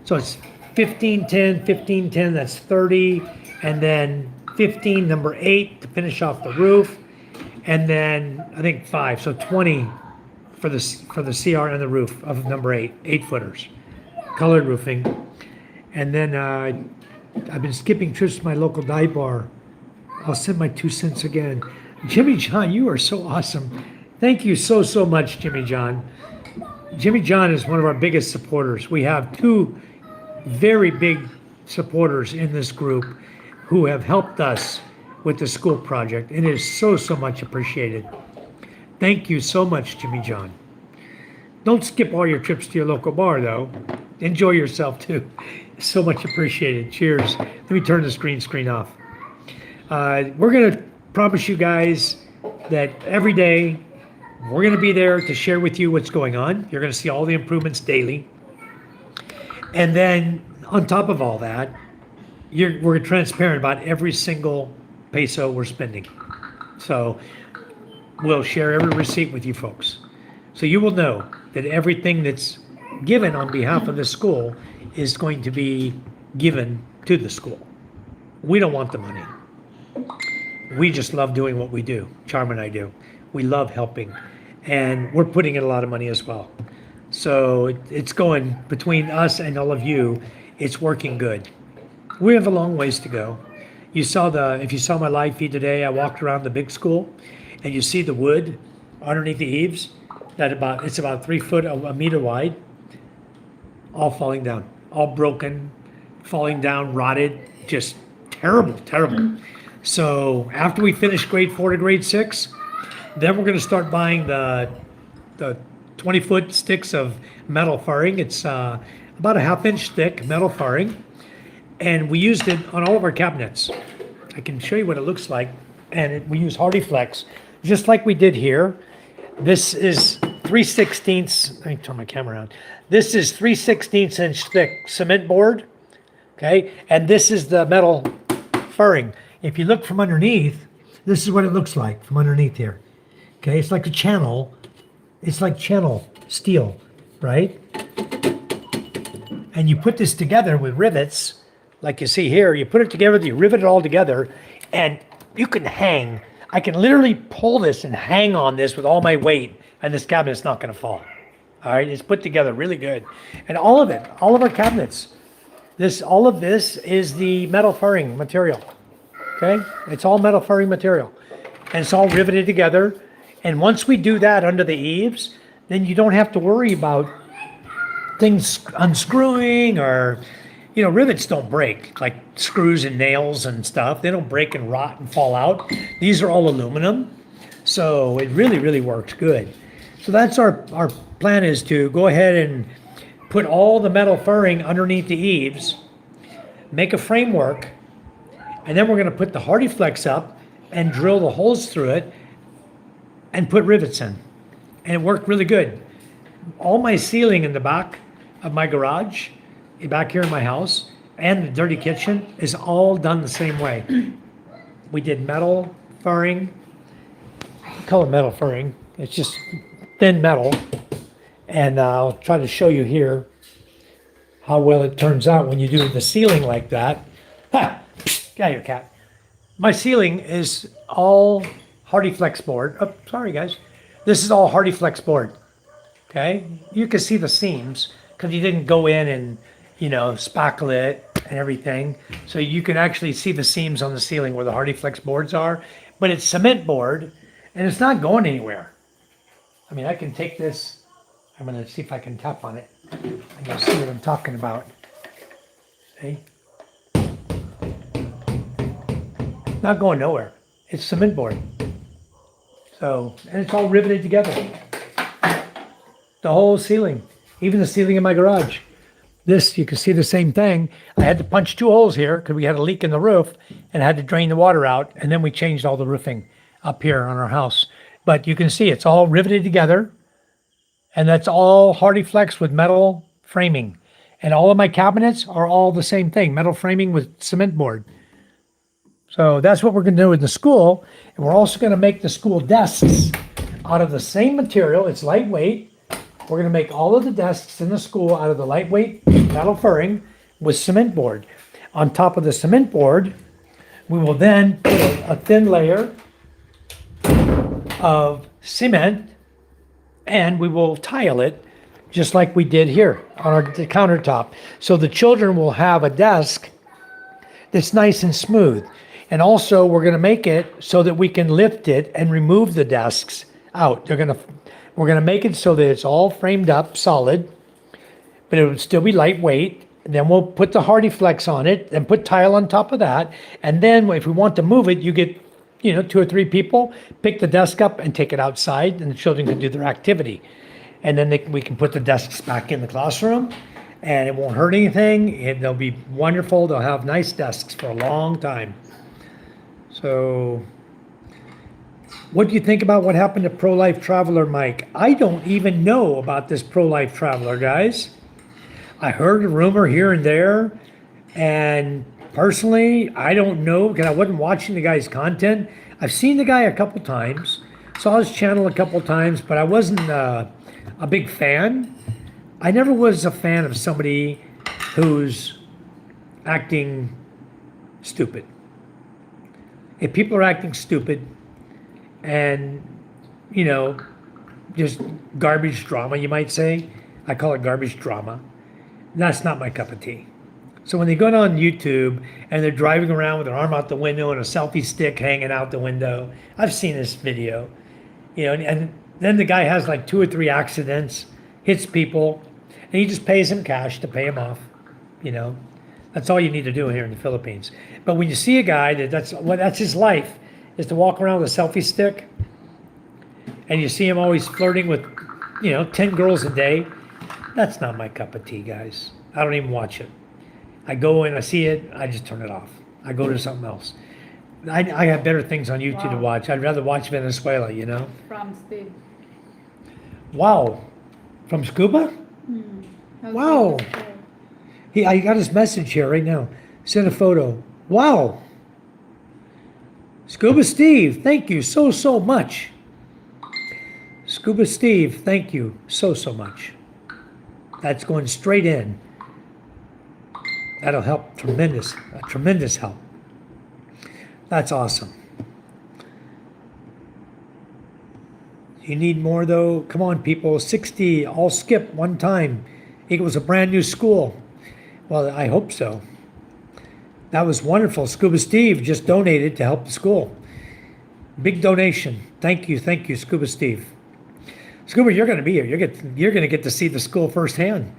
So it's 15, 10, 15, 10, that's 30. And then 15, number 8 to finish off the roof. And then I think 5, so 20 for the CR and the roof of number 8, 8-footers. Colored roofing. And then I've been skipping trips to my local dive bar. I'll send my 2 cents again. Jimmy John, you are so awesome. Thank you so, so much, Jimmy John. Jimmy John is one of our biggest supporters. We have 2 very big supporters in this group who have helped us with the school project. It is so, so much appreciated. Thank you so much, Jimmy John. Don't skip all your trips to your local bar, though. Enjoy yourself, too. So much appreciated. Cheers. Let me turn the screen off. We're going to promise you guys that every day we're going to be there to share with you what's going on. You're going to see all the improvements daily. And then on top of all that, we're transparent about every single peso we're spending. So we'll share every receipt with you folks. So you will know that everything that's given on behalf of the school is going to be given to the school. We don't want the money. We just love doing what we do. Charm and I do. We love helping. And we're putting in a lot of money as well. So it's going between us and all of you. It's working good. We have a long ways to go. If you saw my live feed today, I walked around the big school and you see the wood underneath the eaves it's about 3 foot, a meter wide, all falling down, all broken, falling down, rotted, just terrible, terrible. So after we finish grade 4 to grade 6, then we're going to start buying the 20-foot sticks of metal furring. It's about a 1/2-inch thick metal furring, and we used it on all of our cabinets. I can show you what it looks like, and we use Hardy Flex, just like we did here. This is 3/16. Let me turn my camera on. This is 3/16 inch thick cement board, okay, and this is the metal furring. If you look from underneath, this is what it looks like from underneath here. Okay, it's like a channel. It's like channel steel, right? And you put this together with rivets, like you see here. You put it together, you rivet it all together, and you can hang. I can literally pull this and hang on this with all my weight, and this cabinet's not going to fall. All right, it's put together really good. And all of it, all of our cabinets, all of this is the metal furring material. Okay? It's all metal furring material. And it's all riveted together. And once we do that under the eaves, then you don't have to worry about things unscrewing or, rivets don't break, like screws and nails and stuff. They don't break and rot and fall out. These are all aluminum. So it really, really works good. So that's our plan, is to go ahead and put all the metal furring underneath the eaves, make a framework, and then we're going to put the HardyFlex up and drill the holes through it and put rivets in. And it worked really good. All my ceiling in the back of my garage, back here in my house, and the dirty kitchen is all done the same way. We did metal furring. I call it metal furring. It's just thin metal. And I'll try to show you here how well it turns out when you do the ceiling like that. Ha! Get out of here, cat. My ceiling is all HardyFlex board. Oh, sorry, guys. This is all HardyFlex board. Okay? You can see the seams because you didn't go in and, spackle it and everything. So you can actually see the seams on the ceiling where the HardyFlex boards are. But it's cement board, and it's not going anywhere. I mean, I can take this. I'm going to see if I can tap on it. And you'll see what I'm talking about. See? Not going nowhere. It's cement board. So, and it's all riveted together. The whole ceiling, even the ceiling in my garage. This, you can see the same thing. I had to punch 2 holes here because we had a leak in the roof and had to drain the water out. And then we changed all the roofing up here on our house. But you can see it's all riveted together. And that's all HardyFlex with metal framing. And all of my cabinets are all the same thing, metal framing with cement board. So that's what we're going to do in the school. And we're also going to make the school desks out of the same material. It's lightweight. We're going to make all of the desks in the school out of the lightweight metal furring with cement board. On top of the cement board, we will then put a thin layer of cement, and we will tile it just like we did here on the countertop. So the children will have a desk that's nice and smooth. And also we're going to make it so that we can lift it and remove the desks out. We're going to make it so that it's all framed up solid, but it would still be lightweight. And then we'll put the HardyFlex on it and put tile on top of that. And then if we want to move it, you get 2 or 3 people, pick the desk up and take it outside, and the children can do their activity. And then we can put the desks back in the classroom, and it won't hurt anything. They'll be wonderful. They'll have nice desks for a long time. So, what do you think about what happened to Pro-Life Traveler Mike? I don't even know about this Pro-Life Traveler, guys. I heard a rumor here and there, and personally, I don't know because I wasn't watching the guy's content. I've seen the guy a couple times, saw his channel a couple times, but I wasn't a big fan. I never was a fan of somebody who's acting stupid. If people are acting stupid and, just garbage drama, you might say, I call it garbage drama, that's not my cup of tea. So when they go on YouTube and they're driving around with their arm out the window and a selfie stick hanging out the window, I've seen this video, and then the guy has like 2 or 3 accidents, hits people, and he just pays them cash to pay him off. That's all you need to do here in the Philippines. But when you see a guy that's his life, is to walk around with a selfie stick, and you see him always flirting with, 10 girls a day, that's not my cup of tea, guys. I don't even watch it. I go in, I see it, I just turn it off. I go to something else. I have better things on YouTube to watch. I'd rather watch Venezuela, From Steve. Wow. From Scuba? Wow. I got his message here right now. Send a photo. Wow. Scuba Steve, thank you so much. Scuba Steve, thank you so much. That's going straight in. That'll help tremendous help. That's awesome. You need more though? Come on, people. 60, I'll skip one time equals a brand new school. Well, I hope so. That was wonderful. Scuba Steve just donated to help the school. Big donation. Thank you, Scuba Steve. Scuba, you're going to be here. You're going to get to see the school firsthand,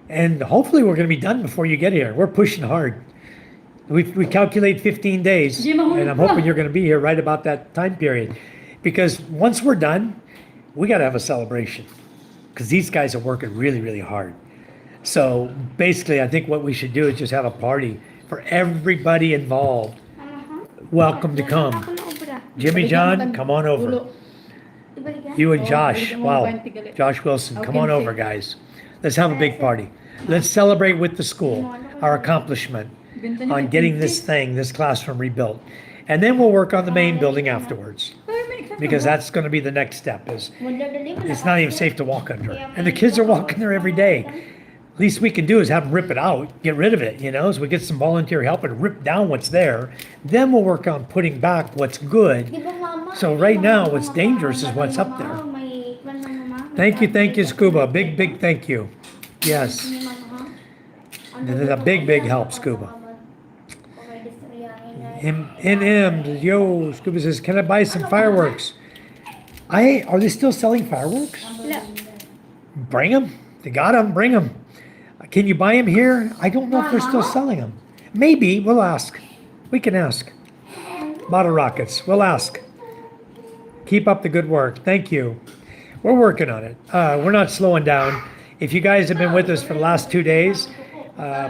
and hopefully we're going to be done before you get here. We're pushing hard. We calculate 15 days, and I'm hoping you're going to be here right about that time period, because once we're done, we got to have a celebration, because these guys are working really, really hard. So basically, I think what we should do is just have a party for everybody involved. Welcome to come. Jimmy John, come on over. You and Josh, wow. Josh Wilson, come on over, guys. Let's have a big party. Let's celebrate with the school our accomplishment on getting this classroom rebuilt. And then we'll work on the main building afterwards, because that's going to be the next step. It's not even safe to walk under. And the kids are walking there every day. Least we can do is have them rip it out, get rid of it, so we get some volunteer help and rip down what's there. Then we'll work on putting back what's good. So right now, what's dangerous is what's up there. Thank you, Scuba. Big thank you. Yes. A big help, Scuba. Yo, Scuba says, can I buy some fireworks? Are they still selling fireworks? Bring them. They got them. Bring them. Can you buy them here? I don't know if they're still selling them. Maybe. We'll ask. We can ask. Bottle rockets. We'll ask. Keep up the good work. Thank you. We're working on it. We're not slowing down. If you guys have been with us for the last 2 days,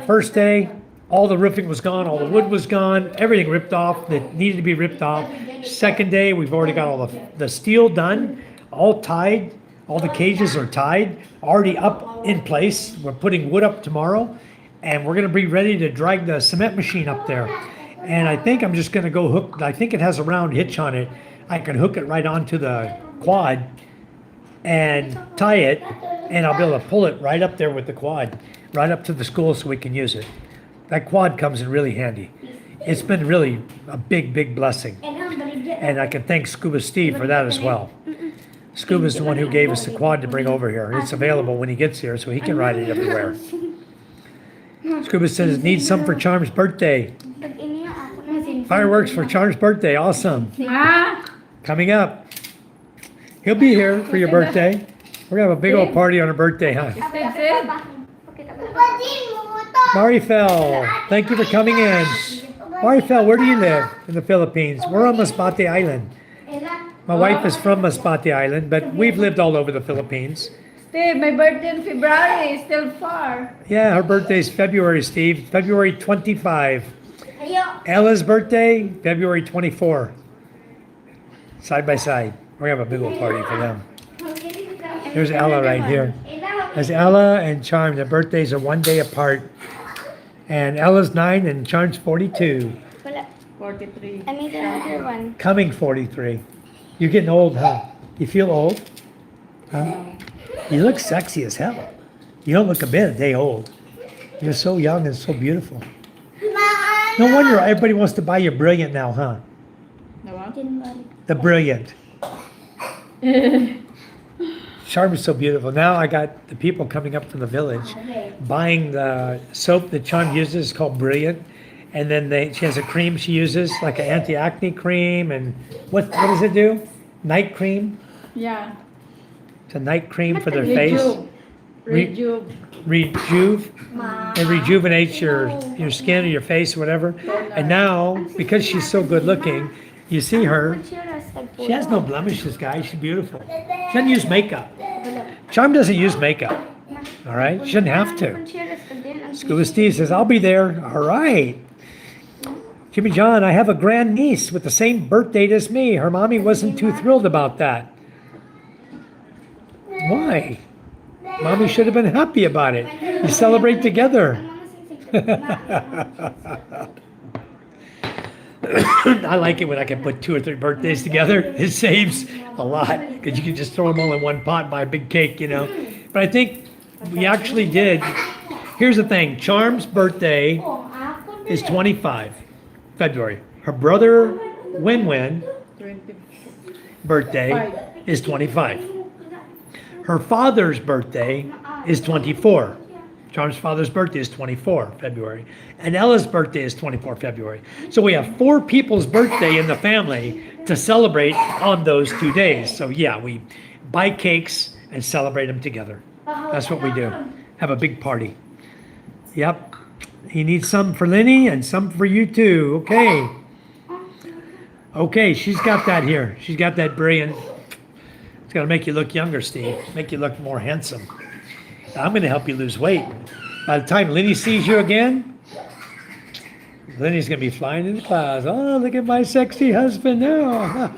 first day, all the roofing was gone, all the wood was gone, everything ripped off that needed to be ripped off. Second day, we've already got all the steel done, all tied. All the cages are tied, already up in place. We're putting wood up tomorrow, and we're going to be ready to drag the cement machine up there. And I think I'm just going to go hook, I think it has a round hitch on it. I can hook it right onto the quad and tie it, and I'll be able to pull it right up there with the quad, right up to the school so we can use it. That quad comes in really handy. It's been really a big blessing. And I can thank Scuba Steve for that as well. Scuba's the one who gave us the quad to bring over here. It's available when he gets here, so he can ride it everywhere. Scuba says, need some for Charm's birthday. Fireworks for Charm's birthday. Awesome. Coming up. He'll be here for your birthday. We're going to have a big old party on her birthday, huh? Marifel, thank you for coming in. Marifel, where do you live in the Philippines? We're on Masbate Island. My wife is from Masbate Island, but we've lived all over the Philippines. Steve, my birthday in February is still far. Yeah, her birthday's February, Steve. February 25. Ella's birthday, February 24. Side by side. We're going to have a big old party for them. There's Ella right here. There's Ella and Charm. Their birthdays are 1 day apart. And Ella's 9 and Charm's 42. 43. I made another one. Coming 43. You're getting old, huh? You feel old? Huh? You look sexy as hell. You don't look a bit a day old. You're so young and so beautiful. No wonder everybody wants to buy you Brilliant now, huh? The Brilliant. Charm is so beautiful. Now I got the people coming up from the village buying the soap that Charm uses called Brilliant. And then she has a cream she uses, like an anti-acne cream. And what does it do? Night cream? Yeah. It's a night cream for their face. Rejuve. It rejuvenates your skin or your face or whatever. And now, because she's so good looking, you see her, she has no blemishes, guys. She's beautiful. She doesn't use makeup. Charm doesn't use makeup. All right? She doesn't have to. Scuba Steve says, I'll be there. All right. Jimmy John, I have a grand niece with the same birth date as me. Her mommy wasn't too thrilled about that. Why? Mommy should have been happy about it. You celebrate together. I like it when I can put 2 or 3 birthdays together. It saves a lot because you can just throw them all in one pot and buy a big cake, But I think we actually did. Here's the thing. Charm's birthday is 25, February. Her brother, Win birthday is 25. Her father's birthday is 24. Charm's father's birthday is 24 February. And Ella's birthday is 24 February. So we have 4 people's birthday in the family to celebrate on those 2 days. So yeah, we buy cakes and celebrate them together. That's what we do. Have a big party. Yep. He needs some for Lenny and some for you too. Okay. Okay, she's got that here. She's got that brilliant. It's going to make you look younger, Steve. Make you look more handsome. I'm going to help you lose weight. By the time Lenny sees you again, Lenny's going to be flying in the clouds. Oh, look at my sexy husband now.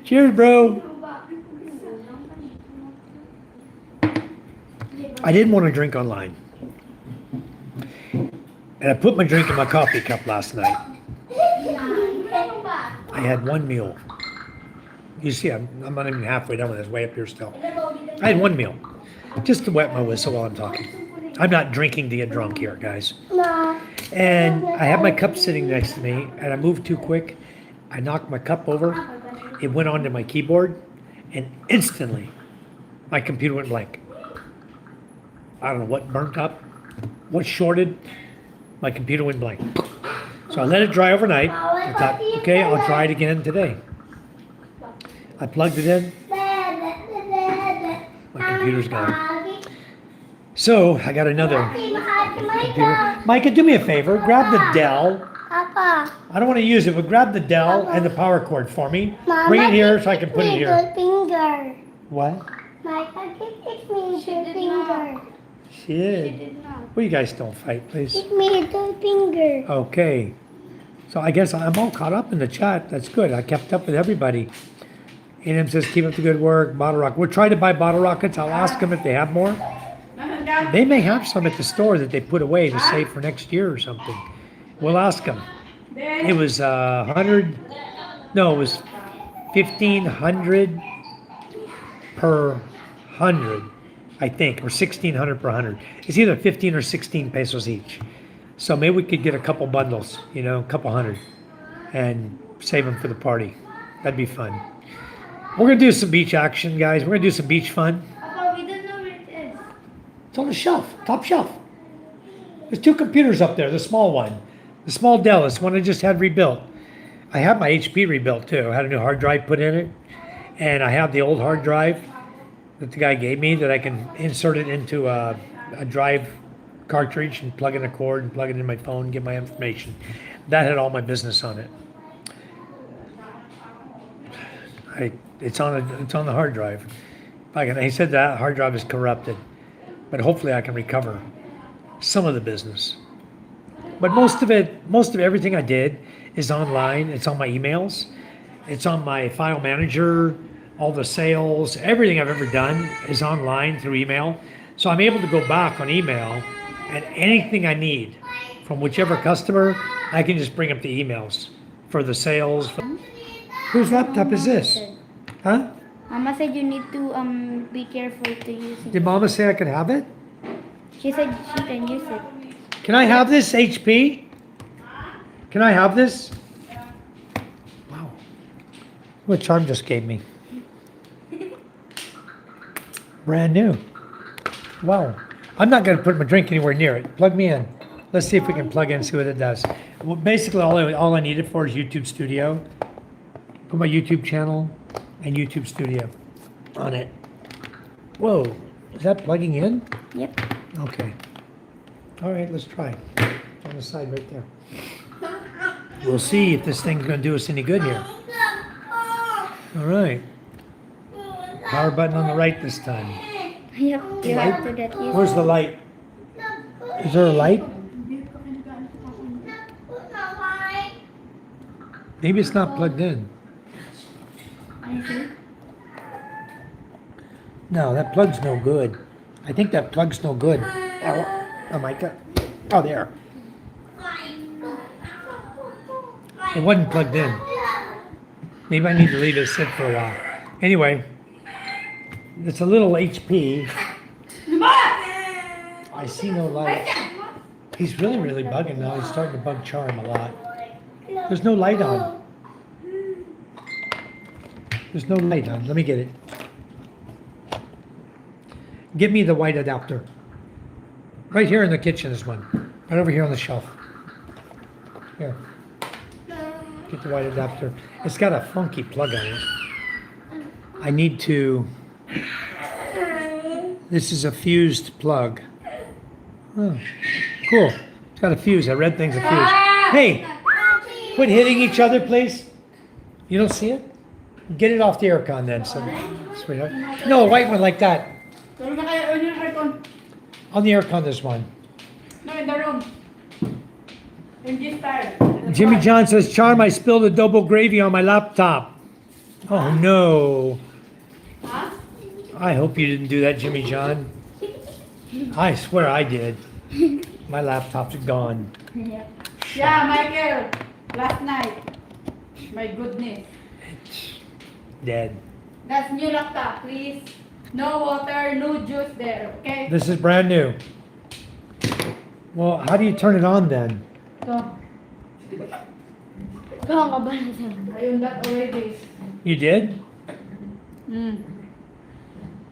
Cheers, bro. I didn't want to drink online. And I put my drink in my coffee cup last night. I had one meal. You see, I'm not even halfway done with this, way up here still. I had one meal, just to wet my whistle while I'm talking. I'm not drinking to get drunk here, guys. No. And I have my cup sitting next to me, and I moved too quick. I knocked my cup over. It went onto my keyboard, and instantly, my computer went blank. I don't know what burnt up, what shorted. My computer went blank. So I let it dry overnight. I thought, okay, I'll try it again today. I plugged it in. My computer's gone. So I got another computer. Micah, do me a favor. Grab the Dell. Papa. I don't want to use it, but grab the Dell and the power cord for me. Mama, Bring it here so I can put it kiss me here. the finger. What? Micah, kiss me the finger. She did. Well, you guys don't fight, please. Kiss me the finger. Okay. So I guess I'm all caught up in the chat. That's good. I kept up with everybody. A&M says, keep up the good work. Bottle rocket. We're trying to buy bottle rockets. I'll ask them if they have more. They may have some at the store that they put away to save for next year or something. We'll ask them. It was 100. No, it was 1,500 per 100, I think, or 1,600 per 100. It's either 15 or 16 pesos each. So maybe we could get a couple bundles, a couple hundred, and save them for the party. That'd be fun. We're gonna do some beach action, guys. We're gonna do some beach fun. Papa, we don't know where it is. It's on the shelf, top shelf. There's 2 computers up there, the small one. The small Dell, this one I just had rebuilt. I have my HP rebuilt too. I had a new hard drive put in it. And I have the old hard drive that the guy gave me that I can insert it into a drive cartridge and plug in a cord and plug it in my phone and get my information. That had all my business on it. It's on the hard drive. He said that hard drive is corrupted, but hopefully I can recover some of the business. But most of everything I did is online. It's on my emails. It's on my file manager. All the sales, everything I've ever done is online through email. So I'm able to go back on email and anything I need from whichever customer, I can just bring up the emails for the sales. Whose laptop is this? Huh? Mama said you need to be careful to use it. Did Mama say I could have it? She said she can use it. Can I have this, HP? Can I have this? Wow. What Charm just gave me. Brand new. Wow. I'm not going to put my drink anywhere near it. Plug me in. Let's see if we can plug in and see what it does. Well, basically, all I need it for is YouTube Studio. Put my YouTube channel and YouTube Studio on it. Whoa. Is that plugging in? Yep. Okay. All right, let's try. It's on the side right there. We'll see if this thing's going to do us any good here. All right. Power button on the right this time. Yep. You have to get used. Where's the light? Is there a light? Maybe it's not plugged in. No, that plug's no good. I think that plug's no good. Oh my God. Oh, there. It wasn't plugged in. Maybe I need to leave it sit for a while. Anyway, it's a little HP. I see no light. He's really bugging now. He's starting to bug Charm a lot. There's no light on. There's no light on. Let me get it. Give me the white adapter. Right here in the kitchen is one. Right over here on the shelf. Here. Get the white adapter. It's got a funky plug on it. I need to... This is a fused plug. Oh, cool. It's got a fuse. A red thing's a fuse. Hey! Quit hitting each other, please. You don't see it? Get it off the aircon then, sweetheart. No, a white one like that. Tulog na kayo, on yung aircon. On the aircon, there's one. No, in the room. In this style. Jimmy John says, Charm, I spilled adobo gravy on my laptop. Oh no. Huh? I hope you didn't do that, Jimmy John. I swear I did. My laptop's gone. Yeah, Michael. Last night. My goodness. It's dead. That's new laptop, please. No water, no juice there, okay? This is brand new. Well, how do you turn it on then? So, Kung ka ba na ayun that already. You did?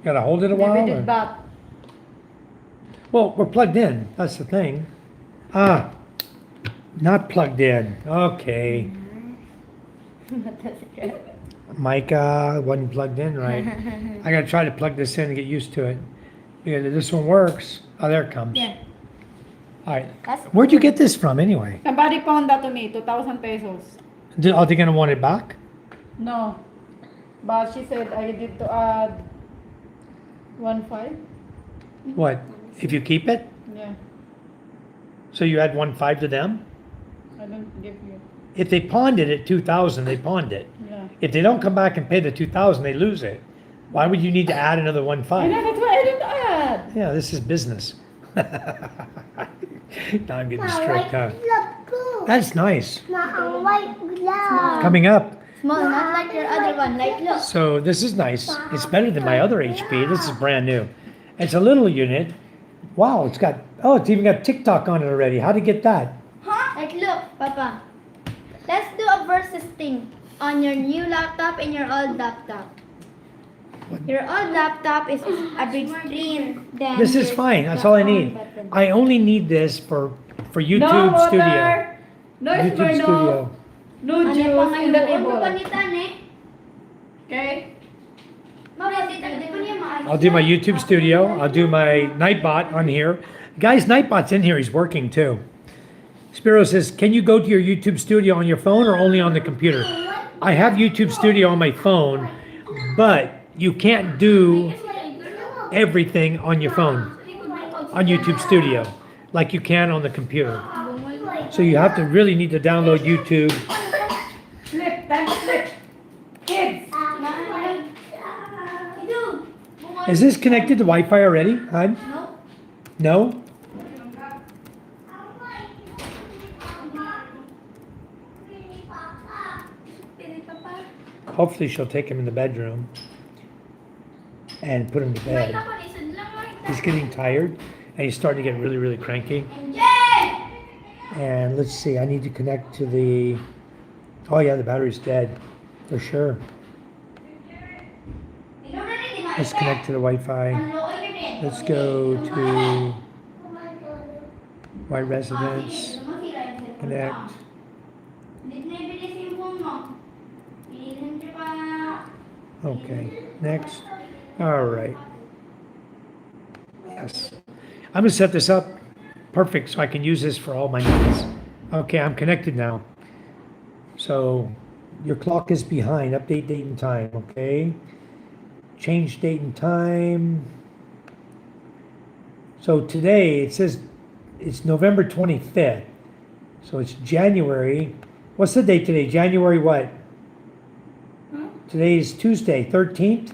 Gotta hold it a while? Maybe or- did that. Well, we're plugged in. That's the thing. Ah, not plugged in. Okay. Micah wasn't plugged in right. I gotta try to plug this in and get used to it. Because if this one works. Oh, there it comes. Yeah. All right. That's Where'd you get this from anyway? Somebody found that to me, 2,000 pesos. Are they gonna want it back? No. But she said I need to add 1.5. What? If you keep it? Yeah. So you add 1.5 to them? I don't give you. If they pawned it at 2,000, they pawned it. Yeah. If they don't come back and pay the 2,000, they lose it. Why would you need to add another I 1.5? know, that's why I didn't add. Yeah, this is business. Now I'm getting strict, huh? Glove ko. That's nice. Na ang white glove. Coming up. small, not like your other one. Like, look. So this is nice. It's better than my other HP. This is brand new. It's a little unit. Wow, it's even got TikTok on it already. How to get that? Like, look, Papa. Let's do a versus thing on your new laptop and your old laptop. Your old laptop is a big screen. Then This is here's fine. That's the all I on need. button. I only need this for YouTube No water. Studio. No YouTube Smirnoff. Studio. No Ano juice pa in the ngayon? Ano table. pa ni Tane? Okay? Mama, di pa niya maayos. I'll do my YouTube Studio. I'll do my Nightbot on here. Guys, Nightbot's in here. He's working too. Spiro says, can you go to your YouTube Studio on your phone or only on the computer? I have YouTube Studio on my phone, but you can't do everything on your phone, on YouTube Studio, like you can on the computer. So you have to really need to download YouTube. Flip, time to flip. Kids. Is this connected to Wi-Fi already, hon? No? Hopefully she'll take him in the bedroom and put him to bed. He's getting tired and he's starting to get really, really cranky. And let's see, I need to connect to the, oh yeah, the battery's dead, for sure. Let's connect to the Wi-Fi. Let's go to my residence, connect. Okay, next. All right. Yes. I'm gonna set this up perfect so I can use this for all my needs. Okay, I'm connected now. So your clock is behind. Update date and time, okay? Change date and time. So today it says it's November 25th. So it's January. What's the date today? January what? Today is Tuesday, 13th?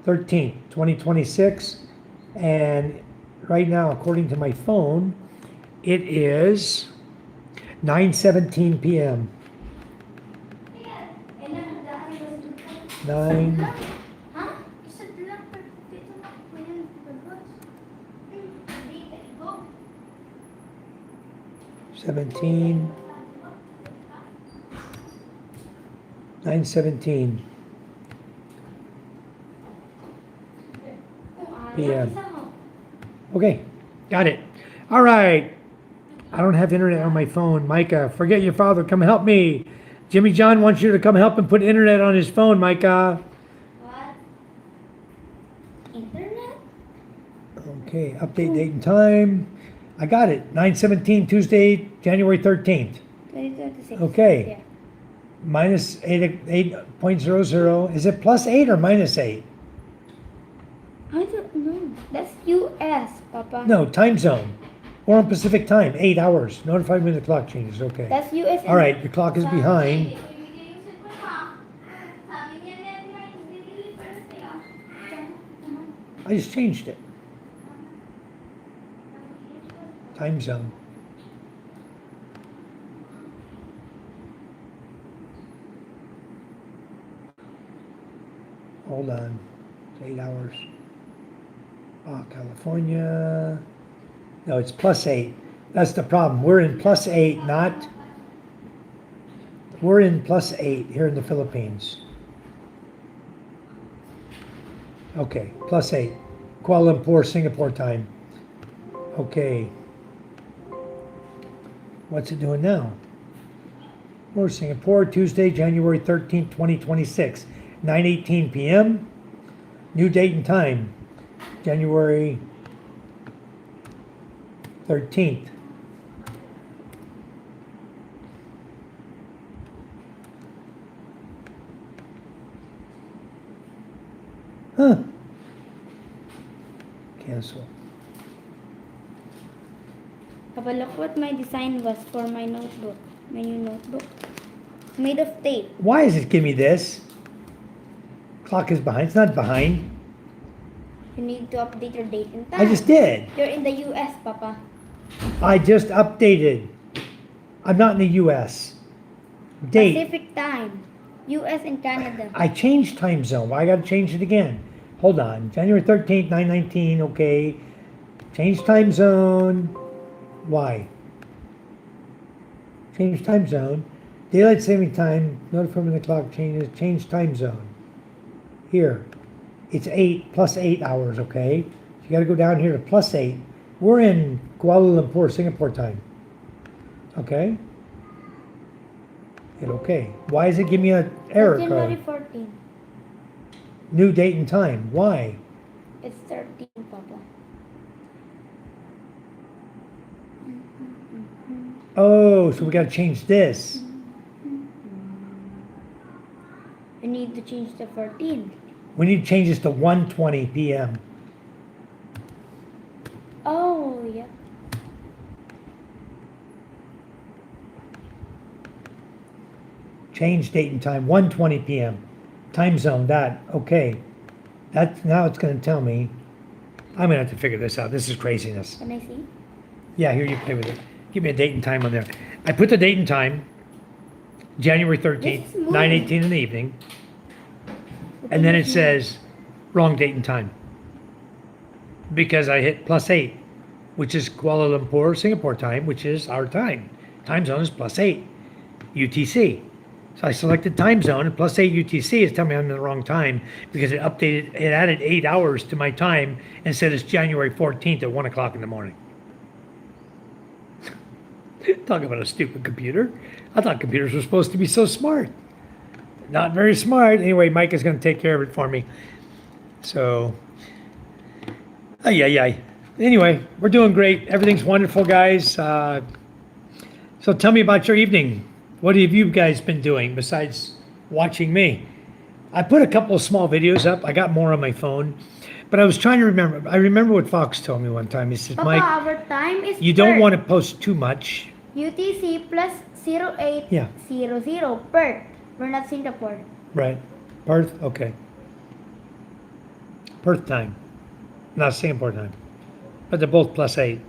13th, 2026. And right now, according to my phone, it is 9:17 p.m. 9:17. 9:17. p.m. Okay, got it. All right. I don't have internet on my phone. Micah, forget your father. Come help me. Jimmy John wants you to come help him put internet on his phone, Micah. What? Internet? Okay, update date and time. I got it. 9/17, Tuesday, January 13th. 2026. Okay. Yeah. Minus 8.00. Is it plus 8 or minus 8? I don't know. That's US, Papa. No, time zone. We're on Pacific time, 8 hours. Notify me when the clock changes. Okay. That's US. All right, your clock is behind. I just changed it. Time zone. Hold on. It's 8 hours. Oh, California. No, it's plus 8. That's the problem. We're in plus 8, not. We're in plus 8 here in the Philippines. Okay, plus 8. Kuala Lumpur, Singapore time. Okay. What's it doing now? We're Singapore, Tuesday, January 13th, 2026. 9:18 p.m. New date and time. January 13th. Huh. Cancel. Papa, look what my design was for my notebook. My new notebook. Made of tape. Why is it give me this? Clock is behind. It's not behind. You need to update your date and time. I just did. You're in the US, Papa. I just updated. I'm not in the US. Date. Pacific time. US and Canada. I changed time zone. Why I gotta change it again? Hold on. January 13th, 9:19. Okay. Change time zone. Why? Change time zone. Daylight saving time. Notify when the clock changes. Change time zone. Here. It's 8 plus 8 hours, okay? You gotta go down here to plus 8. We're in Kuala Lumpur, Singapore time. Okay? Hit okay. Why does it give me an error January code? 14. New date and time. Why? It's 13, Papa. Oh, so we gotta change this. You need to change the 14. We need to change this to 1:20 p.m. Oh, yeah. Change date and time, 1:20 p.m. Time zone, that, okay. That's, now it's gonna tell me. I'm gonna have to figure this out. This is craziness. Can I see? Yeah, here you play with it. Give me a date and time on there. I put the date and time, January 13th, This is moving. 9:18 in the evening. And then it says wrong date and time. Because I hit plus 8, which is Kuala Lumpur, Singapore time, which is our time. Time zone is plus 8, UTC. So I selected time zone, and plus 8 UTC is telling me I'm in the wrong time because it updated, it added 8 hours to my time and said it's January 14th at 1 o'clock in the morning. Talk about a stupid computer. I thought computers were supposed to be so smart. Not very smart. Anyway, Mike is going to take care of it for me. So, ay. Anyway, we're doing great. Everything's wonderful, guys. So tell me about your evening. What have you guys been doing besides watching me? I put a couple of small videos up. I got more on my phone. But I was trying to remember. I remember what Fox told me one time. He said, Papa, Mike, our time is you don't Perth. want to post too much. UTC plus 0800 Yeah. Perth. We're not Singapore. Right. Perth? Okay. Perth time. Not Singapore time. But they're both plus 8.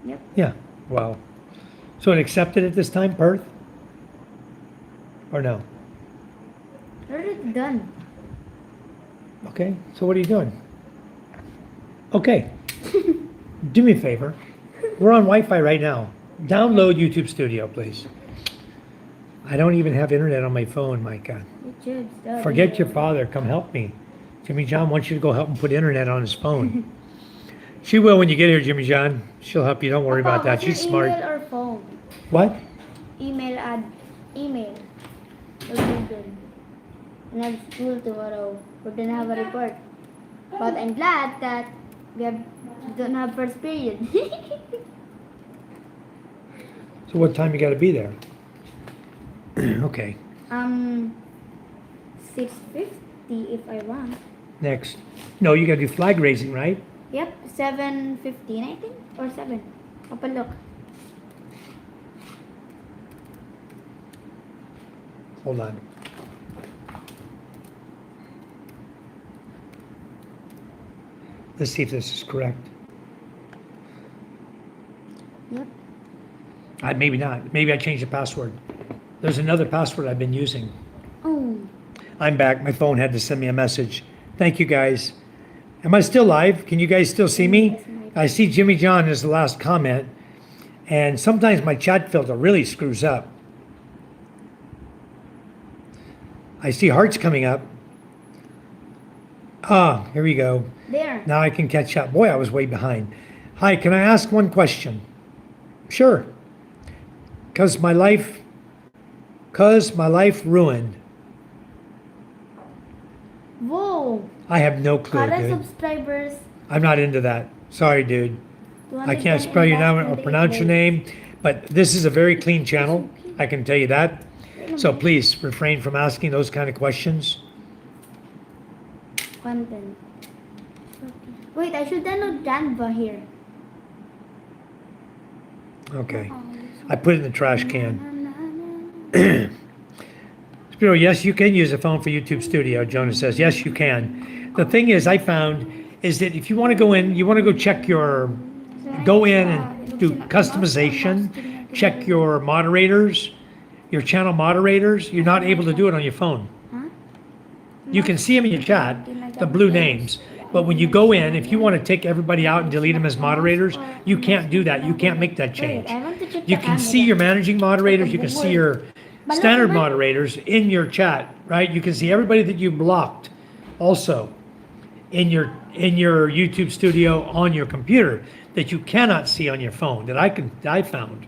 Yep. Yeah. Wow. So it accepted it this time, Perth? Or no? Already done. Okay. So what are you doing? Okay. Do me a favor. We're on Wi-Fi right now. Download YouTube Studio, please. I don't even have internet on my phone, Micah. YouTube stuff. Forget your father. Come help me. Jimmy John wants you to go help him put internet on his phone. She will when you get here, Jimmy John. She'll help you. Don't worry Papa, about that. what's your She's smart. Email or phone? What? Email. Or Google. And I have school tomorrow. We're gonna have a report. But I'm glad that we don't have first period. So what time you got to be there? Okay. 6:50 if I want. Next. No, you got to do flag raising, right? Yep, 7:15 I think, or 7. Papa, look. Hold on. Let's see if this is correct. Yep. Maybe not. Maybe I changed the password. There's another password I've been using. Oh. I'm back. My phone had to send me a message. Thank you guys. Am I still live? Can you guys still see me? I see Jimmy John as the last comment. And sometimes my chat filter really screws up. I see hearts coming up. Ah, here we go. There. Now I can catch up. Boy, I was way behind. Hi, can I ask one question? Sure. Cause my life ruined. Whoa. I have no clue, Current dude. subscribers. I'm not into that. Sorry, dude. I can't spell your name or pronounce your name, but this is a very clean channel. I can tell you that. So please refrain from asking those kind of questions. Content. Wait, I should download Canva here. Okay. I put it in the trash can. Spiro, yes, you can use a phone for YouTube Studio, Jonah says. Yes, you can. The thing is, I found, is that if you want to go in, you want to go check go in and do customization, check your moderators, your channel moderators. You're not able to do it on your phone. You can see them in your chat, the blue names. But when you go in, if you want to take everybody out and delete them as moderators, you can't do that. You can't make that change. You can see your managing moderators. You can see your standard moderators in your chat, right? You can see everybody that you blocked also in your YouTube Studio on your computer that you cannot see on your phone that I found.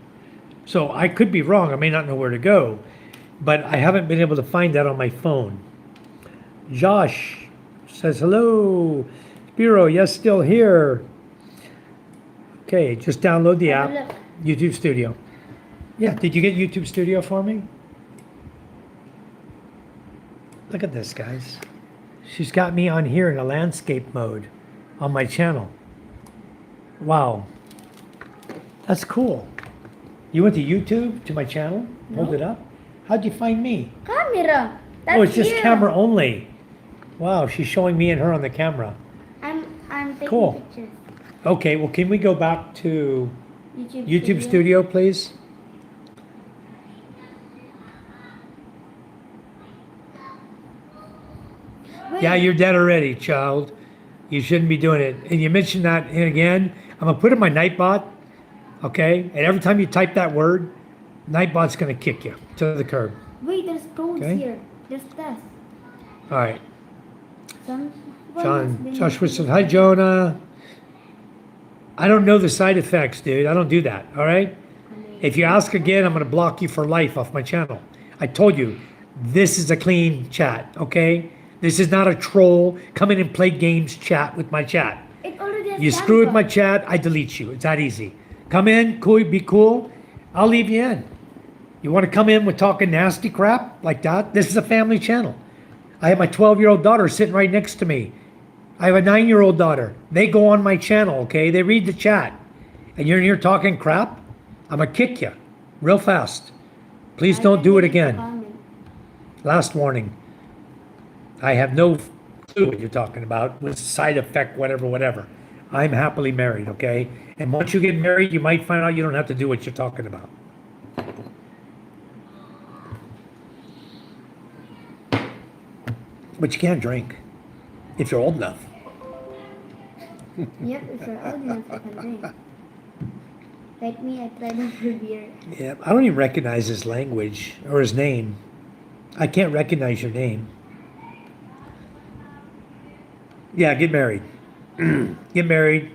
So I could be wrong. I may not know where to go, but I haven't been able to find that on my phone. Josh says hello. Spiro, yes, still here. Okay, just download the app, YouTube Studio. Yeah, did you get YouTube Studio for me? Look at this, guys. She's got me on here in a landscape mode on my channel. Wow. That's cool. You went to YouTube, to my channel, pulled it up? How'd you find me? Camera. That's Oh, it's just you. camera only. Wow, she's showing me and her on the camera. I'm taking Cool. pictures. Okay, well, can we go back to YouTube, YouTube Studio, please? Wait, Yeah, you're dead already, child. You shouldn't be doing it. And you mentioned that, and again, I'm gonna put in my Nightbot, okay? And every time you type that word, Nightbot's gonna kick you to the curb. Wait, there's codes Okay. here. There's tests. All right, Someone has John, been- Joshua says, hi, Jonah. I don't know the side effects, dude. I don't do that, all right? If you ask again, I'm gonna block you for life off my channel. I told you, this is a clean chat, okay? This is not a troll, come in and play games chat with my chat. It already has You screw with Canva. my chat, I delete you. It's that easy. Come in, cool, be cool. I'll leave you in. You want to come in with talking nasty crap like that? This is a family channel. I have my 12-year-old daughter sitting right next to me. I have a 9-year-old daughter. They go on my channel, okay? They read the chat. And you're in here talking crap? I'm going to kick you real fast. Please don't do it again. Last warning. I have no clue what you're talking about with side effect, whatever. I'm happily married, okay? And once you get married, you might find out you don't have to do what you're talking about. But you can't drink if you're old enough. Yep, if you're old enough, you can drink. Like me, I tried it for beer. Yeah, I don't even recognize his language or his name. I can't recognize your name. Yeah, get married. Get married.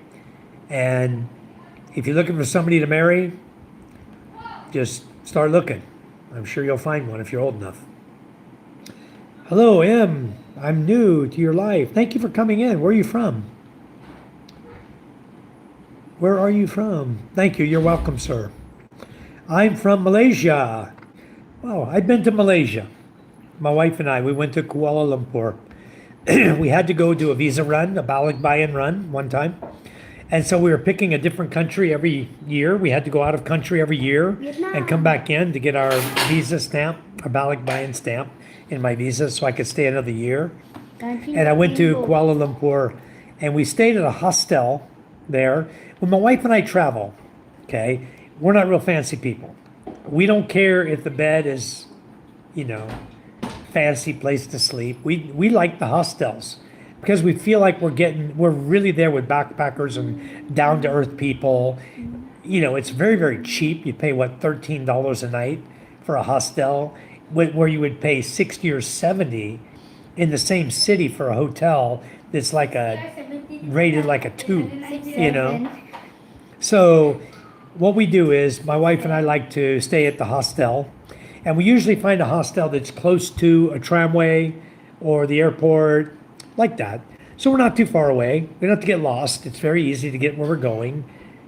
And if you're looking for somebody to marry, just start looking. I'm sure you'll find one if you're old enough. Hello, M. I'm new to your life. Thank you for coming in. Where are you from? Where are you from? Thank you. You're welcome, sir. I'm from Malaysia. Wow, I've been to Malaysia. My wife and I, we went to Kuala Lumpur. We had to go do a visa run, a balikbayan run one time. And so we were picking a different country every year. We had to go out of country every year and come back in to get our visa stamp, our balikbayan stamp in my visa so I could stay another year. And I went to Kuala Lumpur and we stayed at a hostel there. When my wife and I travel, okay, we're not real fancy people. We don't care if the bed is, you know, fancy place to sleep. We like the hostels because we feel like we're really there with backpackers and down to earth people. You know, it's very, very cheap. You pay what, $13 a night for a hostel, where you would pay 60 or 70 in the same city for a hotel that's like rated like a 2, you know. So what we do is my wife and I like to stay at the hostel, and we usually find a hostel that's close to a tramway or the airport, like that. So we're not too far away. We don't have to get lost. It's very easy to get where we're going,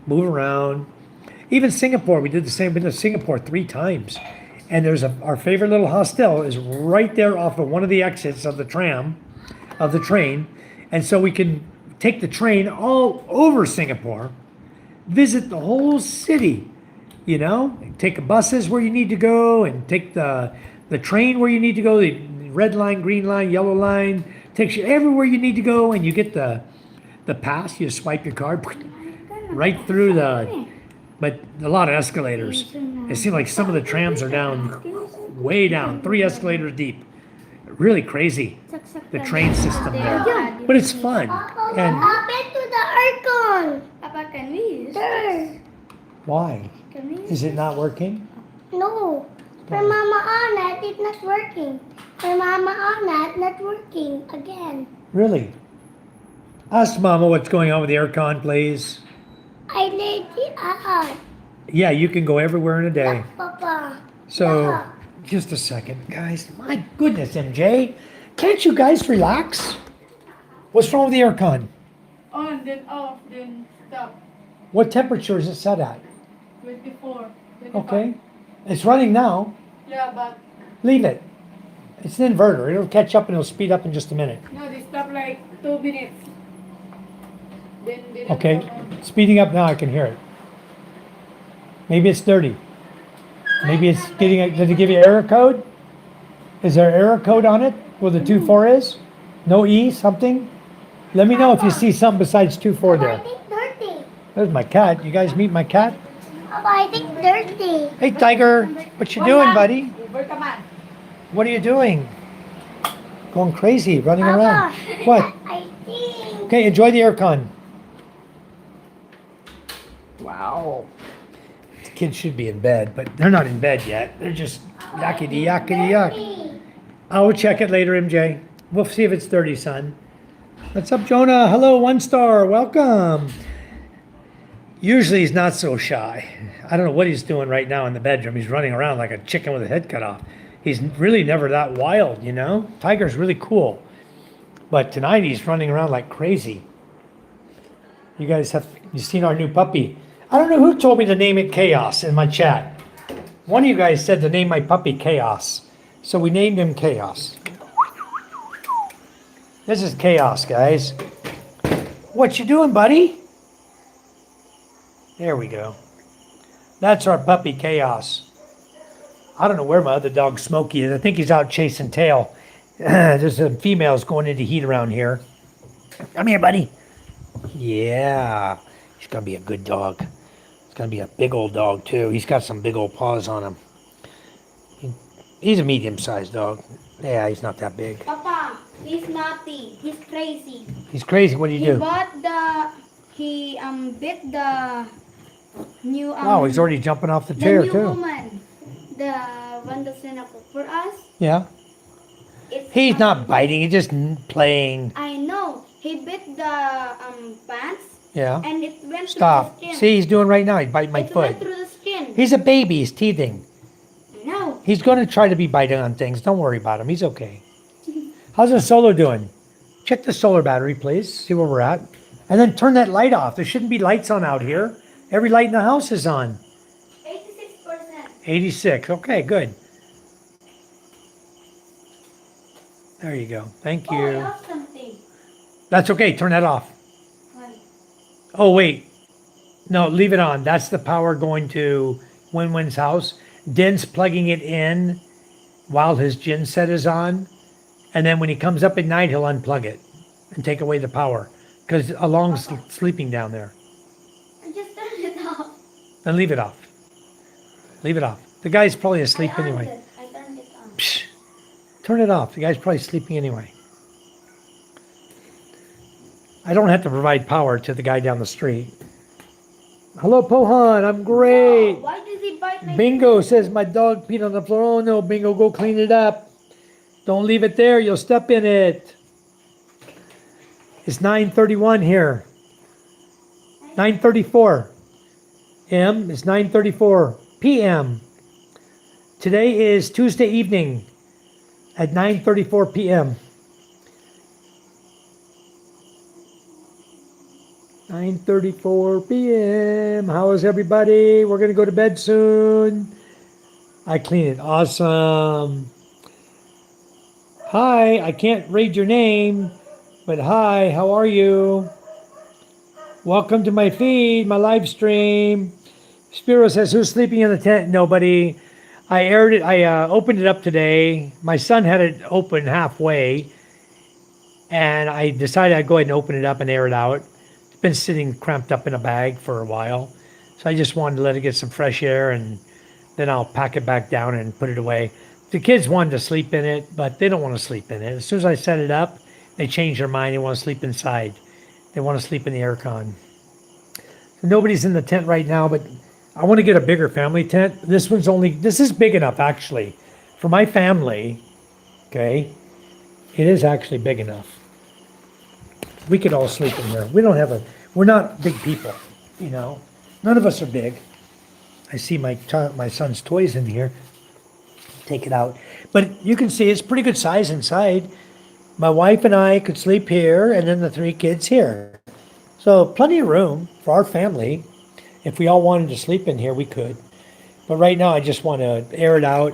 move around. Even Singapore, we did the same. Been to Singapore 3 times. And there's our favorite little hostel is right there off of one of the exits of the train. And so we can take the train all over Singapore, visit the whole city, you know, take buses where you need to go and take the train where you need to go, the red line, green line, yellow line, takes you everywhere you need to go, and you get the pass, you swipe your card right through but a lot of escalators. It seems like some of the trams are down, way down, 3 escalators deep. Really crazy, the train system there. But it's fun. And I've been to the aircon. Papa, can we use There. why? Can we use Is it not working? No. For Mama Anna, it's not working. For Mama Anna, it's not working again. Really? Ask Mama what's going on with the aircon, please. I laid it out. Yeah, you can go everywhere in a day. Papa. So, just a second, guys. My goodness, MJ. Can't you guys relax? What's wrong with the aircon? On, then off, then stop. What temperature is it set at? 24. 25. Okay. It's running now. Yeah, but Leave it. It's an inverter. It'll catch up and it'll speed up in just a minute. no, they stop like 2 minutes. Then they don't Okay. come on. Speeding up now, I can hear it. Maybe it's dirty. Maybe it's getting did it give you error code? Is there error code on it where the 2.4 is? No E, something? Let me know if you see something besides 2.4 I there. think dirty. There's my cat. You guys meet my cat? Papa, I think dirty. Hey, Tiger. What you doing, buddy? Uber ka man. What are you doing? Going crazy, running Papa, around. What? I think. Okay, enjoy the aircon. Wow. The kids should be in bed, but they're not in bed yet. They're just yakety yakety yuck. Dirty. I will check it later, MJ. We'll see if it's 30, son. What's up, Jonah? Hello, 1 star. Welcome. Usually he's not so shy. I don't know what he's doing right now in the bedroom. He's running around like a chicken with a head cut off. He's really never that wild, you know? Tiger's really cool. But tonight he's running around like crazy. You guys have you seen our new puppy? I don't know who told me to name it Chaos in my chat. One of you guys said to name my puppy Chaos. So we named him Chaos. This is Chaos, guys. What you doing, buddy? There we go. That's our puppy, Chaos. I don't know where my other dog, Smokey, is. I think he's out chasing tail. There's some females going into heat around here. Come here, buddy. Yeah. He's going to be a good dog. He's going to be a big old dog, too. He's got some big old paws on him. He's a medium-sized dog. Yeah, he's not that big. Papa, he's naughty. He's crazy. He's crazy. What do you do? He bit the new Wow, he's already jumping off the the chair, new too. woman. The one that's gonna cook for us. Yeah. It's He's not biting. He's just playing. I know. he bit the pants Yeah. and it went Stop. through the skin. See, he's doing right now. He's biting my it foot. went through the skin. He's a baby. He's teething. No. He's going to try to be biting on things. Don't worry about him. He's okay. How's the solar doing? Check the solar battery, please. See where we're at. And then turn that light off. There shouldn't be lights on out here. Every light in the house is on. 86%. 86. Okay, good. There you go. Thank Oh, I you. lost something. That's okay. Turn that off. Why? Oh, wait. No, leave it on. That's the power going to Win-Win's house. Den's plugging it in while his gin set is on. And then when he comes up at night, he'll unplug it and take away the power. Because Along's sleeping down there. I just turned it off. Then leave it off. Leave it off. The guy's probably asleep I anyway. turned it on. Psh, turn it off. The guy's probably sleeping anyway. I don't have to provide power to the guy down the street. Hello, Pohan. I'm great. Oh, why does he bite my Bingo says my dog peed on the floor. Oh no, Bingo, go clean it up. Don't leave it there. You'll step in it. It's 9:31 here. 9:34 M. It's 9:34 p.m. Today is Tuesday evening at 9:34 p.m. 9:34 p.m. How is everybody? We're going to go to bed soon. I clean it. Awesome. Hi, I can't read your name, but hi, how are you? Welcome to my feed, my live stream. Spiro says, who's sleeping in the tent? Nobody. I aired it. I opened it up today. My son had it open halfway, and I decided I'd go ahead and open it up and air it out. It's been sitting cramped up in a bag for a while, so I just wanted to let it get some fresh air, and then I'll pack it back down and put it away. The kids wanted to sleep in it, but they don't want to sleep in it. As soon as I set it up, they change their mind. They want to sleep inside. They want to sleep in the aircon. So nobody's in the tent right now, but I want to get a bigger family tent. This is big enough actually for my family. Okay. It is actually big enough. We could all sleep in here. We're not big people, you know. None of us are big. I see my son's toys in here. Take it out. But you can see it's pretty good size inside. My wife and I could sleep here, and then the 3 kids here. So plenty of room for our family. If we all wanted to sleep in here, we could. But right now, I just want to air it out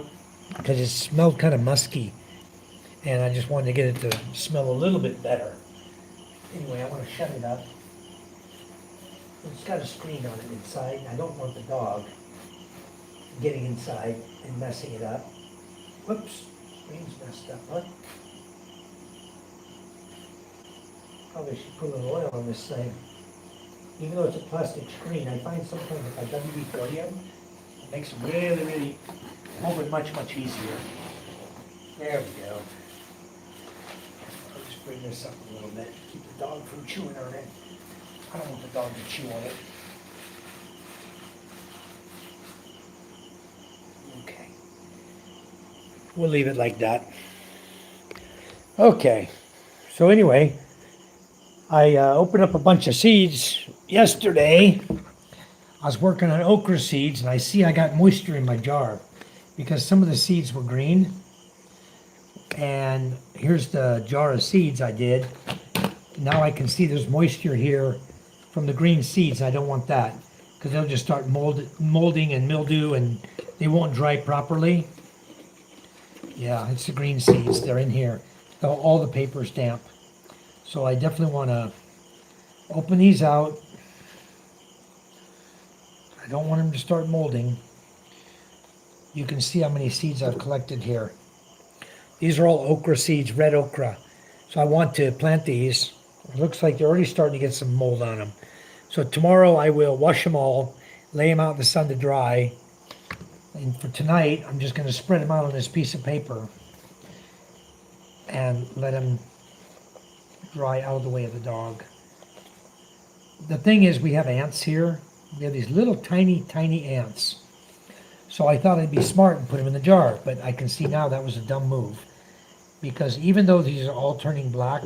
because it smelled kind of musky. And I just wanted to get it to smell a little bit better. Anyway, I want to shut it up. It's got a screen on it inside, and I don't want the dog getting inside and messing it up. Whoops, screen's messed up, huh? Probably should put a little oil on this thing. Even though it's a plastic screen, I find sometimes if I WD-40 them, it makes it really, really over much, much easier. There we go. I'll just bring this up a little bit, keep the dog from chewing on it. I don't want the dog to chew on it. Okay. We'll leave it like that. Okay. So anyway, I opened up a bunch of seeds yesterday. I was working on okra seeds, and I see I got moisture in my jar because some of the seeds were green. And here's the jar of seeds I did. Now I can see there's moisture here from the green seeds. I don't want that because they'll just start molding and mildew, and they won't dry properly. Yeah, it's the green seeds. They're in here. All the paper is damp. So I definitely want to open these out. I don't want them to start molding. You can see how many seeds I've collected here. These are all okra seeds, red okra. So I want to plant these. It looks like they're already starting to get some mold on them. So tomorrow I will wash them all, lay them out in the sun to dry. And for tonight, I'm just going to spread them out on this piece of paper and let them dry out of the way of the dog. The thing is, we have ants here. We have these little tiny, tiny ants. So I thought I'd be smart and put them in the jar, but I can see now that was a dumb move. Because even though these are all turning black,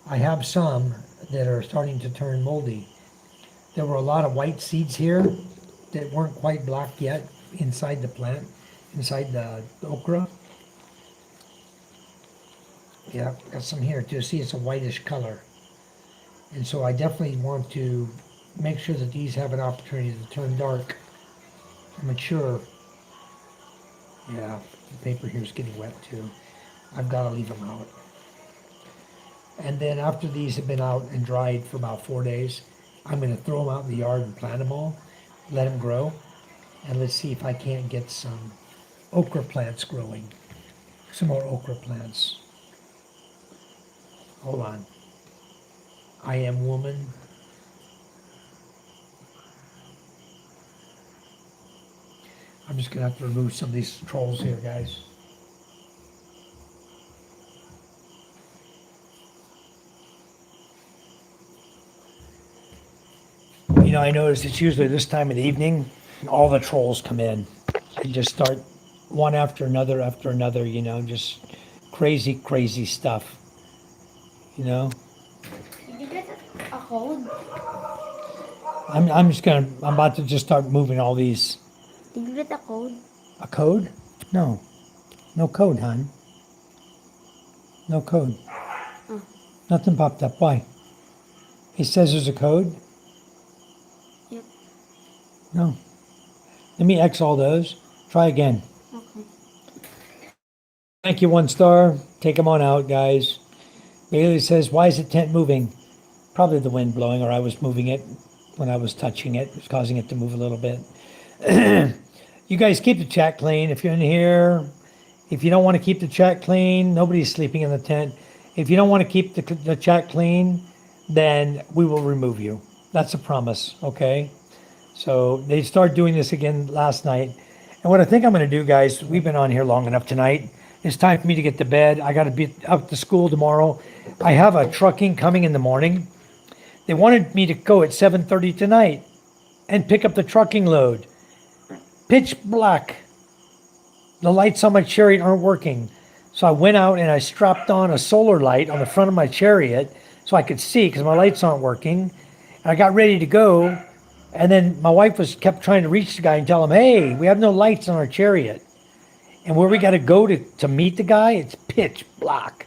I have some that are starting to turn moldy. There were a lot of white seeds here that weren't quite black yet inside the plant, inside the okra. Yeah, got some here too. See, it's a whitish color. And so I definitely want to make sure that these have an opportunity to turn dark and mature. Yeah, the paper here is getting wet too. I've got to leave them out. And then after these have been out and dried for about 4 days, I'm going to throw them out in the yard and plant them all, let them grow, and let's see if I can't get some okra plants growing. Some more okra plants. Hold on. I am woman. I'm just going to have to remove some of these trolls here, guys. You know, I notice it's usually this time of the evening, all the trolls come in and just start one after another, you know, just crazy, crazy stuff. You know? Did you get a code? I'm about to just start moving all these. Did you get a code? A code? No. No code, hon. No code. Oh. Nothing popped up. Why? It says there's a code? Yep. No. Let me X all those. Try again. Okay. Thank you, 1 star. Take them on out, guys. Bailey says, why is the tent moving? Probably the wind blowing, or I was moving it when I was touching it. It was causing it to move a little bit. You guys keep the chat clean if you're in here. If you don't want to keep the chat clean, nobody's sleeping in the tent. If you don't want to keep the chat clean, then we will remove you. That's a promise, okay? So they started doing this again last night. And what I think I'm going to do, guys, we've been on here long enough tonight. It's time for me to get to bed. I got to be up to school tomorrow. I have a trucking coming in the morning. They wanted me to go at 7:30 tonight and pick up the trucking load. Pitch black. The lights on my chariot aren't working. So I went out and I strapped on a solar light on the front of my chariot so I could see because my lights aren't working. And I got ready to go. And then my wife kept trying to reach the guy and tell him, hey, we have no lights on our chariot. And where we got to go to meet the guy, it's pitch black.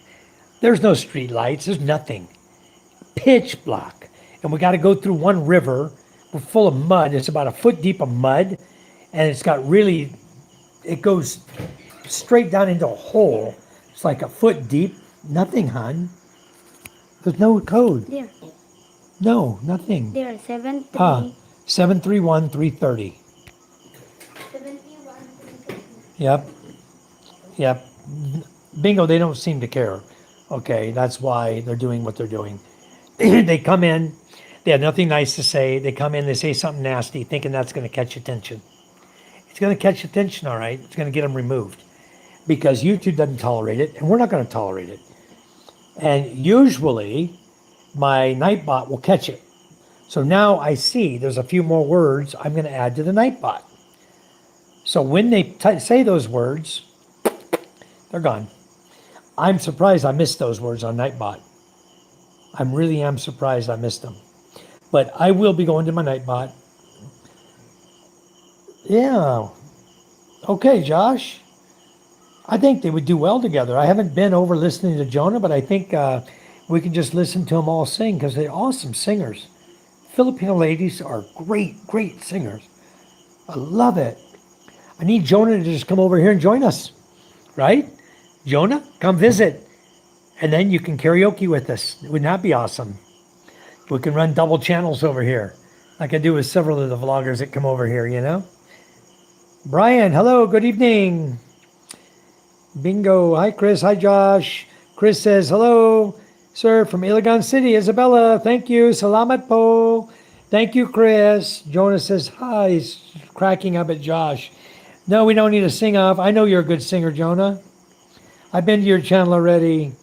There's no street lights. There's nothing. Pitch black. And we got to go through one river. We're full of mud. It's about a foot deep of mud. And it's got really, it goes straight down into a hole. It's like a foot deep. Nothing, hon. There's no code. There. No, nothing. There. 7 3. 731 330. 71. Yep. Yep. Bingo, they don't seem to care. Okay, that's why they're doing what they're doing. They come in, they have nothing nice to say. They come in, they say something nasty, thinking that's going to catch attention. It's going to catch attention, all right. It's going to get them removed because YouTube doesn't tolerate it, and we're not going to tolerate it. And usually, my Nightbot will catch it. So now I see there's a few more words I'm going to add to the Nightbot. So when they say those words, they're gone. I'm surprised I missed those words on Nightbot. I really am surprised I missed them. But I will be going to my Nightbot. Yeah. Okay, Josh. I think they would do well together. I haven't been over listening to Jonah, but I think we can just listen to them all sing because they're awesome singers. Filipino ladies are great, great singers. I love it. I need Jonah to just come over here and join us, right? Jonah, come visit. And then you can karaoke with us. Wouldn't that be awesome? We can run double channels over here, like I do with several of the vloggers that come over here, you know? Brian, hello, good evening. Bingo, hi Chris, hi Josh. Chris says, hello, sir, from Iligan City, Isabella. Thank you, salamat po. Thank you, Chris. Jonah says, hi, he's cracking up at Josh. No, we don't need to sing off. I know you're a good singer, Jonah. I've been to your channel already.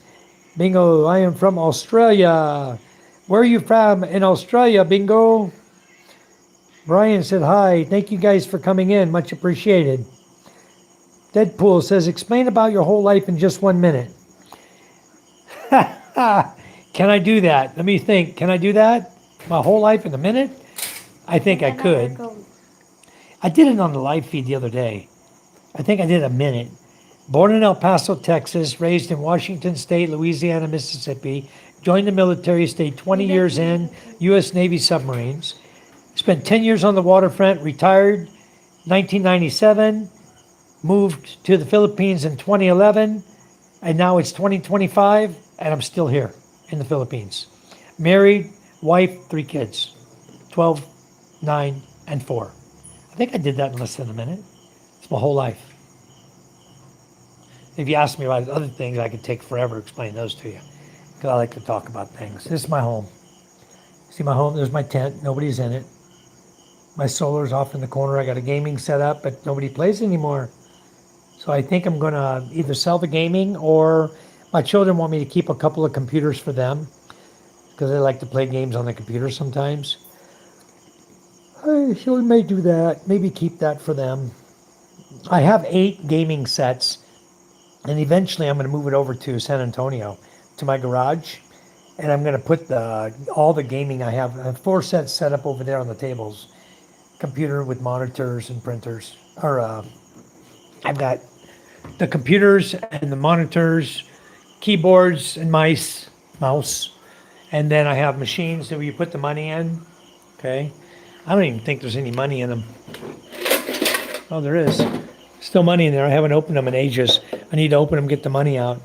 Bingo, I am from Australia. Where are you from in Australia, Bingo? Brian said, hi. Thank you guys for coming in. Much appreciated. Deadpool says, explain about your whole life in just 1 minute. Can I do that? Let me think. Can I do that? My whole life in a minute? I think I could. I did it on the live feed the other day. I think I did a minute. Born in El Paso, Texas, raised in Washington State, Louisiana, Mississippi, joined the military, stayed 20 years in U.S. Navy submarines, spent 10 years on the waterfront, retired 1997, moved to the Philippines in 2011, and now it's 2025, and I'm still here in the Philippines. Married, wife, 3 kids, 12, 9, and 4. I think I did that in less than a minute. It's my whole life. If you ask me about other things, I could take forever to explain those to you, because I like to talk about things. This is my home. See my home? There's my tent. Nobody's in it. My solar's off in the corner. I got a gaming set up, but nobody plays anymore. So I think I'm going to either sell the gaming, or my children want me to keep a couple of computers for them, because they like to play games on the computer sometimes. So we may do that. Maybe keep that for them. I have 8 gaming sets. And eventually I'm going to move it over to San Antonio, to my garage. And I'm going to put all the gaming I have 4 sets set up over there on the tables. Computer with monitors and printers. I've got the computers and the monitors, keyboards and mouse. And then I have machines that where you put the money in. Okay. I don't even think there's any money in them. Oh, there is. Still money in there. I haven't opened them in ages. I need to open them, get the money out.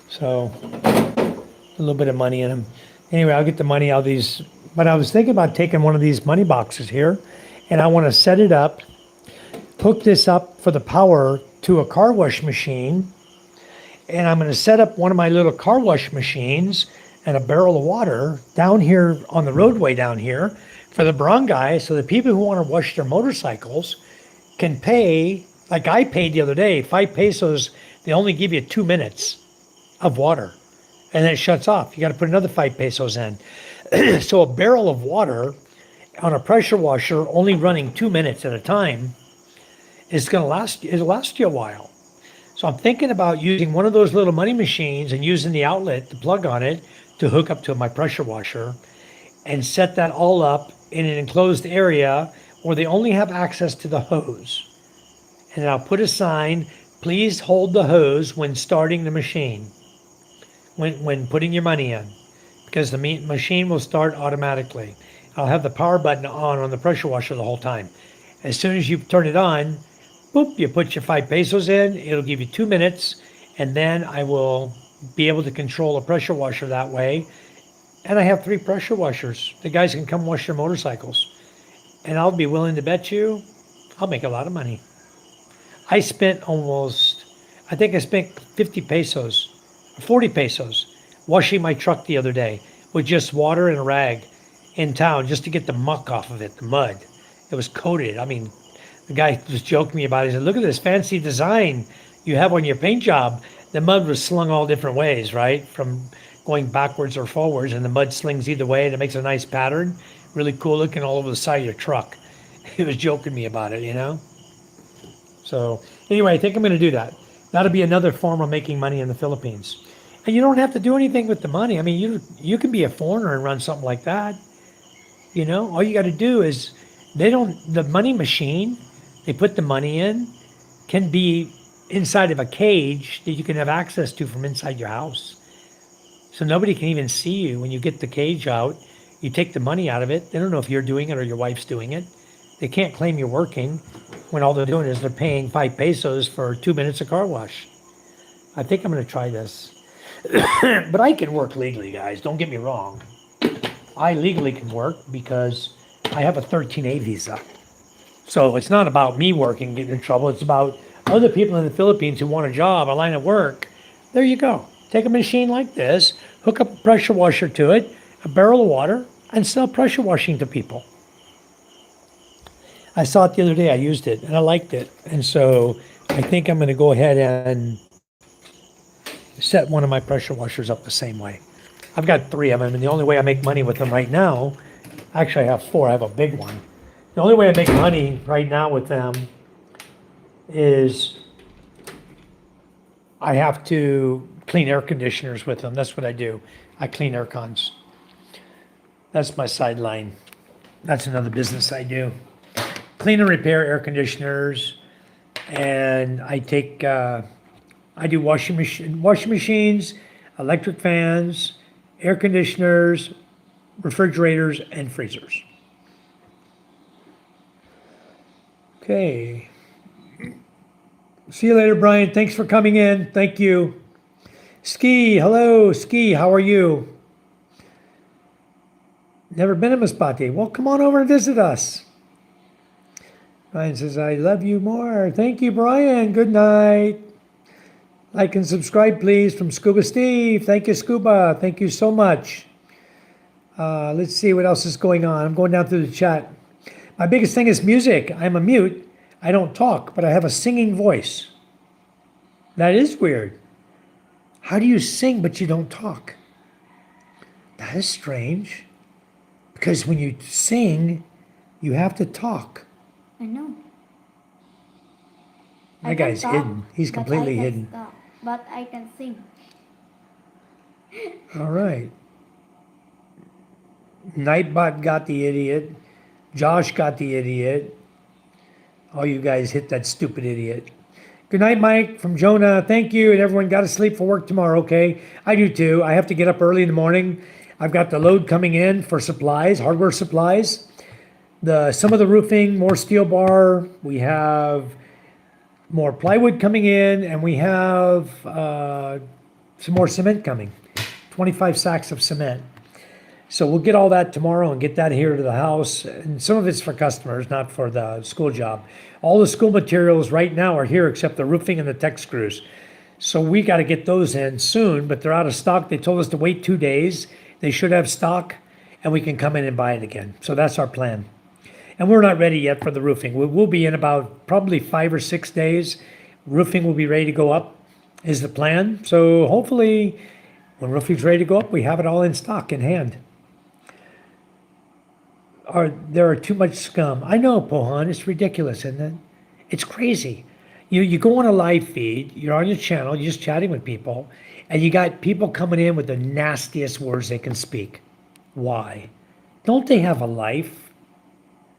So, a little bit of money in them. Anyway, I'll get the money out of these. But I was thinking about taking one of these money boxes here, and I want to set it up, hook this up for the power to a car wash machine, and I'm going to set up one of my little car wash machines and a barrel of water down here on the roadway down here for the barangay, so the people who want to wash their motorcycles can pay. Like I paid the other day, 5 pesos, they only give you 2 minutes of water, and then it shuts off. You got to put another 5 pesos in. So a barrel of water on a pressure washer, only running 2 minutes at a time, is going to last. It'll last you a while. So I'm thinking about using one of those little money machines and using the outlet, the plug on it, to hook up to my pressure washer, and set that all up in an enclosed area where they only have access to the hose. And then I'll put a sign, please hold the hose when starting the machine, when putting your money in, because the machine will start automatically. I'll have the power button on the pressure washer the whole time. As soon as you turn it on, boop, you put your 5 pesos in, it'll give you 2 minutes, and then I will be able to control a pressure washer that way. And I have 3 pressure washers. The guys can come wash their motorcycles. And I'll be willing to bet you I'll make a lot of money. I spent I think I spent 50 pesos, 40 pesos, washing my truck the other day with just water and a rag in town just to get the muck off of it, the mud. It was coated. I mean, the guy was joking me about it. He said, look at this fancy design you have on your paint job. The mud was slung all different ways, right? From going backwards or forwards, and the mud slings either way, and it makes a nice pattern. Really cool looking all over the side of your truck. He was joking me about it, you know? So anyway, I think I'm going to do that. That'll be another form of making money in the Philippines. And you don't have to do anything with the money. I mean, you can be a foreigner and run something like that. You know, all you got to do is the money machine, they put the money in, can be inside of a cage that you can have access to from inside your house. So nobody can even see you when you get the cage out. You take the money out of it. They don't know if you're doing it or your wife's doing it. They can't claim you're working when all they're doing is they're paying 5 pesos for 2 minutes of car wash. I think I'm going to try this. But I can work legally, guys. Don't get me wrong. I legally can work because I have a 13A visa. So it's not about me working, getting in trouble. It's about other people in the Philippines who want a job, a line of work. There you go. Take a machine like this, hook up a pressure washer to it, a barrel of water, and sell pressure washing to people. I saw it the other day. I used it, and I liked it. And so I think I'm going to go ahead and set one of my pressure washers up the same way. I've got 3 of them, and the only way I make money with them right now, actually I have 4. I have a big one. The only way I make money right now with them is I have to clean air conditioners with them. That's what I do. I clean air cons. That's my sideline. That's another business I do. Clean and repair air conditioners, and I do washing machines, electric fans, air conditioners, refrigerators, and freezers. Okay. See you later, Brian. Thanks for coming in. Thank you. Ski, hello, Ski, how are you? Never been to Masbate. Well, come on over and visit us. Brian says, I love you more. Thank you, Brian. Good night. Like and subscribe, please, from Scuba Steve. Thank you, Scuba. Thank you so much. Let's see what else is going on. I'm going down through the chat. My biggest thing is music. I'm a mute. I don't talk, but I have a singing voice. That is weird. How do you sing but you don't talk? That is strange. Because when you sing, you have to talk. I know. That guy's hidden. He's completely hidden. But I can sing. All right. Nightbot got the idiot. Josh got the idiot. All you guys hit that stupid idiot. Good night, Mike, from Jonah. Thank you. And everyone got to sleep for work tomorrow, okay? I do too. I have to get up early in the morning. I've got the load coming in for supplies, hardware supplies. Some of the roofing, more steel bar. We have more plywood coming in, and we have some more cement coming. 25 sacks of cement. So we'll get all that tomorrow and get that here to the house. And some of it's for customers, not for the school job. All the school materials right now are here except the roofing and the tech screws. So we got to get those in soon, but they're out of stock. They told us to wait 2 days. They should have stock, and we can come in and buy it again. So that's our plan. And we're not ready yet for the roofing. We'll be in about probably 5 or 6 days. Roofing will be ready to go up is the plan. So hopefully when roofing's ready to go up, we have it all in stock in hand. There are too much scum. I know, Pohan, it's ridiculous, isn't it? It's crazy. You go on a live feed, you're on your channel, you're just chatting with people, and you got people coming in with the nastiest words they can speak. Why? Don't they have a life?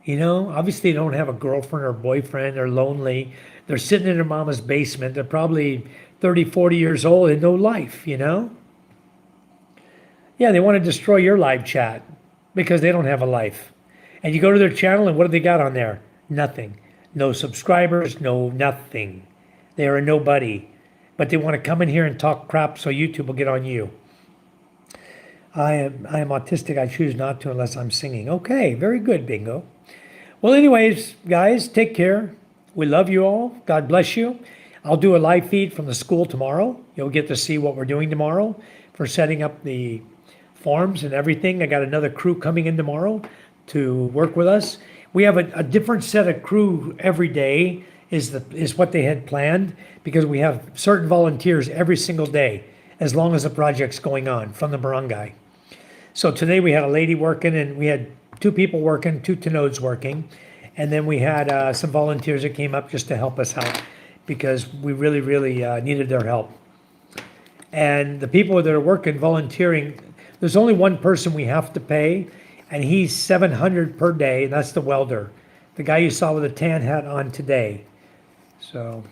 You know, obviously they don't have a girlfriend or boyfriend, they're lonely. They're sitting in their mama's basement, they're probably 30, 40 years old and no life, you know? Yeah, they want to destroy your live chat because they don't have a life. And you go to their channel and what do they got on there? Nothing. No subscribers, no nothing. They are a nobody. But they want to come in here and talk crap so YouTube will get on you. I am autistic. I choose not to unless I'm singing. Okay, very good, Bingo. Well, anyways, guys, take care. We love you all. God bless you. I'll do a live feed from the school tomorrow. You'll get to see what we're doing tomorrow for setting up the forms and everything. I got another crew coming in tomorrow to work with us. We have a different set of crew every day is what they had planned because we have certain volunteers every single day as long as the project's going on from the barangay. So today we had a lady working and we had 2 people working, 2 Tinodes working. And then we had some volunteers that came up just to help us out because we really, really needed their help. And the people that are working, volunteering, there's only one person we have to pay, and he's $700 per day, and that's the welder, the guy you saw with the tan hat on today. So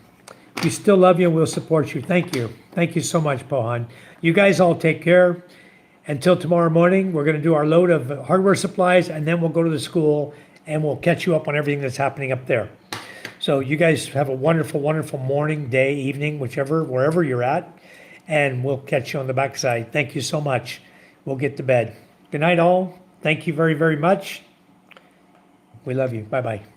we still love you and we'll support you. Thank you. Thank you so much, Pohan. You guys all take care. Until tomorrow morning, we're going to do our load of hardware supplies, and then we'll go to the school and we'll catch you up on everything that's happening up there. So you guys have a wonderful, wonderful morning, day, evening, wherever you're at, and we'll catch you on the backside. Thank you so much. We'll get to bed. Good night, all. Thank you very, very much. We love you. Bye-bye.